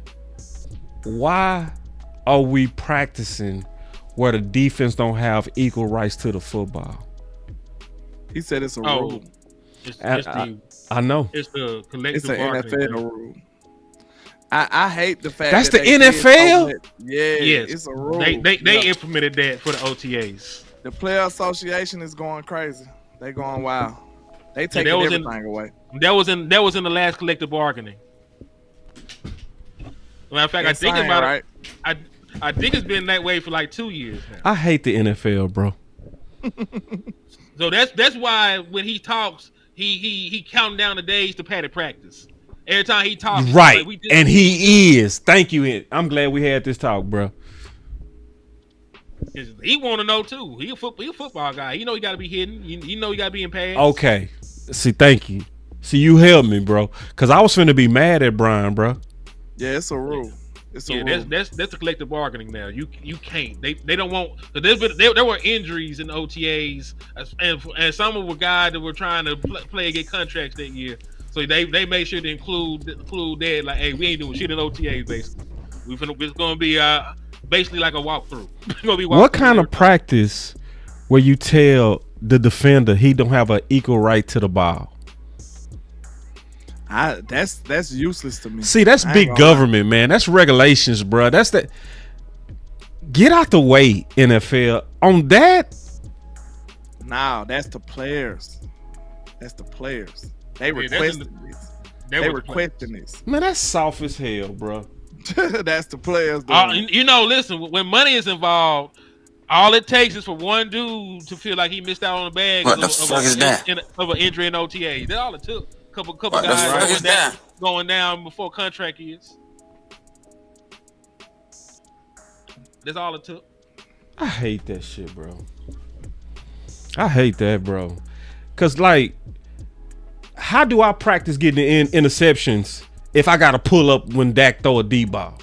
Why are we practicing where the defense don't have equal rights to the football? He said it's a rule. I know. It's the collective It's an bargaining NFL rule. I hate the fact that's that the NFL. Yes, it's a rule. They implemented that for the OTAs. The player association is going crazy. They going wild. They taking everything away. That was in the last collective bargaining. Matter of fact, I think about it. I think it's been that way for like 2 years now. I hate the NFL, bro. So that's why when he talks, he counting down the days to padded practice. Every time he talks, right? Like, and he is. Thank you. I'm glad we had this talk, bro. He want to know too. He a football guy. You know he got to be hidden. You know he got to be in pads. Okay. See, thank you. See, you helped me, bro. Because I was finna be mad at Brian, bro. Yeah, it's a rule. It's a rule. That's the collective bargaining now. You can't. They don't want. There were injuries in the OTAs, and some of the guys that were trying to play and get contracts that year. So they made sure to include that. Like, hey, we ain't doing shit in OTAs. Basically, it's gonna be basically like a walkthrough. What kind of practice where you tell the defender he don't have an equal right to the ball? That's useless to me. See, that's big government, man. That's regulations, bro. That's that. Get out the way, NFL. On that. Nah, that's the players. That's the players. They requested this. They requesting this. Man, that's soft as hell, bro. That's the players. Listen. When money is involved, all it takes is for one dude to feel like he missed out on a bag of an injury in OTA. That's all it took. Couple guys going down before contract is. That's all it took. I hate that shit, bro. I hate that, bro. Cause like, how do I practice getting the interceptions if I gotta pull up when Dak throw a D ball?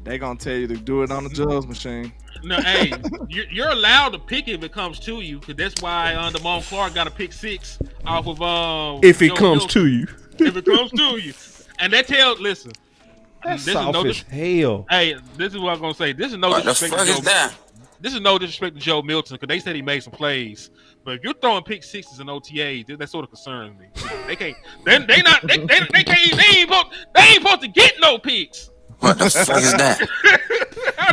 They gonna tell you to do it on the Jugs machine. No, hey, you're allowed to pick it if it comes to you, because that's why Damone Clark got a pick 6 off of if it comes to you. If it comes to you. And that tells, listen. That's soft as hell. Hey, this is what I'm gonna say. This is no disrespect to Joe. This is no disrespect to Joe Milton, because they said he made some plays. But if you're throwing pick 6s in OTAs, that sort of concerns me. They can't. They ain't supposed to get no picks. What the fuck is that?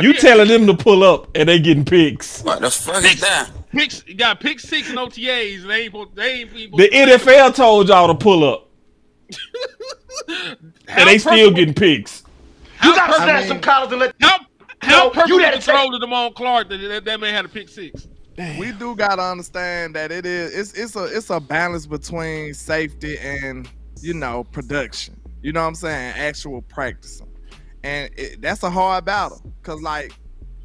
You telling them to pull up and they getting picks. What the fuck is that? Picks, you got pick 6 in OTAs, and they ain't supposed the NFL told y'all to pull up. And they still getting picks. You gotta snatch some collars and let how perfect the throw to Damone Clark that man had a pick 6. Damn. We do gotta understand that it's a balance between safety and production. You know what I'm saying? Actual practicing. And that's a hard battle, because like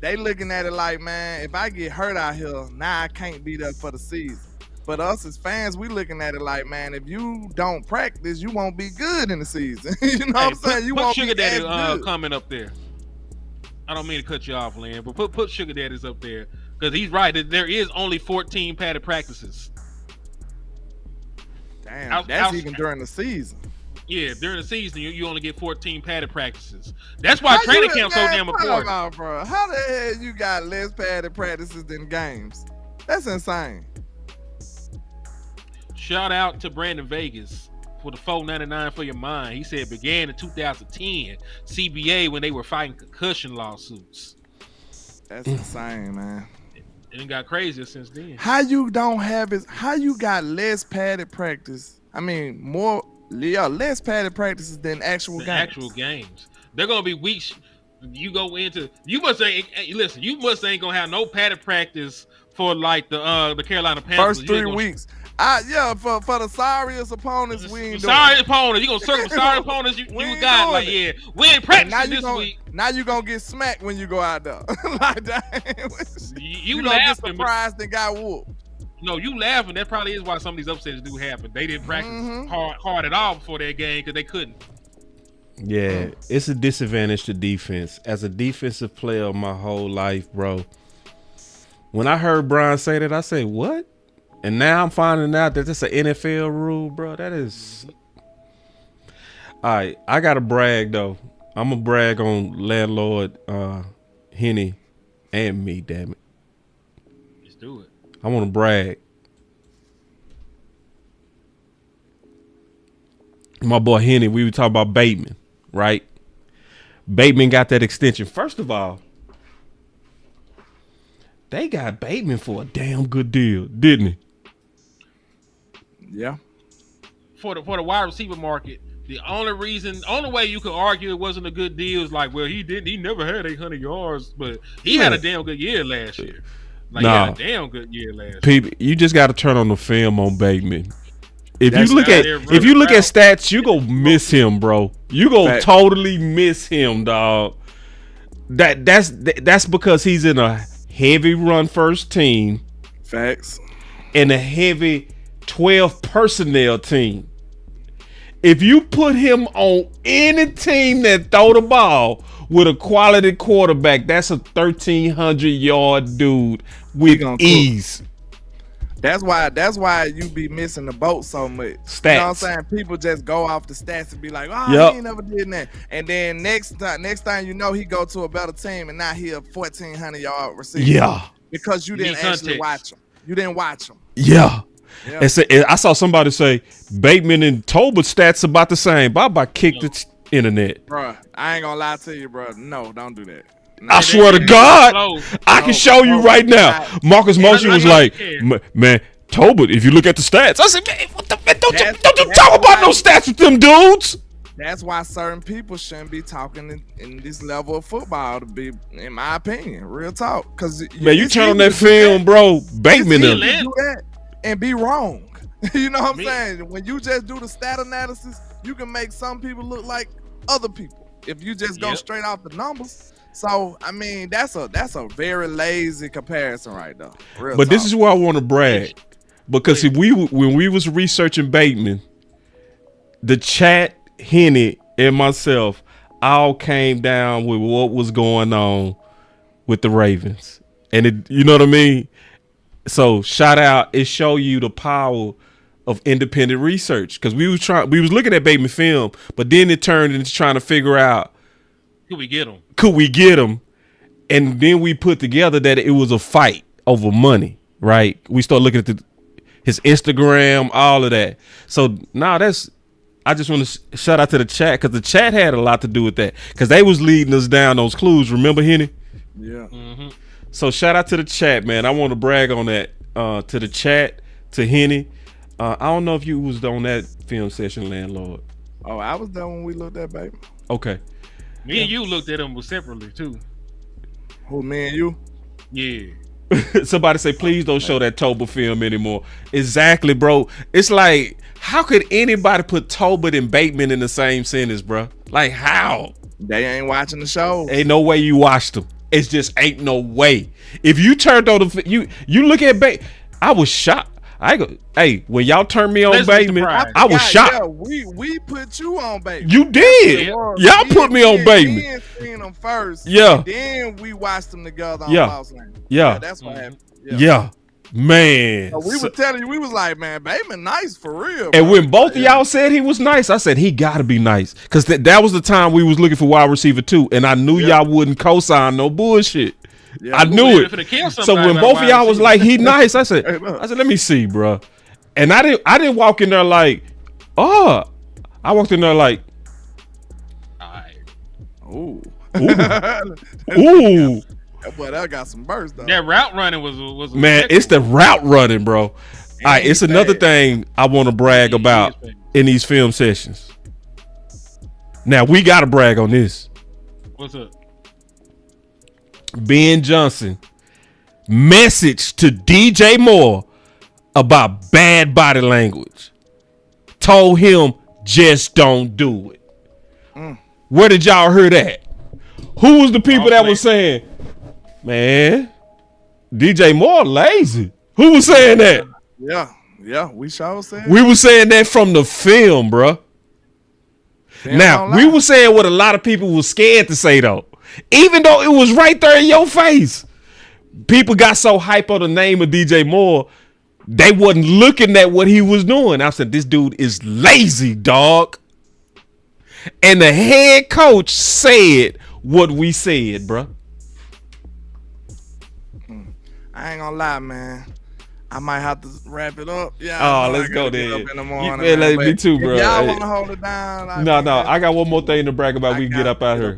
they looking at it like, man, if I get hurt out here, now I can't be there for the season. But us as fans, we looking at it like, man, if you don't practice, you won't be good in the season. You know what I'm saying? You won't Sugar be Daddy good. comment up there. I don't mean to cut you off, Lynn, but put Sugar Daddy's up there, because he's right. There is only 14 padded practices. Damn, that's even during the season. Yeah, during the season, you only get 14 padded practices. That's why training camp's so damn important. Bro. How the hell you got less padded practices than games? That's insane. Shout out to Brandon Vegas for the $4.99 for your mind. He said it began in 2010 CBA when they were fighting concussion lawsuits. That's insane, man. it got crazier since then. How you don't have it? How you got less padded practice? I mean, less padded practices than actual games. Actual games. They're gonna be weeks. You go into. You must say. Listen. You must ain't gonna have no padded practice for like the Carolina Panthers. First 3 weeks. For the sorriest opponents, we ain't doing sorry opponents. You gonna circle sorry opponents? You got like we ain't practicing this week. Now you gonna get smacked when you go out there. Like that. You gonna get laughing, surprised and got whooped. No, you laughing. That probably is why some of these upsets do happen. They didn't practice hard at all before that game because they couldn't. Yeah, it's a disadvantage to defense. As a defensive player my whole life, bro. When I heard Brian say that, I said, what? And now I'm finding out that that's an NFL rule, bro. That is. All right, I got to brag, though. I'm going to brag on Landlord, Henny, and me, damn it. Let's do it. I want to brag. My boy Henny, we were talking about Bateman, right? Bateman got that extension. First of all, they got Bateman for a damn good deal, didn't he? Yeah. For the wide receiver market, the only way you could argue it wasn't a good deal is like, well, he never had 800 yards, but he had a damn good year last year. Like, he had a damn good year last year. You just got to turn on the film on Bateman. If you look at stats, you go miss him, bro. You go totally miss him, dog. That's because he's in a heavy run first team. Facts. And a heavy 12 personnel team. If you put him on any team that throw the ball with a quality quarterback, that's a 1,300 yard dude with ease. That's why you be missing the boat so much. Stats. You know what I'm saying? People just go off the stats and be like, he ain't never did that. And then next time you know, he go to a better team and now he a 1,400 yard receiver. Yeah. Because you didn't actually watch him. You didn't watch him. Yeah. And I saw somebody say Bateman and Tolbert's stats about the same. But I kicked the internet. Bruh, I ain't gonna lie to you, bro. No, don't do that. I swear to God, I can show you right now. Marcus Moshe was like, man, Tolbert, if you look at the stats. I said, man, what the man, don't you talk about no stats with them dudes. That's why certain people shouldn't be talking in this level of football, to be, in my opinion, real talk. Cause man, you turn on that film, bro. Bateman do that and be wrong. You know what I'm saying? When you just do the stat analysis, you can make some people look like other people if you just go straight off the numbers. So I mean, that's a very lazy comparison right there. But this is where I want to brag, because when we was researching Bateman, the chat, Henny, and myself all came down with what was going on with the Ravens, and you know what I mean. So shout out, it show you the power of independent research, because we was looking at Bateman film, but then it turned into trying to figure out. Could we get him? And then we put together that it was a fight over money, right? We start looking at his Instagram, all of that. So now I just want to shout out to the chat, because the chat had a lot to do with that, because they was leading us down those clues. Remember, Henny? Yeah. Mm-hmm. So shout out to the chat, man. I want to brag on that, to the chat, to Henny. I don't know if you was on that film session, Landlord. Oh, I was there when we looked at Bateman. Okay. Me and you looked at them separately too. Who, me and you? Yeah. Somebody say, please don't show that Tolbert film anymore. Exactly, bro. It's like, how could anybody put Tolbert and Bateman in the same sentence, bro? Like, how? They ain't watching the show. Ain't no way you watched them. It's just ain't no way. If you turned on you look at Bateman, I was shocked. Hey, when y'all turned me on Bateman, I was shocked. Yeah, we put you on Bateman. You did. Y'all put me on Bateman. We seen them first. Yeah. Then we watched them together on Boss Lane. Yeah. That's what happened. Yeah. Man. So we were telling you, we was like, man, Bateman nice for real. And when both of y'all said he was nice, I said he got to be nice, because that was the time we was looking for wide receiver too, and I knew y'all wouldn't co-sign no bullshit. Yeah, I knew it. So when both of y'all was like, he nice, I said, let me see, bro. And I didn't walk in there like, I walked in there like, ooh. Ooh. That boy, that got some burst though. That route running was man. It's the route running, bro. All right, it's another thing I want to brag about in these film sessions. Now we got to brag on this. What's up? Ben Johnson message to DJ Moore about bad body language. Told him just don't do it. Where did y'all hear that? Who was the people that was saying, man, DJ Moore lazy? Who was saying that? Yeah, we sure said. We were saying that from the film, bro. Now, we were saying what a lot of people were scared to say, though. Even though it was right there in your face. People got so hype on the name of DJ Moore, they wasn't looking at what he was doing. I said, this dude is lazy, dog. And the head coach said what we said, bro. I ain't gonna lie, man. I might have to wrap it up. Yeah. Oh, let's go then. In the morning, Me too, bro. Y'all want to hold it down? Like, no. I got one more thing to brag about. We can get up out here.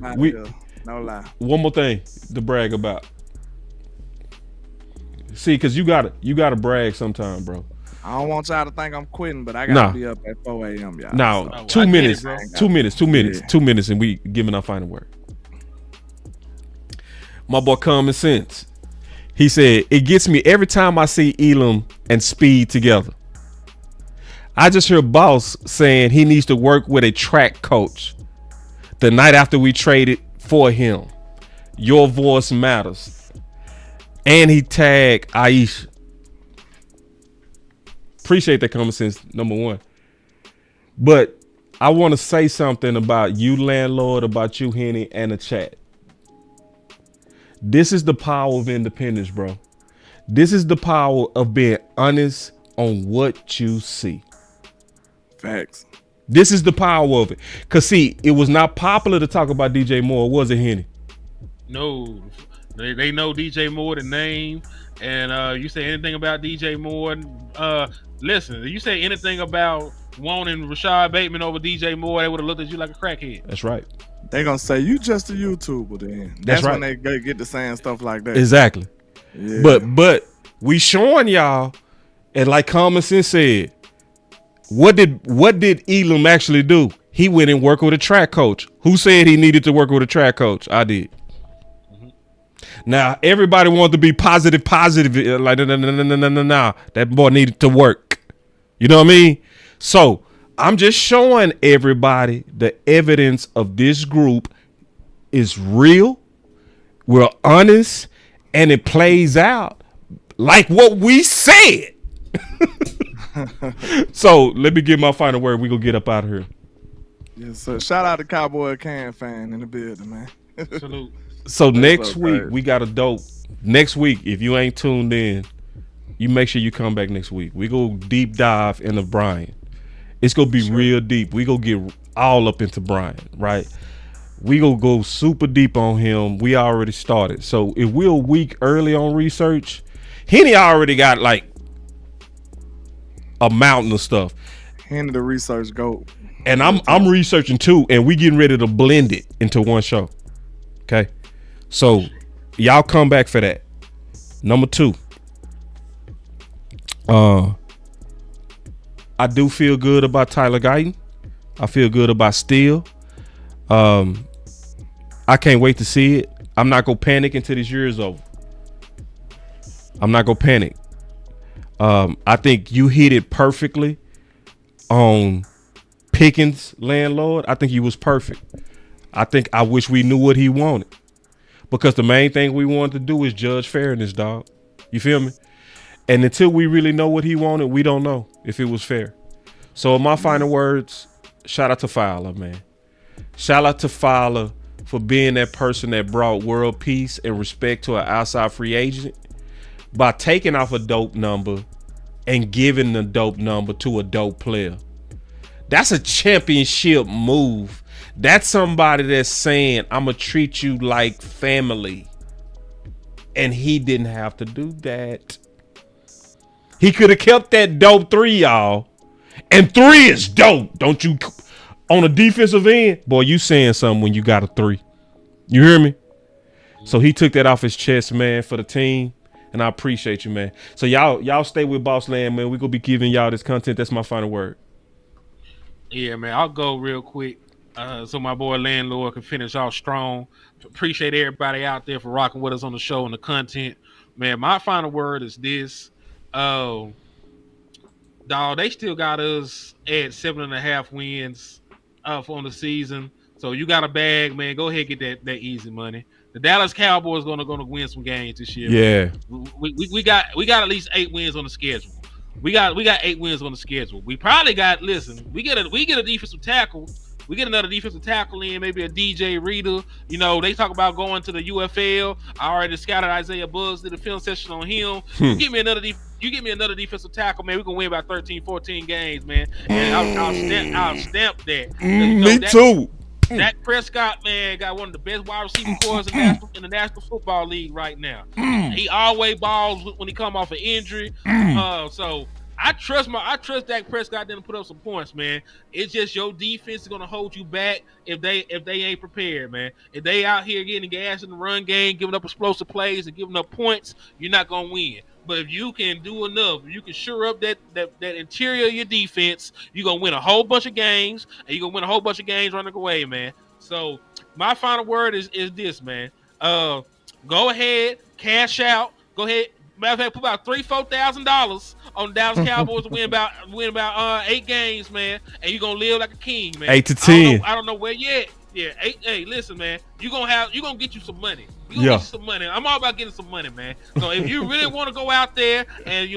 No lie. One more thing to brag about. See, because you gotta brag sometime, bro. I don't want y'all to think I'm quitting, but I gotta be up at 4 a.m. y'all. No, 2 minutes. 2 minutes. 2 minutes. 2 minutes, and we giving our final word. My boy Common Sense. He said, it gets me every time I see Elam and Speed together. I just heard Boss saying he needs to work with a track coach the night after we traded for him. Your voice matters. And he tagged Aisha. Appreciate that Common Sense, number one. But I want to say something about you, Landlord, about you, Henny, and the chat. This is the power of independence, bro. This is the power of being honest on what you see. Facts. This is the power of it. Because, see, it was not popular to talk about DJ Moore, was it, Henny? No. They know DJ Moore, the name. And you say anything about DJ Moore, listen, if you say anything about wanting Rashad Bateman over DJ Moore, they would have looked at you like a crackhead. That's right. They gonna say you just a YouTuber then. That's right. When they get to saying stuff like that. Exactly. Yeah. But we showing y'all, and like Common Sense said, what did Elam actually do? He went and worked with a track coach. Who said he needed to work with a track coach? I did. Now everybody wanted to be positive. Like no. That boy needed to work. You know what I mean? So I'm just showing everybody the evidence of this group is real. We're honest, and it plays out like what we said. So let me give my final word. We gonna get up out of here. Yes, sir. Shout out to Cowboy Can fan in the building, man. Salute. So next week we got a dope. Next week, if you ain't tuned in, you make sure you come back next week. We go deep dive into Brian. It's gonna be real deep. We gonna get all up into Brian, right? We gonna go super deep on him. We already started. So if we're a week early on research, Henny already got like a mountain of stuff. Henny the research goat. And I'm researching too, and we getting ready to blend it into one show. Okay. So y'all come back for that. Number 2. I do feel good about Tyler Guyton. I feel good about Steele. I can't wait to see it. I'm not gonna panic until this year is over. I'm not gonna panic. I think you hit it perfectly on Pickens, Landlord. I think he was perfect. I wish we knew what he wanted, because the main thing we wanted to do is judge fairness, dog. You feel me? And until we really know what he wanted, we don't know if it was fair. So in my final words, shout out to Fowler, man. Shout out to Fowler for being that person that brought world peace and respect to an outside free agent by taking off a dope number and giving the dope number to a dope player. That's a championship move. That's somebody that's saying, I'm going to treat you like family. And he didn't have to do that. He could have kept that dope 3, y'all. And 3 is dope. Don't you? On a defensive end, boy, you saying something when you got a 3. You hear me? So he took that off his chest, man, for the team. And I appreciate you, man. So y'all stay with Boss Land, man. We're going to be giving y'all this content. That's my final word. Yeah, man. I'll go real quick so my boy Landlord can finish off strong. Appreciate everybody out there for rocking with us on the show and the content. Man, my final word is this. Dog, they still got us at 7.5 wins on the season. So you got a bag, man. Go ahead and get that easy money. The Dallas Cowboys gonna win some games this year. Yeah, we got at least 8 wins on the schedule. We got 8 wins on the schedule. We probably got we get a defensive tackle. We get another defensive tackle in, maybe a DJ Reader. You know, they talk about going to the UFL. I already scouted Isaiah Buggs, did a film session on him. You give me another defensive tackle, man. We're gonna win about 13, 14 games, man. And I'll stamp that. Me too. Dak Prescott, man, got one of the best wide receiver cores in the National Football League right now. He always balls when he come off an injury. So I trust Dak Prescott to put up some points, man. It's just your defense is gonna hold you back if they ain't prepared, man. If they out here getting gas in the run game, giving up explosive plays and giving up points, you're not gonna win. But if you can do enough, if you can shore up that interior of your defense, you're gonna win a whole bunch of games, and you're gonna win a whole bunch of games running away, man. So my final word is this, man. Go ahead, cash out. Go ahead. Matter of fact, put about $3,000-$4,000 on the Dallas Cowboys to win about 8 games, man. And you're gonna live like a king, man. 8 to 10. I don't know where yet. Yeah, 8. Hey, listen, man. You're gonna get you some money. Get you some money. I'm all about getting some money, man. So if you really want to go out there and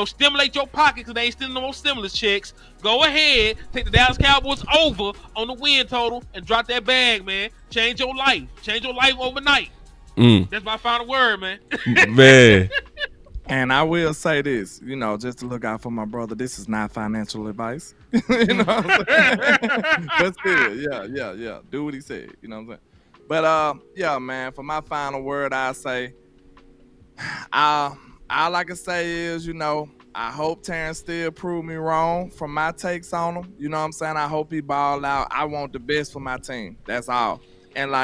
stimulate your pocket because they ain't stealing no more stimulus checks, go ahead, take the Dallas Cowboys over on the win total and drop that bag, man. Change your life. Change your life overnight. That's my final word, man. Man. And I will say this, just to look out for my brother, this is not financial advice. You know what I'm saying? But still, yeah. Do what he said. You know what I'm saying? But yeah, man, for my final word, I say, all I can say is, I hope Terrence Steele proved me wrong from my takes on him. You know what I'm saying? I hope he ball out. I want the best for my team. That's all. And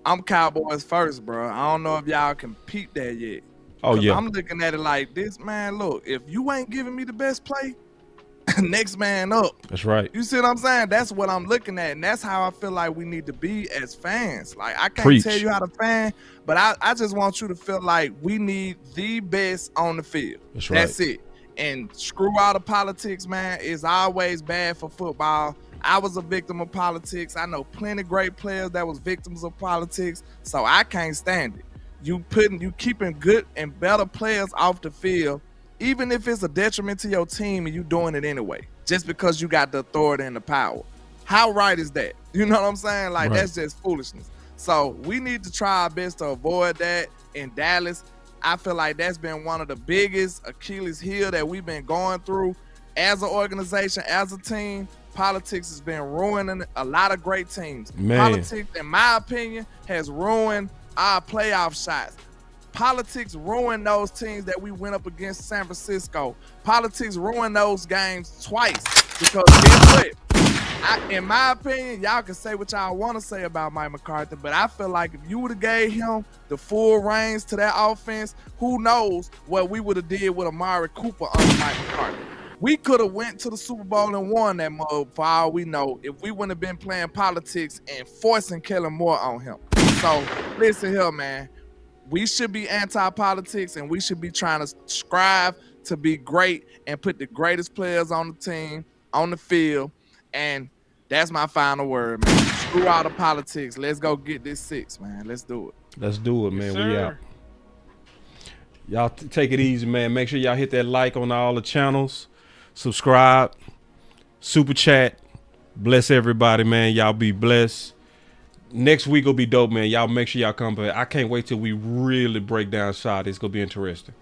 I'm Cowboys first, bro. I don't know if y'all can peep that yet. Oh, yeah. I'm looking at it like this, man. Look, if you ain't giving me the best play, next man up. That's right. You see what I'm saying? That's what I'm looking at. And that's how I feel like we need to be as fans. Like, I can't tell you how to fan, but I just want you to feel like we need the best on the field. That's it. And screw all the politics, man. It's always bad for football. I was a victim of politics. I know plenty of great players that was victims of politics, so I can't stand it. You keeping good and better players off the field, even if it's a detriment to your team and you doing it anyway, just because you got the authority and the power. How right is that? You know what I'm saying? Like, That's just foolishness. So we need to try our best to avoid that in Dallas. I feel like that's been one of the biggest Achilles heel that we've been going through as an organization, as a team. Politics has been ruining a lot of great teams. Man. Politics, in my opinion, has ruined our playoff shots. Politics ruined those teams that we went up against San Francisco. Politics ruined those games twice. Because guess what? In my opinion, y'all can say what y'all want to say about Mike McCarthy, but I feel like if you would have gave him the full reins to that offense, who knows what we would have did with Amari Cooper under Mike McCarthy. We could have went to the Super Bowl and won that mug for all we know if we wouldn't have been playing politics and forcing Kellen Moore on him. So listen here, man. We should be anti-politics and we should be trying to strive to be great and put the greatest players on the team, on the field. And that's my final word, man. Screw all the politics. Let's go get this 6, man. Let's do it. Let's do it, man. Yes, we out. Y'all take it easy, man. Make sure y'all hit that like on all the channels. Subscribe, super chat, bless everybody, man. Y'all be blessed. Next week will be dope, man. Y'all make sure y'all come back. I can't wait till we really break down shot. It's gonna be interesting.